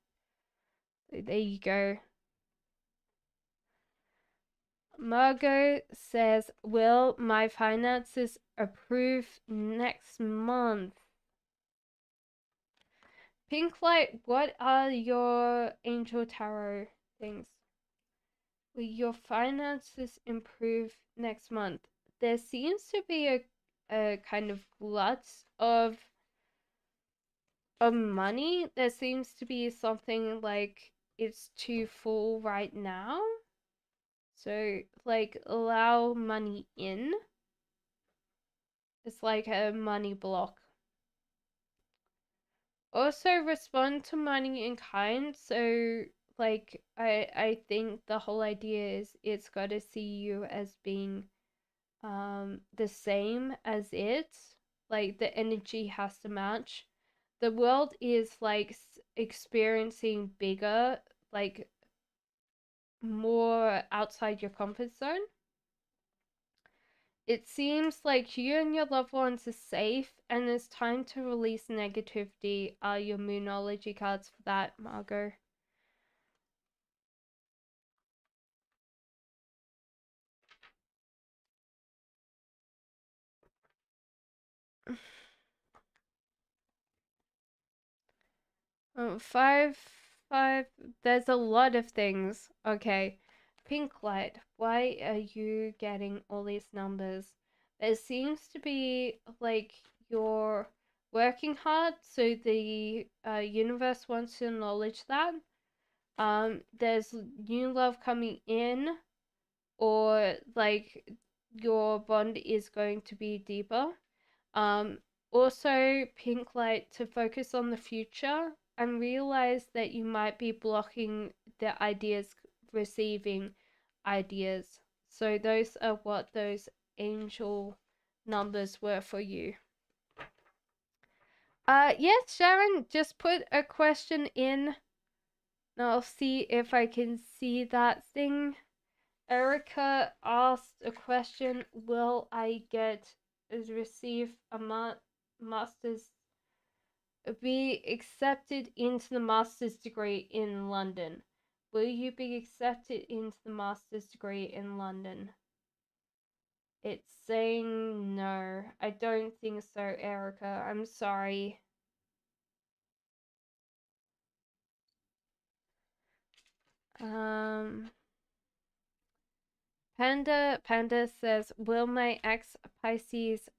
So there you go. Margot says, will my finances approve next month? Pink Light, what are your angel tarot things? Will your finances improve next month? There seems to be a kind of glut of money. There seems to be something like it's too full right now. So, like, allow money in. It's like a money block. Also, respond to money in kind. So, like, I think the whole idea is it's got to see you as being the same as it. Like, the energy has to match. The world is like experiencing bigger, like more outside your comfort zone. It seems like you and your loved ones are safe, and it's time to release negativity. Are your Moonology cards for that, Margot? Oh, five. There's a lot of things. Okay. Pink light. Why are you getting all these numbers? There seems to be like you're working hard, so the universe wants to acknowledge that. There's new love coming in, or like your bond is going to be deeper. Um, Also, pink light to focus on the future and realize that you might be blocking the ideas, receiving ideas. So, those are what those angel numbers were for you. Yes, Sharon, just put a question in, and I'll see if I can see that thing. Erica asked a question, will I receive a master's, be accepted into the master's degree in London? Will you be accepted into the master's degree in London? It's saying no. I don't think so, Erica. I'm sorry. Um, Panda says, will my ex Pisces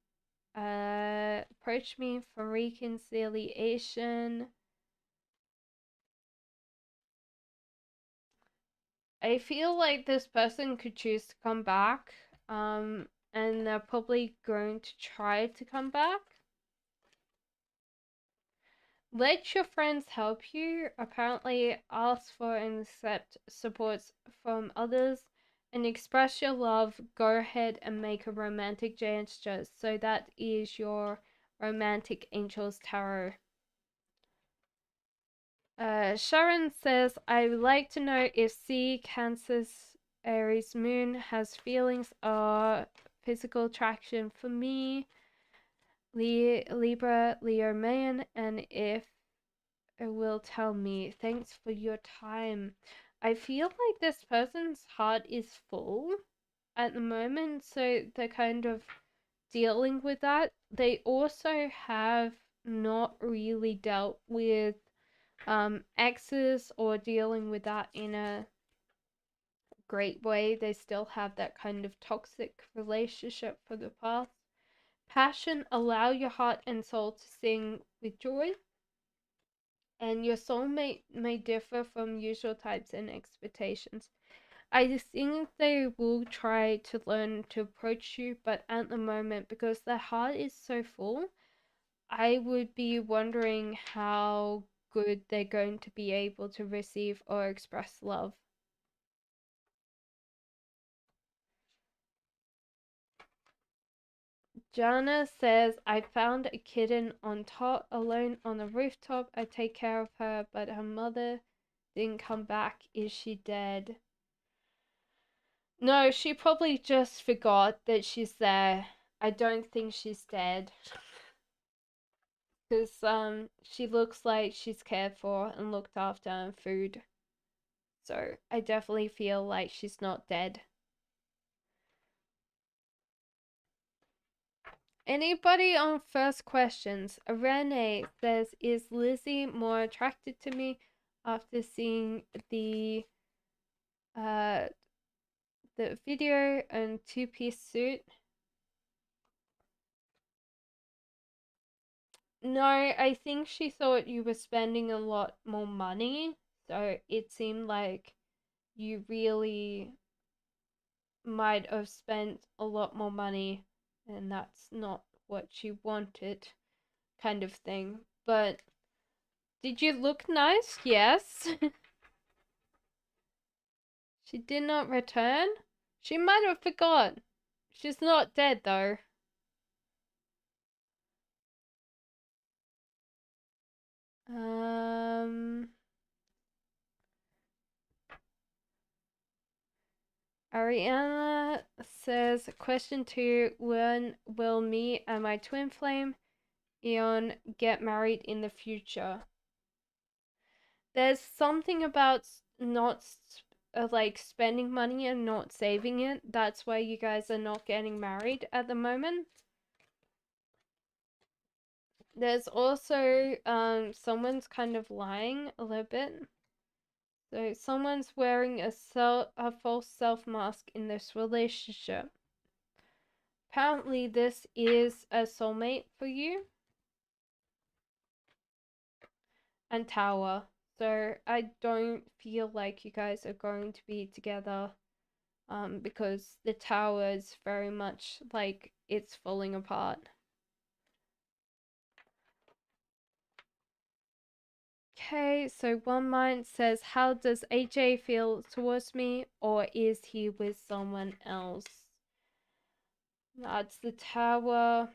approach me for reconciliation? I feel like this person could choose to come back, and they're probably going to try to come back. Let your friends help you. Apparently, ask for and accept supports from others and express your love. Go ahead and make a romantic gesture. So that is your romantic angels tarot. Sharon says, I would like to know if C, Cancer's Aries moon has feelings or physical attraction for me, Libra, Leo man, and if it will tell me. Thanks for your time. I feel like this person's heart is full at the moment, so they're kind of dealing with that. They also have not really dealt with exes or dealing with that in a great way. They still have that kind of toxic relationship for the past. Passion, allow your heart and soul to sing with joy. And your soulmate may differ from usual types and expectations. I think they will try to learn to approach you, but at the moment, because their heart is so full, I would be wondering how good they're going to be able to receive or express love. Jana says, I found a kitten on top, alone on the rooftop. I take care of her, but her mother didn't come back. Is she dead? No, she probably just forgot that she's there. I don't think she's dead. Because she looks like she's cared for and looked after and food. So I definitely feel like she's not dead. Anybody on first questions? Renee says, is Lizzie more attracted to me after seeing uh the video and two-piece suit? No, I think she thought you were spending a lot more money, so it seemed like you really might have spent a lot more money, and that's not what she wanted, kind of thing. But did you look nice? Yes. She did not return? She might have forgot. She's not dead, though. Um. Ariana says, question 2, when will me and my twin flame, Eon, get married in the future? There's something about not like spending money and not saving it. That's why you guys are not getting married at the moment. There's also someone's kind of lying a little bit. So someone's wearing a false self mask in this relationship. Apparently this is a soulmate for you. And Tower. So I don't feel like you guys are going to be together because the tower is very much like it's falling apart. Okay, so one mind says, how does AJ feel towards me, or is he with someone else? That's the tower.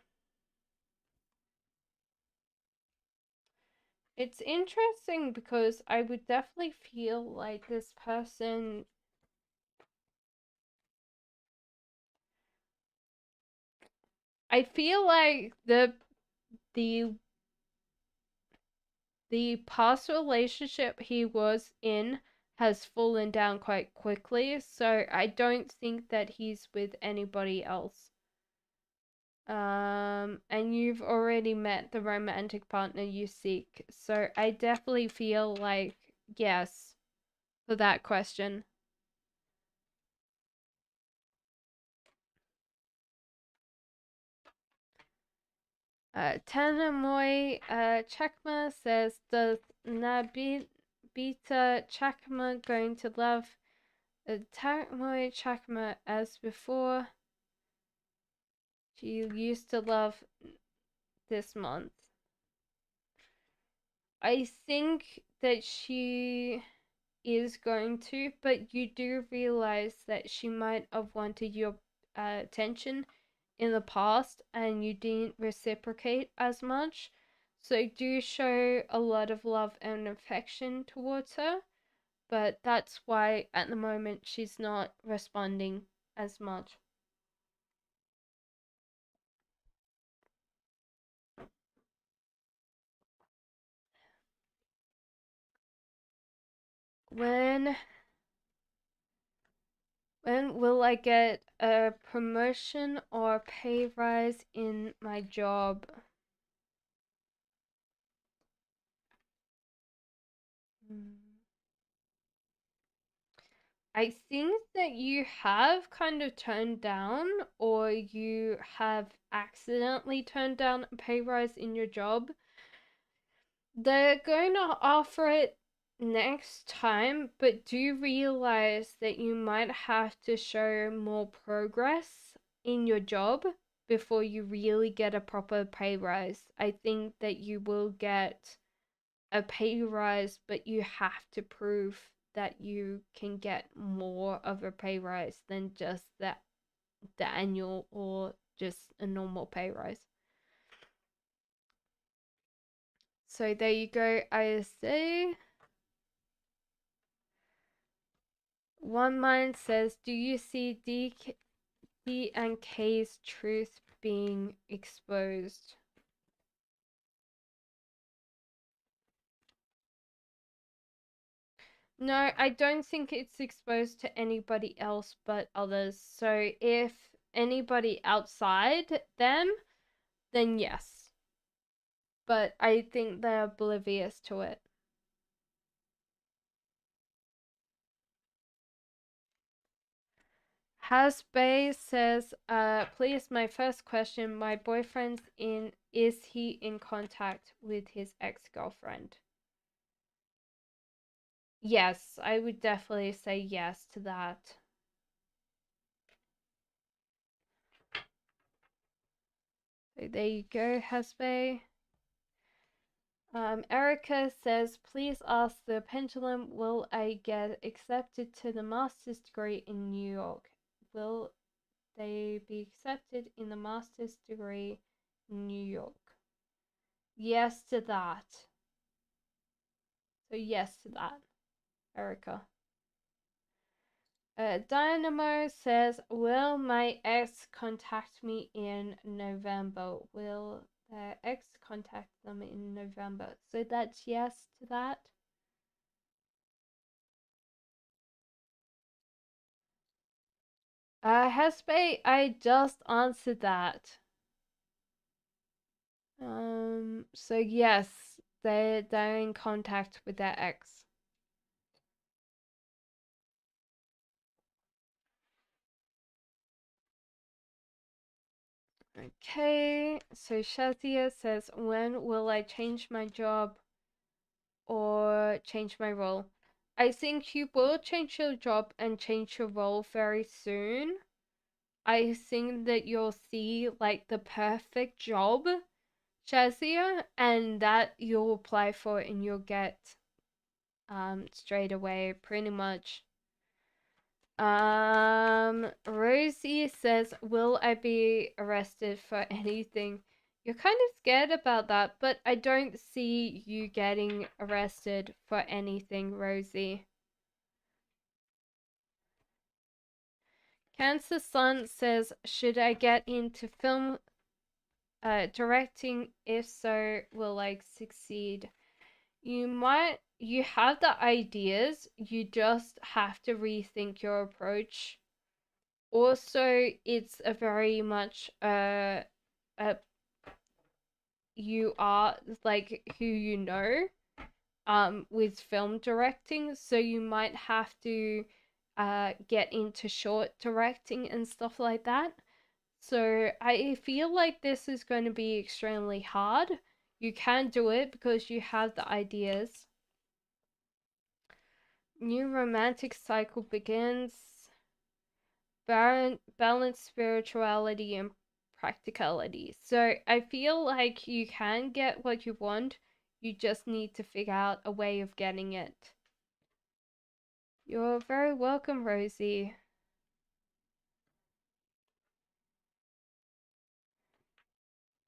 It's interesting because I would definitely feel like this person. I feel like the the past relationship he was in has fallen down quite quickly, so I don't think that he's with anybody else. And you've already met the romantic partner you seek, so I definitely feel like yes for that question. Tanamoy Chakma says, does Nabita Chakma going to love Tanamoy Chakma as before? She used to love this month. I think that she is going to, but you do realize that she might have wanted your attention in the past and you didn't reciprocate as much. So do show a lot of love and affection towards her, but that's why at the moment she's not responding as much. When when will I get a promotion or pay rise in my job? I think that you have kind of turned down, or you have accidentally turned down a pay rise in your job. They're going to offer it next time, but do realize that you might have to show more progress in your job before you really get a proper pay rise. I think that you will get a pay rise, but you have to prove that you can get more of a pay rise than just the annual or just a normal pay rise. So there you go, ISA. One Mind says, do you see D and K's truth being exposed? No, I don't think it's exposed to anybody else but others. So if anybody outside them, then yes. But I think they're oblivious to it. Hasbay says, please, my first question, my boyfriend's is he in contact with his ex-girlfriend? Yes, I would definitely say yes to that. So there you go, Hasbay. Erica says, please ask the pendulum, will I get accepted to the master's degree in New York? Will they be accepted in the master's degree in New York? Yes to that. So yes to that, Erica. Dynamo says, will my ex contact me in November? Will their ex contact them in November? So that's yes to that. Hespe, I just answered that. So yes, they're in contact with their ex. Okay, so Shazia says, when will I change my job or change my role? I think you will change your job and change your role very soon. I think that you'll see like the perfect job, Shazia, and that you'll apply for and you'll get straight away pretty much. Rosie says, will I be arrested for anything? You're kind of scared about that, but I don't see you getting arrested for anything, Rosie. Cancer Sun says, should I get into film directing? If so, will I succeed? You have the ideas, you just have to rethink your approach. Also, it's a very much you are like who you know with film directing, so you might have to get into short directing and stuff like that. So I feel like this is going to be extremely hard. You can do it because you have the ideas. New romantic cycle begins. Balance spirituality and practicality. So I feel like you can get what you want You just need to figure out a way of getting it. You're very welcome, Rosie.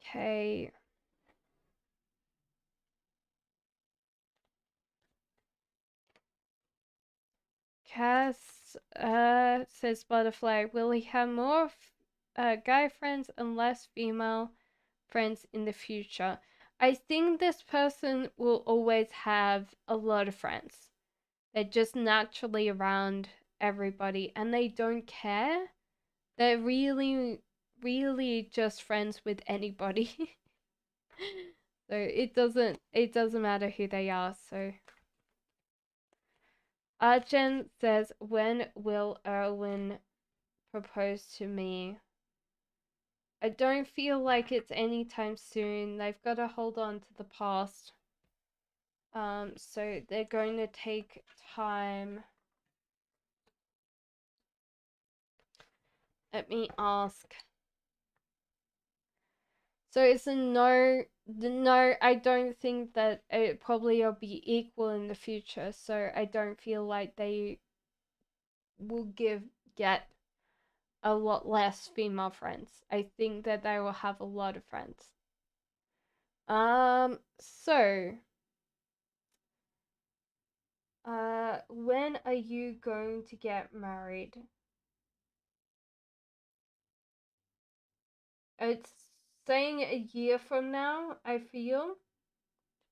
Okay. Cass says Butterfly, will he have more guy friends and less female friends in the future? I think this person will always have a lot of friends. They're just naturally around everybody and they don't care. They're really, really just friends with anybody. So it doesn't matter who they are. So Arjen says, when will Erwin propose to me? I don't feel like it's anytime soon. They've got to hold on to the past. So they're going to take time. Let me ask. So it's a no. No, I don't think that it probably will be equal in the future. So I don't feel like they will get a lot less female friends. I think that they will have a lot of friends. So, when are you going to get married? It's saying a year from now, I feel,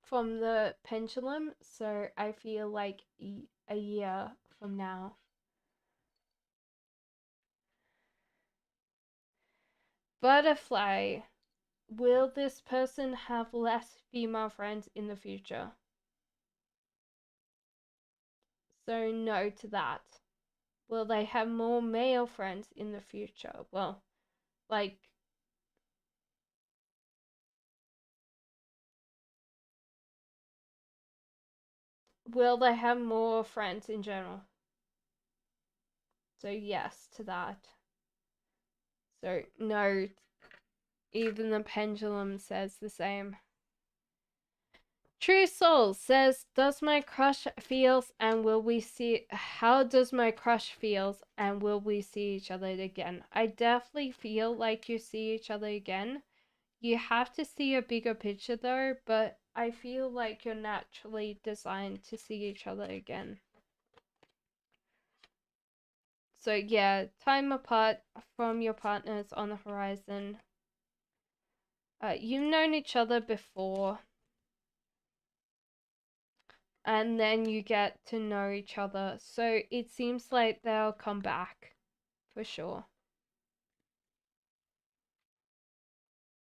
from the pendulum. So I feel like a year from now. Butterfly, will this person have less female friends in the future? So no to that. Will they have more male friends in the future? Well, like, will they have more friends in general? So yes to that. So no, even the pendulum says the same. True Soul says, does my crush feels and will we see how does my crush feels and will we see each other again? I definitely feel like you see each other again. You have to see a bigger picture though, but I feel like you're naturally designed to see each other again. So yeah, time apart from your partners on the horizon. You've known each other before, and then you get to know each other. So it seems like they'll come back for sure.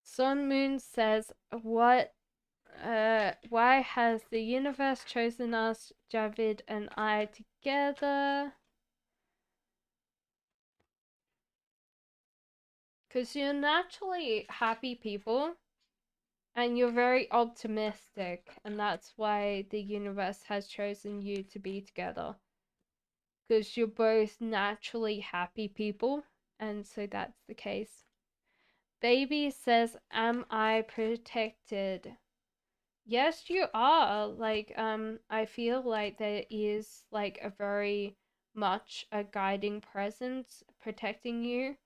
Sun Moon says, "What? Why has the universe chosen us, Javid and I, together?" Because you're naturally happy people and you're very optimistic, and that's why the universe has chosen you to be together. Because you're both naturally happy people, and so that's the case. Baby says, am I protected? Yes, you are. Like, I feel like there is like a very much a guiding presence protecting you.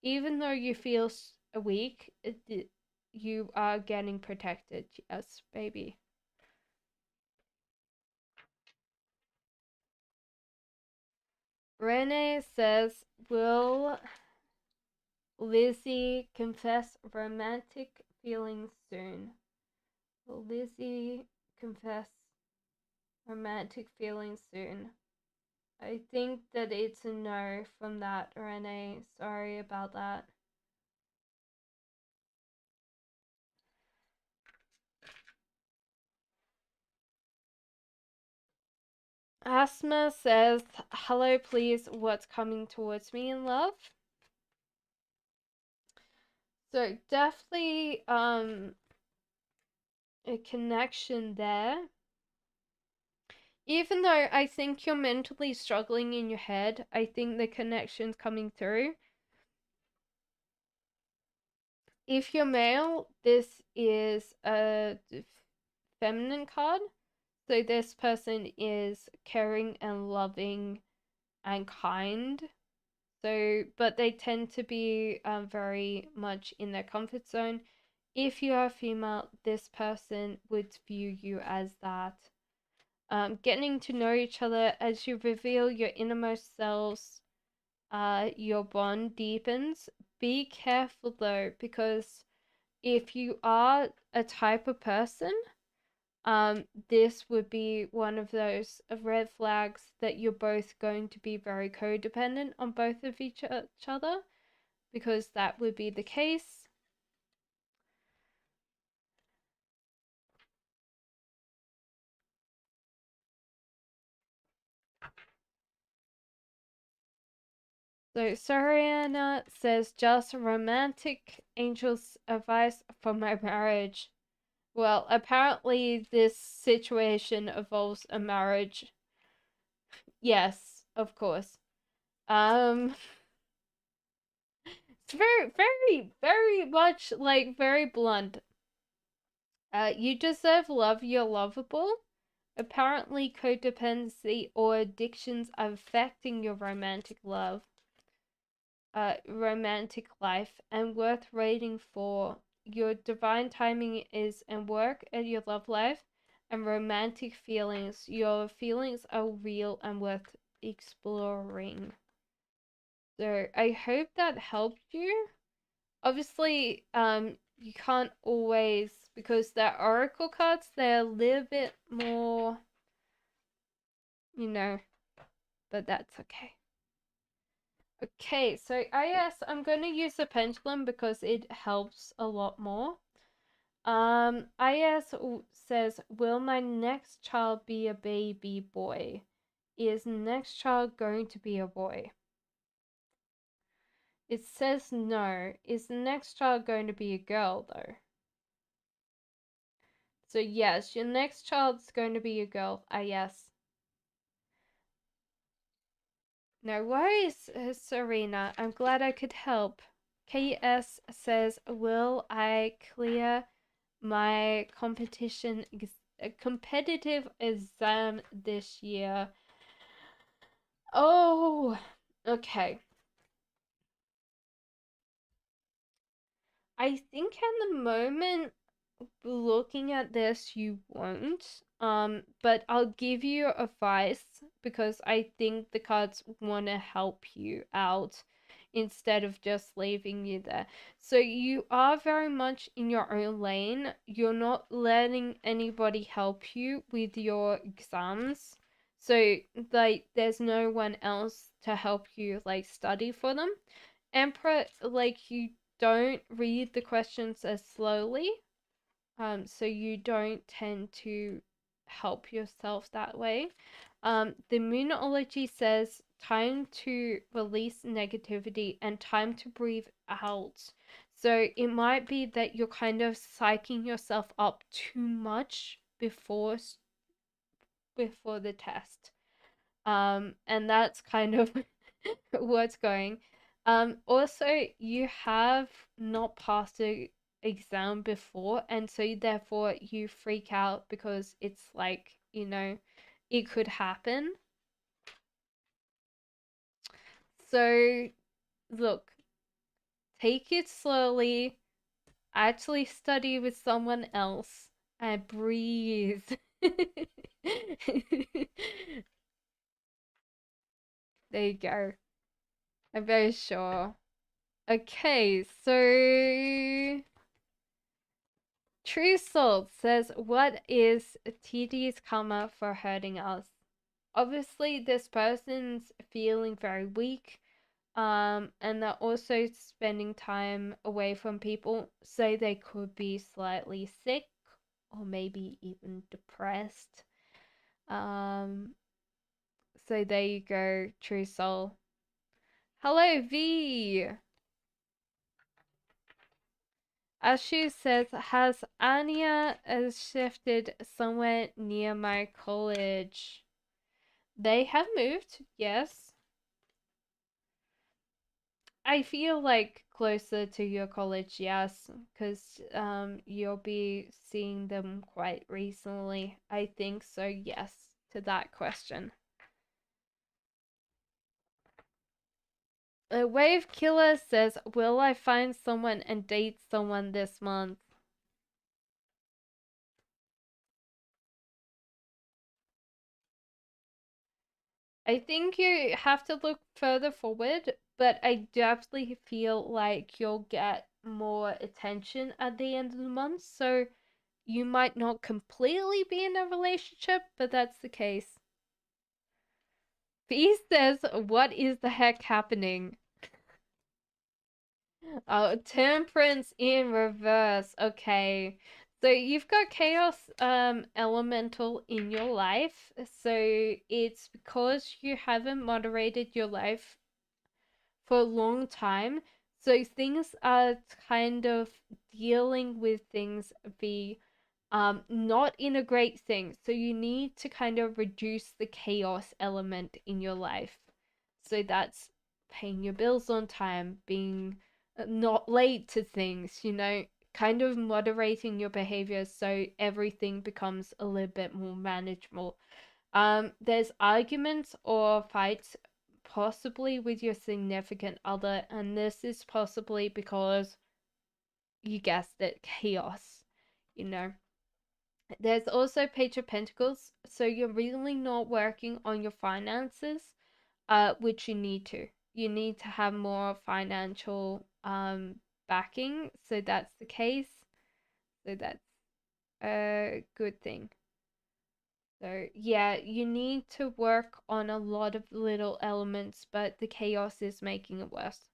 Even though you feel weak, you are getting protected. Yes, baby. Renee says, will Lizzie confess romantic feelings soon? Will Lizzie confess romantic feelings soon? I think that it's a no from that, Renee. Sorry about that. Asma says, hello, please. What's coming towards me in love? So definitely a connection there. Even though I think you're mentally struggling in your head, I think the connection's coming through. If you're male, this is a feminine card. So this person is caring and loving and kind. So, but they tend to be very much in their comfort zone. If you are female, this person would view you as that. Getting to know each other as you reveal your innermost selves, your bond deepens. Be careful though, because if you are a type of person, this would be one of those red flags that you're both going to be very codependent on both of each other, because that would be the case. So Soriana says, just romantic angels advice for my marriage. Well, apparently this situation involves a marriage. Yes, of course. Um, it's very, very, very much like very blunt. You deserve love, you're lovable. Apparently, codependency or addictions are affecting your romantic life, and worth waiting for. Your divine timing is in work and your love life and romantic feelings. Your feelings are real and worth exploring. So I hope that helped you. Obviously, you can't always, because they're oracle cards, they're a little bit more, you know, but that's okay. Okay, so I'm going to use the pendulum because it helps a lot more. IS says, will my next child be a baby boy? Is next child going to be a boy? It says no. Is the next child going to be a girl though? So yes, your next child's going to be a girl. Yes. No worries, Serena. I'm glad I could help. KS says, will I clear my competitive exam this year? Oh, okay. I think at the moment, looking at this, you won't. But I'll give you advice because I think the cards want to help you out instead of just leaving you there. So you are very much in your own lane. You're not letting anybody help you with your exams. So like there's no one else to help you like study for them. Emperor, like you don't read the questions as slowly, so you don't tend to help yourself that way. The Moonology says time to release negativity and time to breathe out. So it might be that you're kind of psyching yourself up too much before the test. And that's kind of what's going. Also, you have not passed the exam before, and so therefore you freak out because it's like, it could happen. So, look, take it slowly, actually study with someone else, and breathe. There you go. I'm very sure. Okay, so True Salt says, what is TD's karma for hurting us? Obviously, this person's feeling very weak, and they're also spending time away from people, so they could be slightly sick or maybe even depressed. Um, so there you go, True Soul. Hello, V. Ashu says, has Anya shifted somewhere near my college? They have moved, yes. I feel like closer to your college, yes, because you'll be seeing them quite recently. I think so, yes, to that question. A Wave Killer says, "Will I find someone and date someone this month?" I think you have to look further forward, but I definitely feel like you'll get more attention at the end of the month. So you might not completely be in a relationship, but that's the case. B says, "What is the heck happening?" Oh, Temperance in reverse. Okay. So you've got chaos elemental in your life. So it's because you haven't moderated your life for a long time. So things are kind of dealing with things be not in a great thing. So you need to kind of reduce the chaos element in your life. So that's paying your bills on time, being not late to things, kind of moderating your behavior so everything becomes a little bit more manageable. There's arguments or fights possibly with your significant other, and this is possibly because you guessed it, chaos, you know. There's also Page of Pentacles, so you're really not working on your finances, which you need to. You need to have more financial backing, so that's the case. So that's a good thing. So yeah, you need to work on a lot of little elements, but the chaos is making it worse.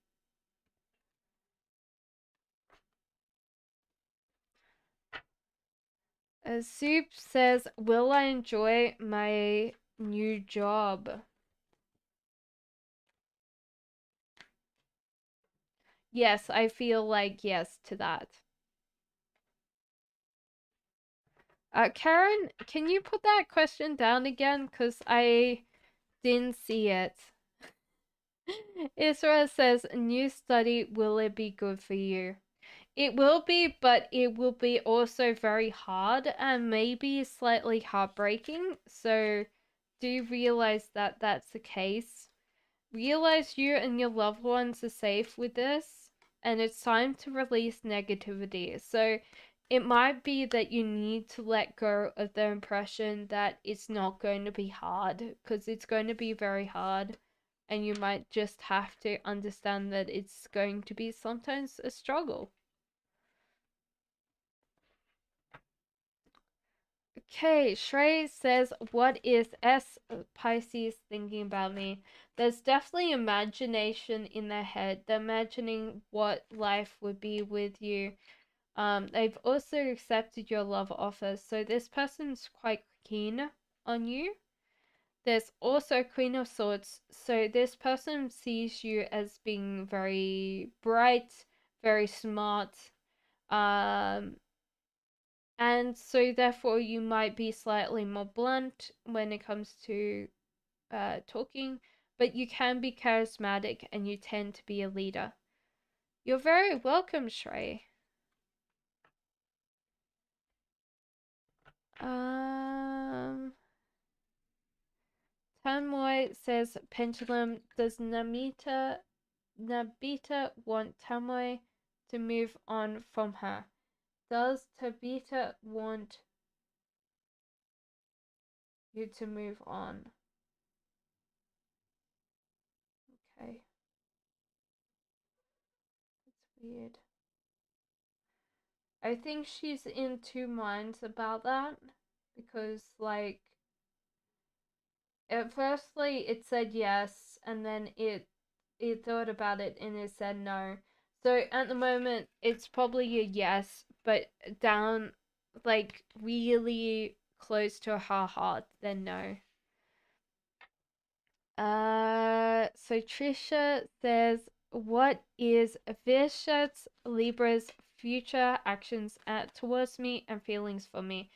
Soup says, "Will I enjoy my new job?" Yes, I feel like yes to that. Karen, can you put that question down again? Because I didn't see it. Israel says, "New study, will it be good for you?" It will be, but it will be also very hard and maybe slightly heartbreaking. So, do you realize that that's the case? Realize you and your loved ones are safe with this, and it's time to release negativity. So, it might be that you need to let go of the impression that it's not going to be hard, because it's going to be very hard, and you might just have to understand that it's going to be sometimes a struggle. Okay, Shrey says, "What is S Pisces thinking about me?" There's definitely imagination in their head. They're imagining what life would be with you. They've also accepted your love offer, so this person's quite keen on you. There's also Queen of Swords, so this person sees you as being very bright, very smart, um, and so therefore you might be slightly more blunt when it comes to talking, but you can be charismatic and you tend to be a leader. You're very welcome, Shrey. Um, Tamoy says, "Pendulum, does Nabita want Tamoy to move on from her? Does Tabita want you to move on?" Okay, that's weird. I think she's in two minds about that because, like, at firstly it said yes, and then it thought about it and it said no. So at the moment, it's probably a yes, but down, like, really close to her heart, then no. So Trisha says, "What is Vish's Libra's future actions towards me and feelings for me?"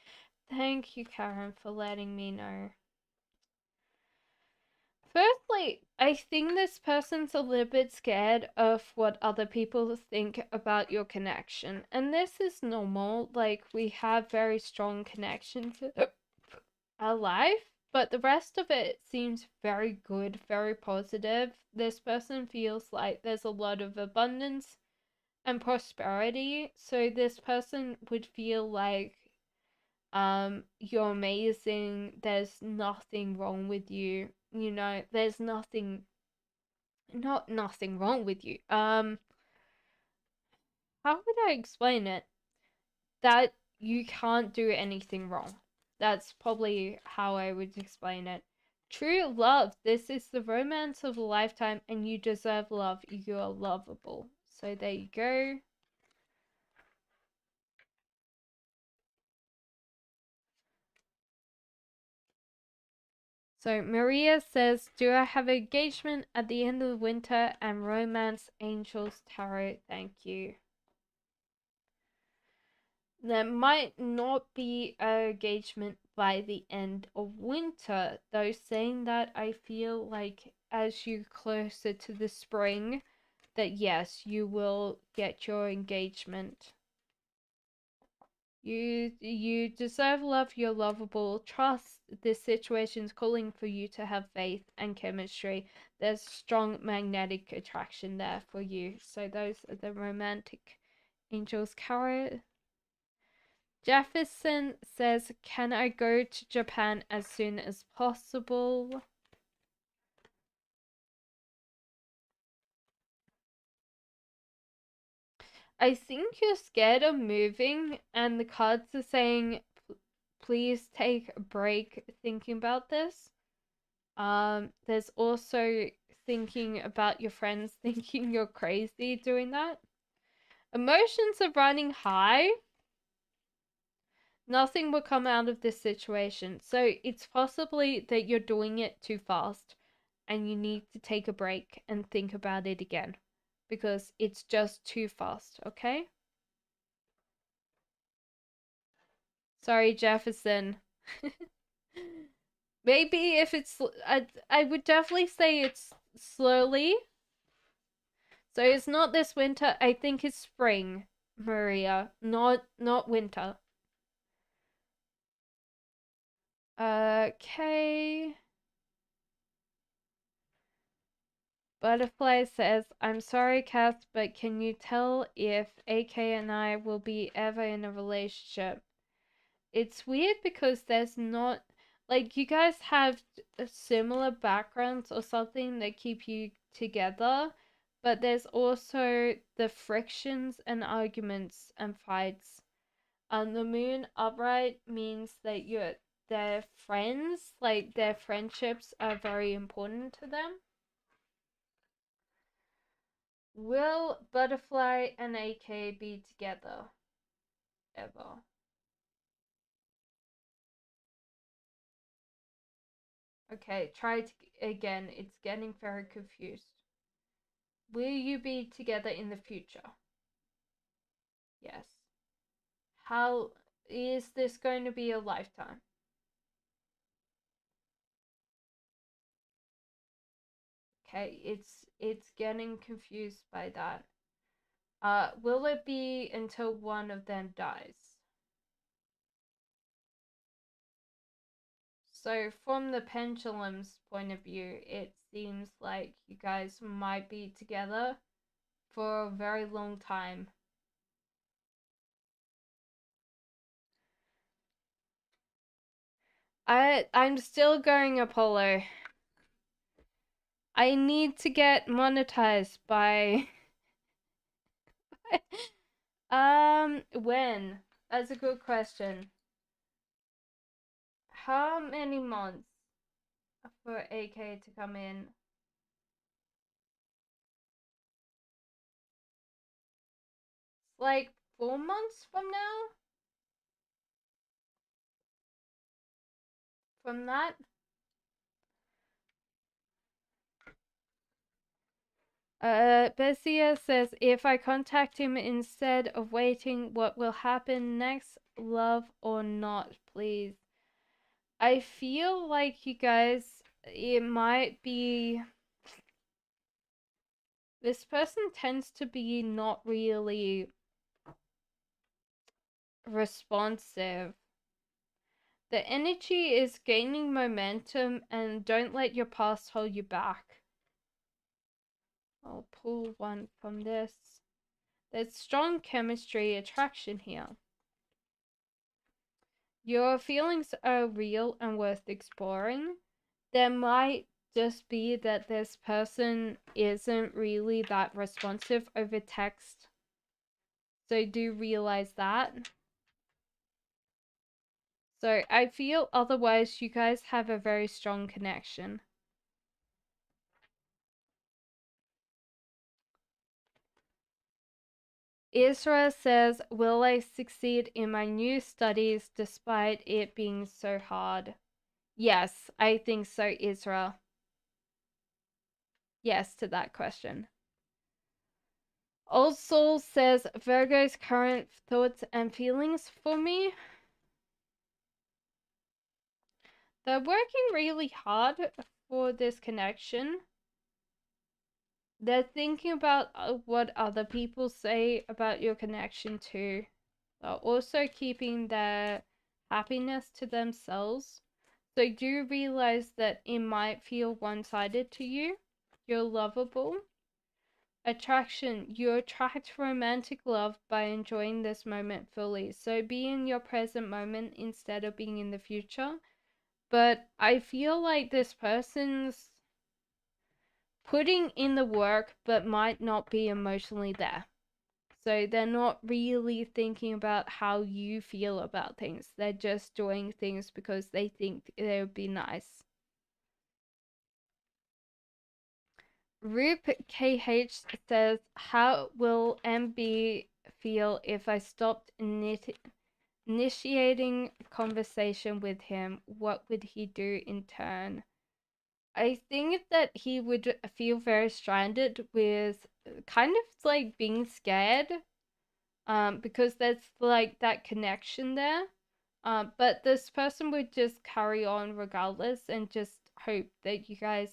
Thank you, Karen, for letting me know. Firstly, I think this person's a little bit scared of what other people think about your connection. And this is normal. Like, we have very strong connections in our life, but the rest of it seems very good, very positive. This person feels like there's a lot of abundance and prosperity. So this person would feel like you're amazing, there's nothing wrong with you, you know, there's nothing, not nothing wrong with you. How would I explain it? That you can't do anything wrong. That's probably how I would explain it. True love, this is the romance of a lifetime, and you deserve love. You're lovable. So there you go. So Maria says, do I have engagement at the end of the winter and romance angels tarot? Thank you. There might not be an engagement by the end of winter, though saying that I feel like as you closer to the spring, that yes, you will get your engagement. You deserve love, you're lovable. Trust this situation's calling for you to have faith and chemistry. There's strong magnetic attraction there for you. So those are the romantic angels carrot. Jefferson says, can I go to Japan as soon as possible? I think you're scared of moving, and the cards are saying, please take a break thinking about this. There's also thinking about your friends thinking you're crazy doing that. Emotions are running high. Nothing will come out of this situation. So it's possibly that you're doing it too fast and you need to take a break and think about it again because it's just too fast, okay? Sorry, Jefferson. Maybe if it's, I would definitely say it's slowly. So it's not this winter. I think it's spring, Maria, not winter. Okay. Butterfly says, I'm sorry, Cass, but can you tell if AK and I will be ever in a relationship? It's weird because there's not, like, you guys have similar backgrounds or something that keep you together, but there's also the frictions and arguments and fights. The moon upright means that they're friends, like their friendships are very important to them. Will Butterfly and AK be together ever? Okay, try it again. It's getting very confused. Will you be together in the future? Yes. How is this going to be a lifetime? Okay, it's getting confused by that. Will it be until one of them dies? So from the pendulum's point of view, it seems like you guys might be together for a very long time. I'm still going Apollo. I need to get monetized by when? That's a good question. How many months for AK to come in? It's like 4 months from now? From that? Bessia says, if I contact him instead of waiting, what will happen next? Love or not, please? I feel like you guys it might be this person tends to be not really responsive. The energy is gaining momentum, and don't let your past hold you back. I'll pull one from this. There's strong chemistry attraction here. Your feelings are real and worth exploring. There might just be that this person isn't really that responsive over text. So do realize that. So I feel otherwise you guys have a very strong connection. Isra says, will I succeed in my new studies despite it being so hard? Yes, I think so, Isra. Yes to that question. Old Soul says, Virgo's current thoughts and feelings for me. They're working really hard for this connection. They're thinking about what other people say about your connection too. They're also keeping their happiness to themselves. So do realize that it might feel one-sided to you. You're lovable. Attraction. You attract romantic love by enjoying this moment fully. So be in your present moment instead of being in the future. But I feel like this person's putting in the work but might not be emotionally there. So they're not really thinking about how you feel about things. They're just doing things because they think they would be nice. Rup KH says, how will MB feel if I stopped initiating conversation with him? What would he do in turn? I think that he would feel very stranded with kind of like being scared, because there's like that connection there. But this person would just carry on regardless and just hope that you guys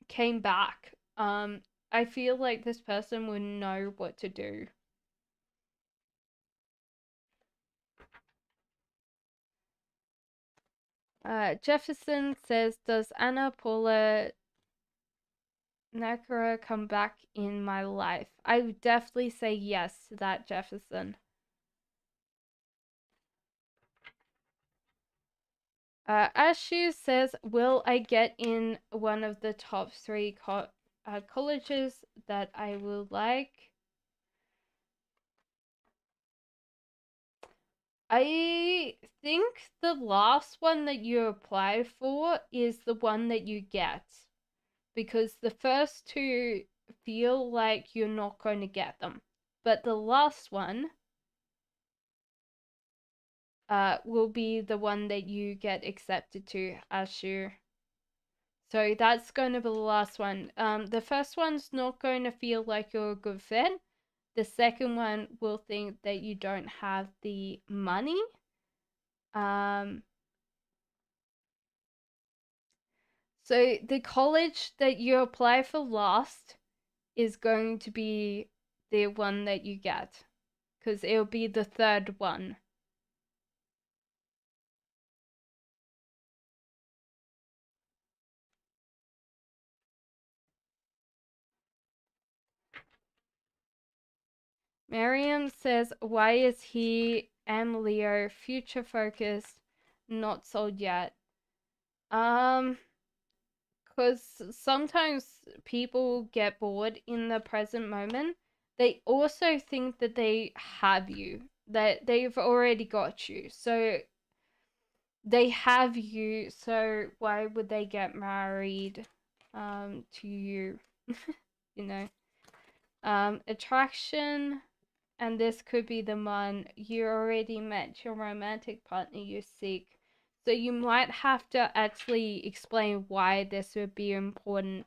came back. I feel like this person would know what to do. Jefferson says, does Anna Paula Nakara come back in my life? I would definitely say yes to that, Jefferson. Ashu says, will I get in one of the top 3 colleges that I would like? I think the last one that you apply for is the one that you get, because the first 2 feel like you're not going to get them. But the last one will be the one that you get accepted to, Ashu. So that's going to be the last one. The first one's not going to feel like you're a good fit. The second one will think that you don't have the money. So the college that you apply for last is going to be the one that you get, because it'll be the third one. Miriam says, why is he and Leo future focused, not sold yet? Because sometimes people get bored in the present moment. They also think that they have you, that they've already got you. So they have you, so why would they get married to you? You know? Attraction, and this could be the one you already met your romantic partner you seek. So you might have to actually explain why this would be important.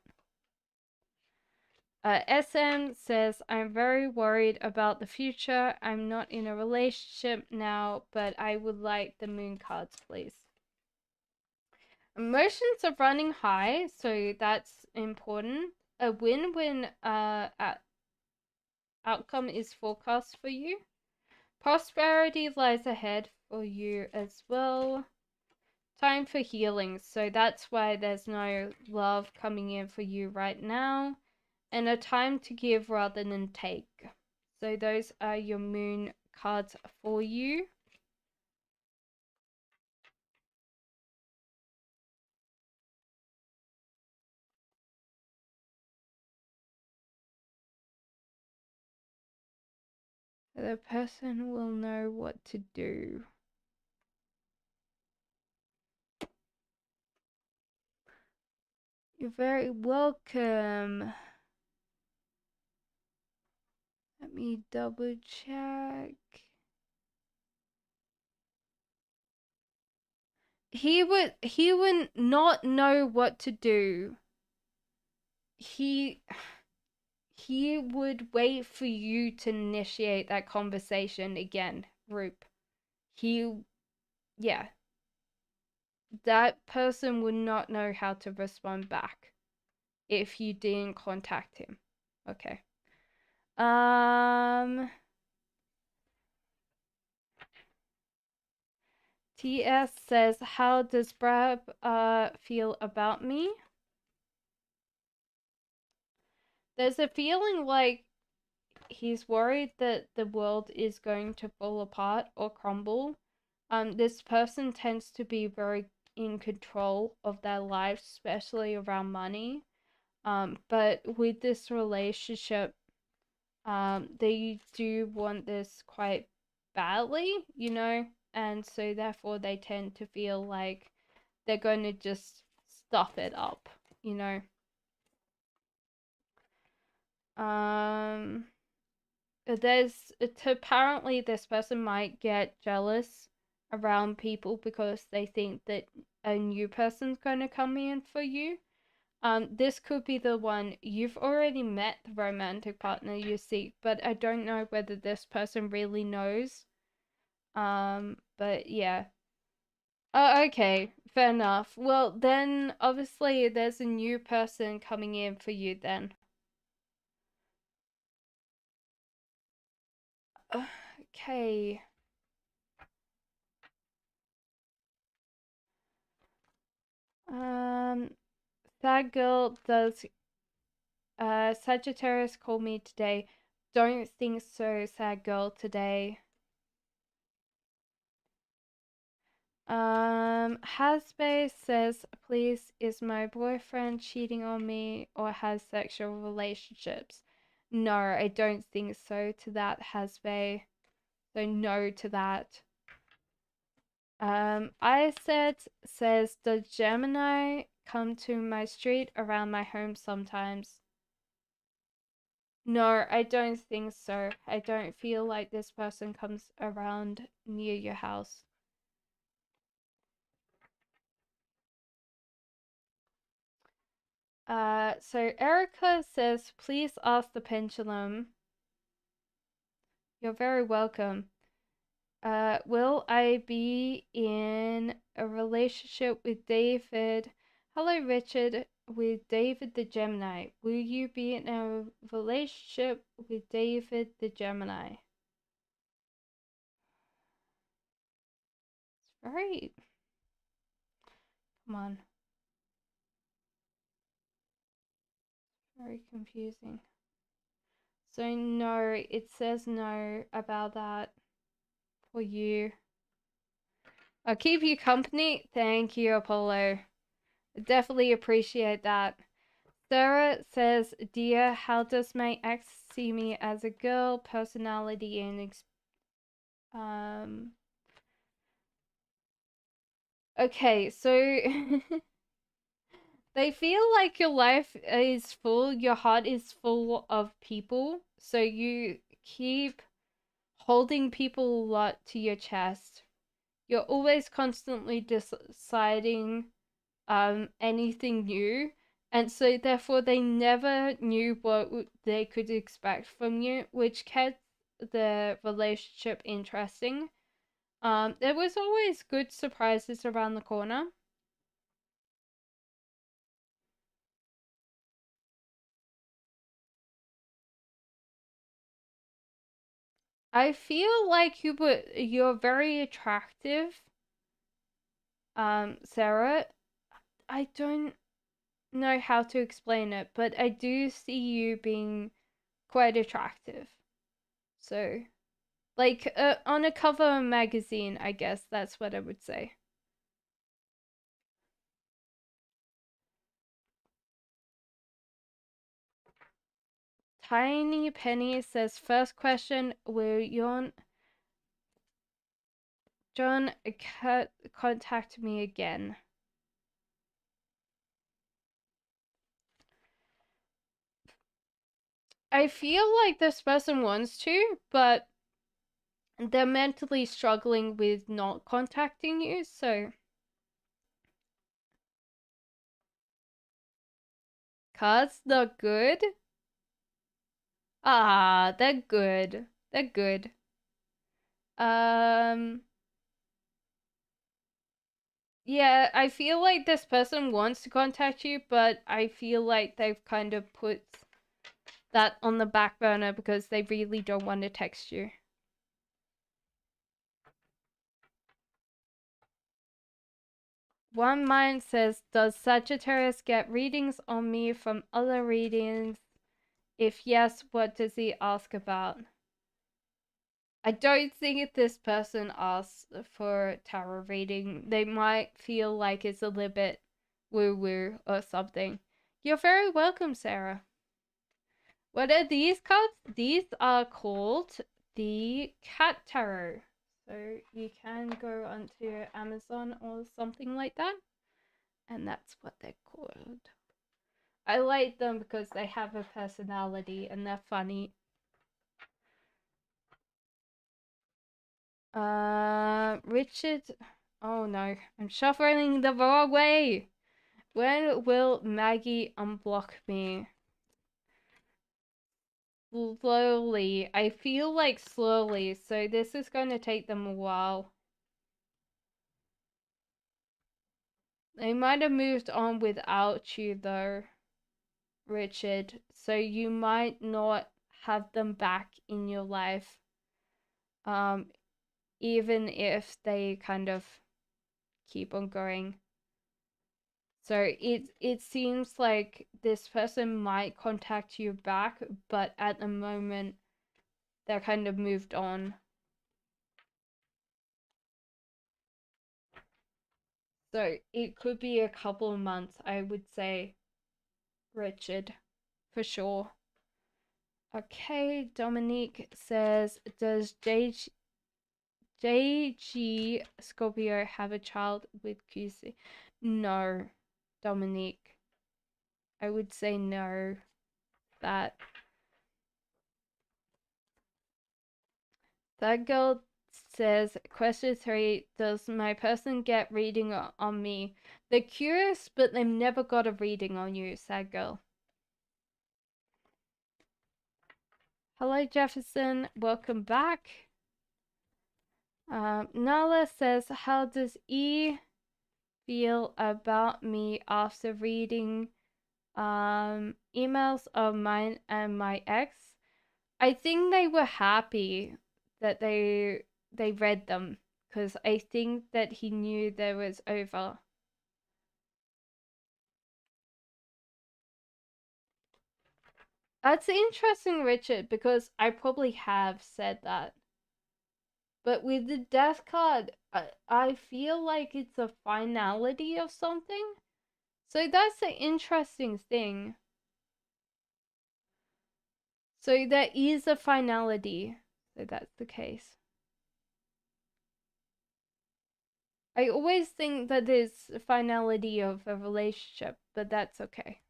SM says, I'm very worried about the future. I'm not in a relationship now, but I would like the moon cards, please. Emotions are running high, so that's important. A win-win outcome is forecast for you. Prosperity lies ahead for you as well. Time for healing, so that's why there's no love coming in for you right now. And a time to give rather than take. So those are your moon cards for you. The person will know what to do. You're very welcome. Let me double check. He would not know what to do. He would wait for you to initiate that conversation again, Roop. Yeah. That person would not know how to respond back if you didn't contact him. Okay. TS says, how does Brad feel about me? There's a feeling like he's worried that the world is going to fall apart or crumble. This person tends to be very in control of their life, especially around money. But with this relationship, they do want this quite badly, you know, and so therefore they tend to feel like they're going to just stuff it up, you know. Um, apparently this person might get jealous around people because they think that a new person's going to come in for you. This could be the one you've already met, the romantic partner you seek, but I don't know whether this person really knows. But yeah. Oh, okay, fair enough. Well, then obviously there's a new person coming in for you then. Okay. Um, that girl does Sagittarius call me today. Don't think so, sad girl today. Hasbay says, please, is my boyfriend cheating on me or has sexual relationships? No, I don't think so to that, Hasbay. So no to that. I says, does Gemini come to my street around my home sometimes? No, I don't think so. I don't feel like this person comes around near your house. So Erica says, please ask the pendulum. You're very welcome. Will I be in a relationship with David? Hello, Richard, with David the Gemini. Will you be in a relationship with David the Gemini? It's very. Come on. Very confusing. So, no, it says no about that for you. I'll keep you company. Thank you, Apollo. Definitely appreciate that. Sarah says, dear, how does my ex see me as a girl, personality, and okay, so they feel like your life is full, your heart is full of people, so you keep holding people a lot to your chest. You're always constantly deciding anything new, and so therefore they never knew what they could expect from you, which kept the relationship interesting. There was always good surprises around the corner. I feel like you're very attractive, Sarah. I don't know how to explain it, but I do see you being quite attractive. So, like, on a cover of a magazine, I guess that's what I would say. Tiny Penny says, first question, will John contact me again? I feel like this person wants to, but they're mentally struggling with not contacting you, so. Cards not good? Ah, they're good. They're good. Um, yeah, I feel like this person wants to contact you, but I feel like they've kind of put that on the back burner because they really don't want to text you. One mind says, does Sagittarius get readings on me from other readings? If yes, what does he ask about? I don't think if this person asks for tarot reading, they might feel like it's a little bit woo-woo or something. You're very welcome, Sarah. What are these cards? These are called the Cat Tarot. So you can go onto Amazon or something like that, and that's what they're called. I like them because they have a personality and they're funny. Richard. Oh no, I'm shuffling the wrong way. When will Maggie unblock me? Slowly. I feel like slowly, so this is going to take them a while. They might have moved on without you though, Richard, so you might not have them back in your life. Even if they kind of keep on going. So it seems like this person might contact you back, but at the moment they're kind of moved on. So it could be a couple of months, I would say, Richard, for sure. Okay, Dominique says, does JG Scorpio have a child with QC? No, Dominique. I would say no. That girl says, question 3, does my person get reading on me? They're curious, but they've never got a reading on you, sad girl. Hello, Jefferson. Welcome back. Nala says, how does E feel about me after reading emails of mine and my ex? I think they were happy that they read them because I think that he knew there was over. That's interesting, Richard, because I probably have said that. But with the death card, I feel like it's a finality of something. So that's the interesting thing. So there is a finality. So that's the case. I always think that there's a finality of a relationship, but that's okay.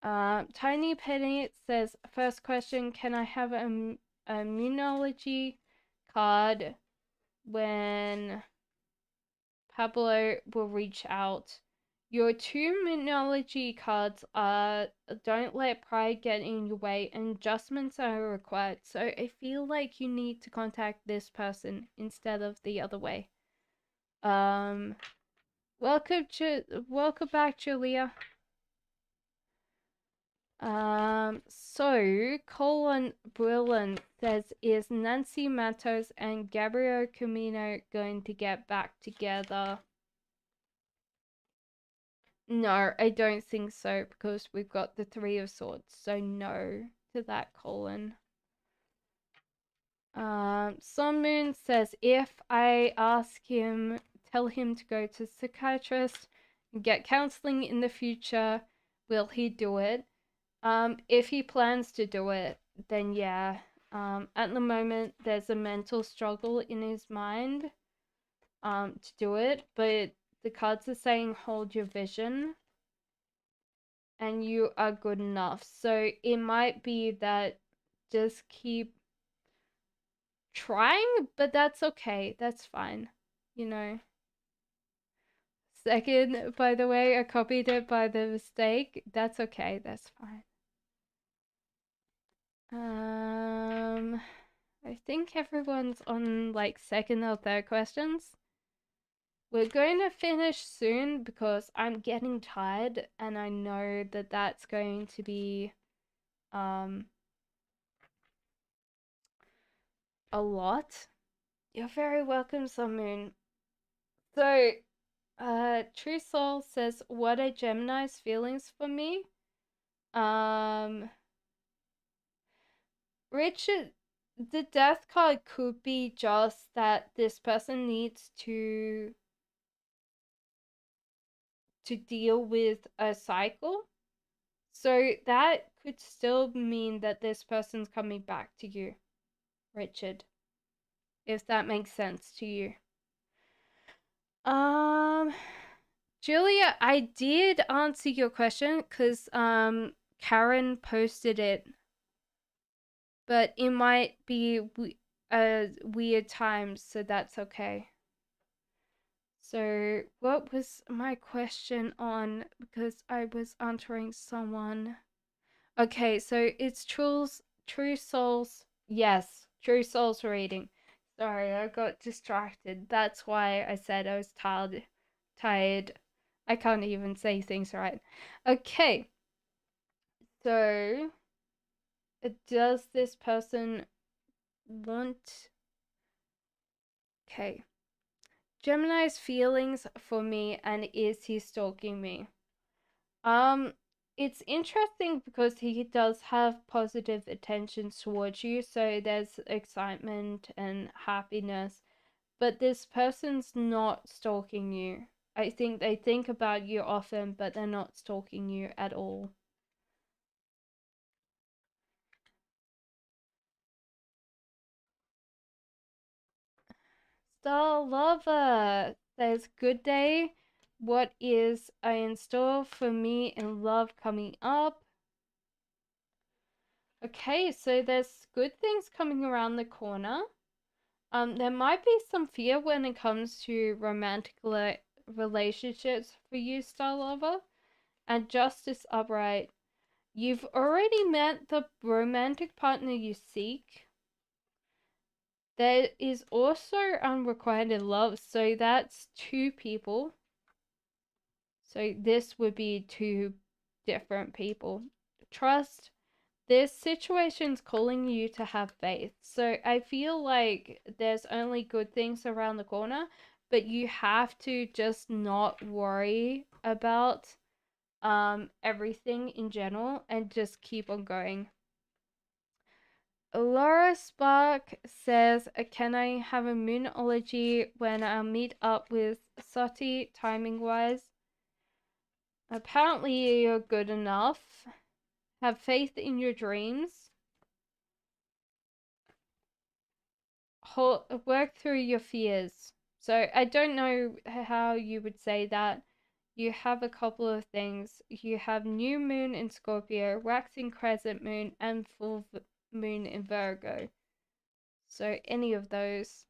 Tiny Penny says, first question, can I have a immunology card when Pablo will reach out? Your two immunology cards are don't let pride get in your way and adjustments are required. So I feel like you need to contact this person instead of the other way. Welcome back, Julia. So Colin Brilliant says, is Nancy Matos and Gabriel Camino going to get back together? No, I don't think so, because we've got the Three of Swords, so no to that, Colin. Sun Moon says, if I ask him, tell him to go to psychiatrist and get counseling in the future, will he do it? If he plans to do it, then yeah. At the moment, there's a mental struggle in his mind, to do it, but the cards are saying hold your vision and you are good enough. So it might be that just keep trying, but that's okay. That's fine. You know. Second, by the way, I copied it by the mistake. That's okay. That's fine. I think everyone's on like second or third questions. We're going to finish soon because I'm getting tired and I know that that's going to be a lot. You're very welcome, Sun Moon. So, True Soul says, what are Gemini's feelings for me? Richard, the death card could be just that this person needs to deal with a cycle. So that could still mean that this person's coming back to you, Richard. If that makes sense to you. Julia, I did answer your question because Karen posted it, but it might be weird times, so that's okay. So what was my question on? Because I was answering someone. Okay, so it's True Souls. Yes, True Souls reading. Sorry, I got distracted. That's why I said I was tired. Tired. I can't even say things right. Okay. So, does this person want... Okay. Gemini's feelings for me, and is he stalking me? It's interesting because he does have positive attentions towards you, so there's excitement and happiness, but this person's not stalking you. I think they think about you often, but they're not stalking you at all. Star Lover says, good day. What is in store for me in love coming up? Okay, so there's good things coming around the corner. There might be some fear when it comes to romantic relationships for you, Star Lover. And Justice Upright, you've already met the romantic partner you seek. There is also unrequited love, so that's two people. So this would be two different people. Trust, this situation's calling you to have faith. So I feel like there's only good things around the corner, but you have to just not worry about everything in general and just keep on going. Laura Spark says, can I have a moonology when I meet up with Sati timing wise? Apparently you're good enough. Have faith in your dreams. Work through your fears. So I don't know how you would say that. You have a couple of things. You have new moon in Scorpio, waxing crescent moon, and full moon in Virgo. So any of those.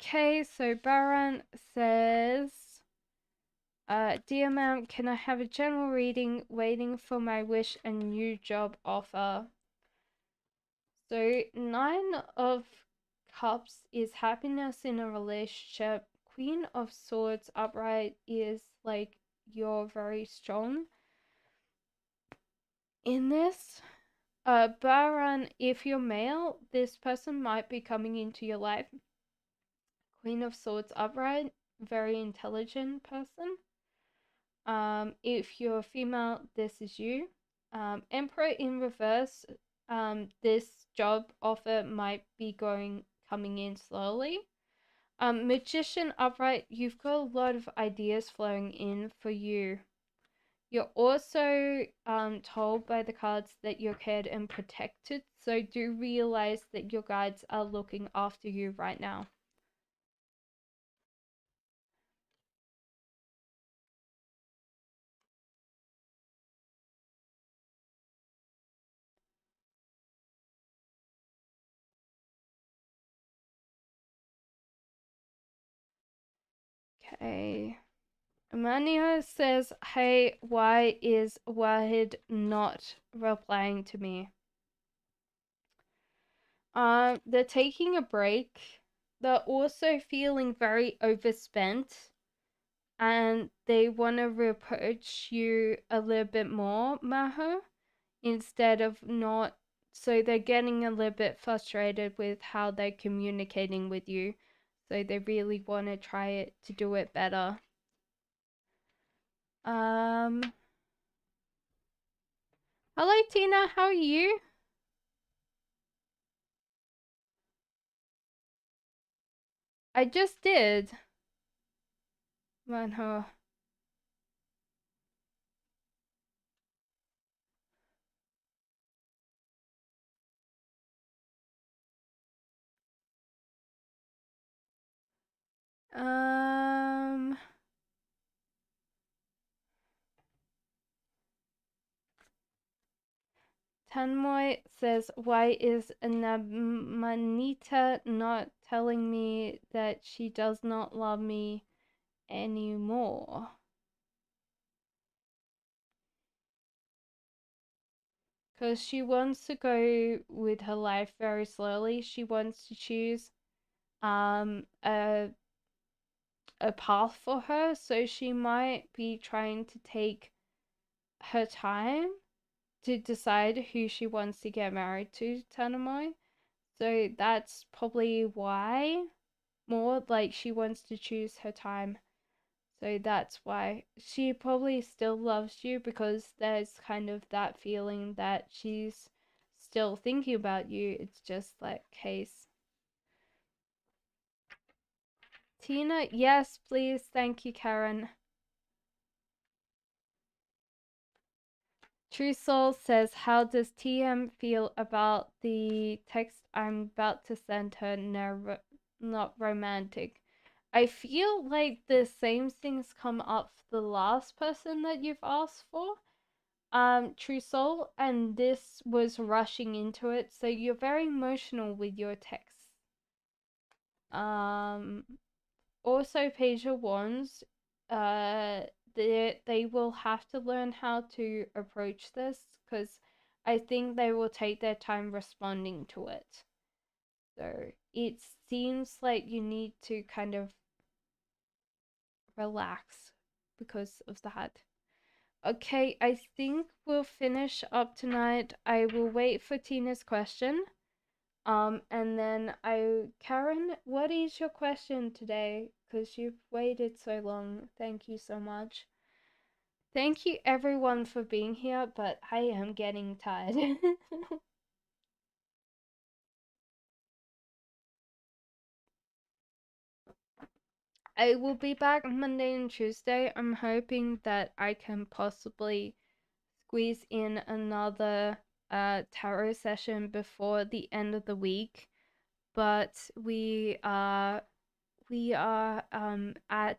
Okay, so Baran says, dear ma'am, can I have a general reading waiting for my wish and new job offer? So 9 of Cups is happiness in a relationship. Queen of Swords upright is like you're very strong in this. Baran, if you're male, this person might be coming into your life. Queen of Swords upright, very intelligent person. If you're female, this is you. Emperor in reverse, this job offer might be coming in slowly. Magician upright, you've got a lot of ideas flowing in for you. You're also told by the cards that you're cared and protected, so do realize that your guides are looking after you right now. Okay. Amania says, hey, why is Wahid not replying to me? They're taking a break. They're also feeling very overspent and they want to reproach you a little bit more, Maho, instead of not. So they're getting a little bit frustrated with how they're communicating with you. So they really want to try to do it better. Hello Tina, how are you? I just did. Manho. Tanmoy says, why is Namanita not telling me that she does not love me anymore? Because she wants to go with her life very slowly. She wants to choose a path for her, so she might be trying to take her time to decide who she wants to get married to, Tanamoy. So that's probably why. More like she wants to choose her time. So that's why she probably still loves you, because there's kind of that feeling that she's still thinking about you. It's just like case. Tina, yes, please. Thank you, Karen. True Soul says, how does TM feel about the text I'm about to send her? Not romantic. I feel like the same things come up for the last person that you've asked for, True Soul, and this was rushing into it, so you're very emotional with your texts. Also, Page of Wands, they will have to learn how to approach this, because I think they will take their time responding to it. So it seems like you need to kind of relax because of that. Okay, I think we'll finish up tonight. I will wait for Tina's question. And then Karen, what is your question today? Because you've waited so long. Thank you so much. Thank you everyone for being here, but I am getting tired. I will be back Monday and Tuesday. I'm hoping that I can possibly squeeze in another tarot session before the end of the week, but we are at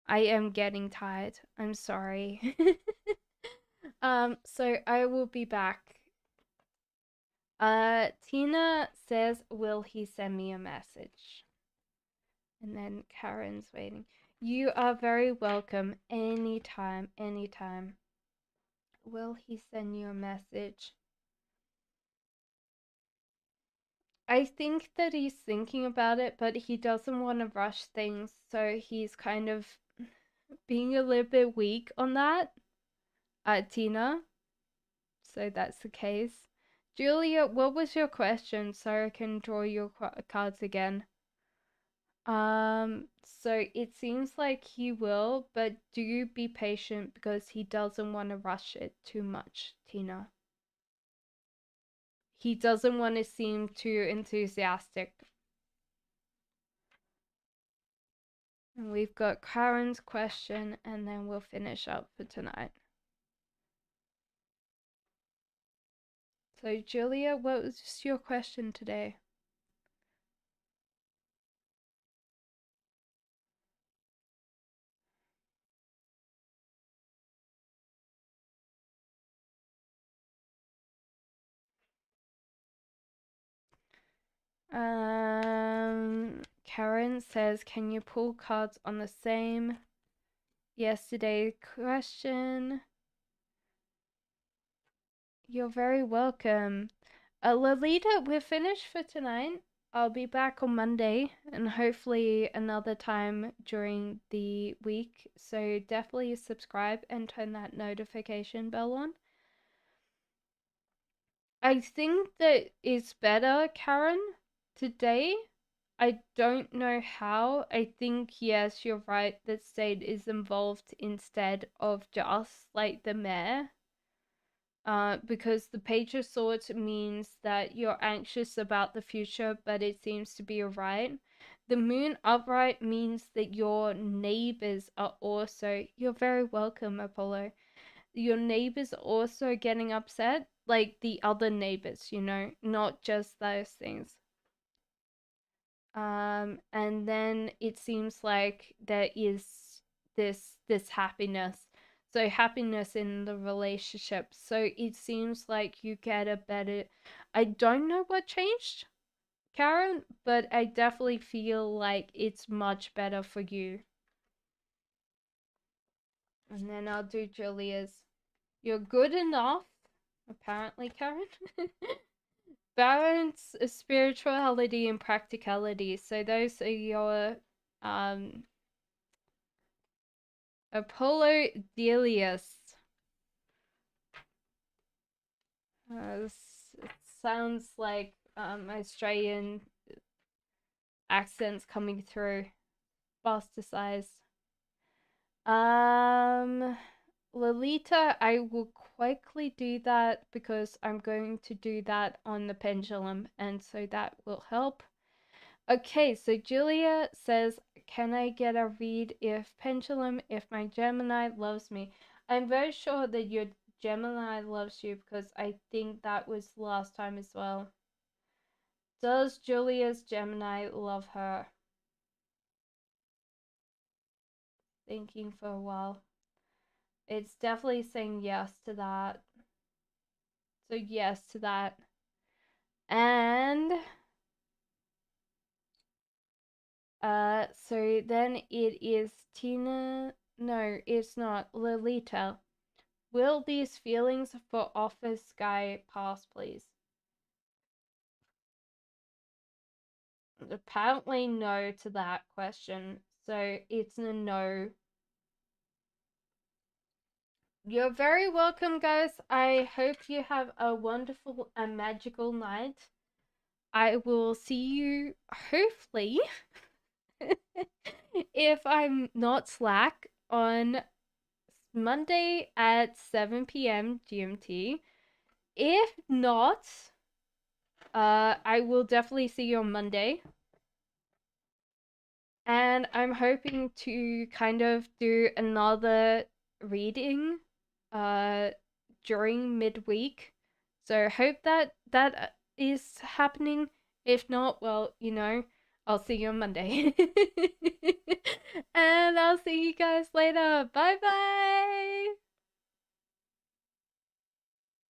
I am getting tired. I'm sorry. So I will be back. Tina says, will he send me a message? And then Karen's waiting. You are very welcome anytime, anytime. Will he send you a message? I think that he's thinking about it, but he doesn't want to rush things, so he's kind of being a little bit weak on that, Tina. so that's the case. Julia, what was your question so I can draw your cards again? So it seems like he will, but do you be patient because he doesn't want to rush it too much, Tina. He doesn't want to seem too enthusiastic. And we've got Karen's question, and then we'll finish up for tonight. So, Julia, what was your question today? Karen says, can you pull cards on the same yesterday question? You're very welcome. Lolita, we're finished for tonight. I'll be back on Monday and hopefully another time during the week. So definitely subscribe and turn that notification bell on. I think that it's better, Karen, today. I don't know how. I think, yes, you're right, that State is involved instead of just like the mayor. Because the Page of Swords means that you're anxious about the future, but it seems to be alright. The Moon upright means that your neighbors are also, you're very welcome, Apollo. Your neighbors are also getting upset, like the other neighbors, you know, not just those things. And then it seems like there is this happiness, so happiness in the relationship. So it seems like you get a better, I don't know what changed, Karen, but I definitely feel like it's much better for you. And then I'll do Julia's. You're good enough, apparently, Karen. Balance, spirituality, and practicality. So those are your Apollo Delius. It sounds like Australian accents coming through. Bastardized. Lolita, I will quickly do that because I'm going to do that on the pendulum, and so that will help. Okay, so Julia says, can I get a read if pendulum, if my Gemini loves me? I'm very sure that your Gemini loves you because I think that was last time as well. Does Julia's Gemini love her? Thinking for a while. It's definitely saying yes to that. So yes to that. And so then it is Tina. No, it's not. Lolita. Will these feelings for office guy pass, please? Apparently no to that question. So it's a no. You're very welcome, guys. I hope you have a wonderful and magical night. I will see you, hopefully, if I'm not slack, on Monday at 7 p.m. GMT. If not, I will definitely see you on Monday. And I'm hoping to kind of do another reading during midweek. So hope that that is happening. If not, well, you know, I'll see you on Monday. And I'll see you guys later. Bye bye.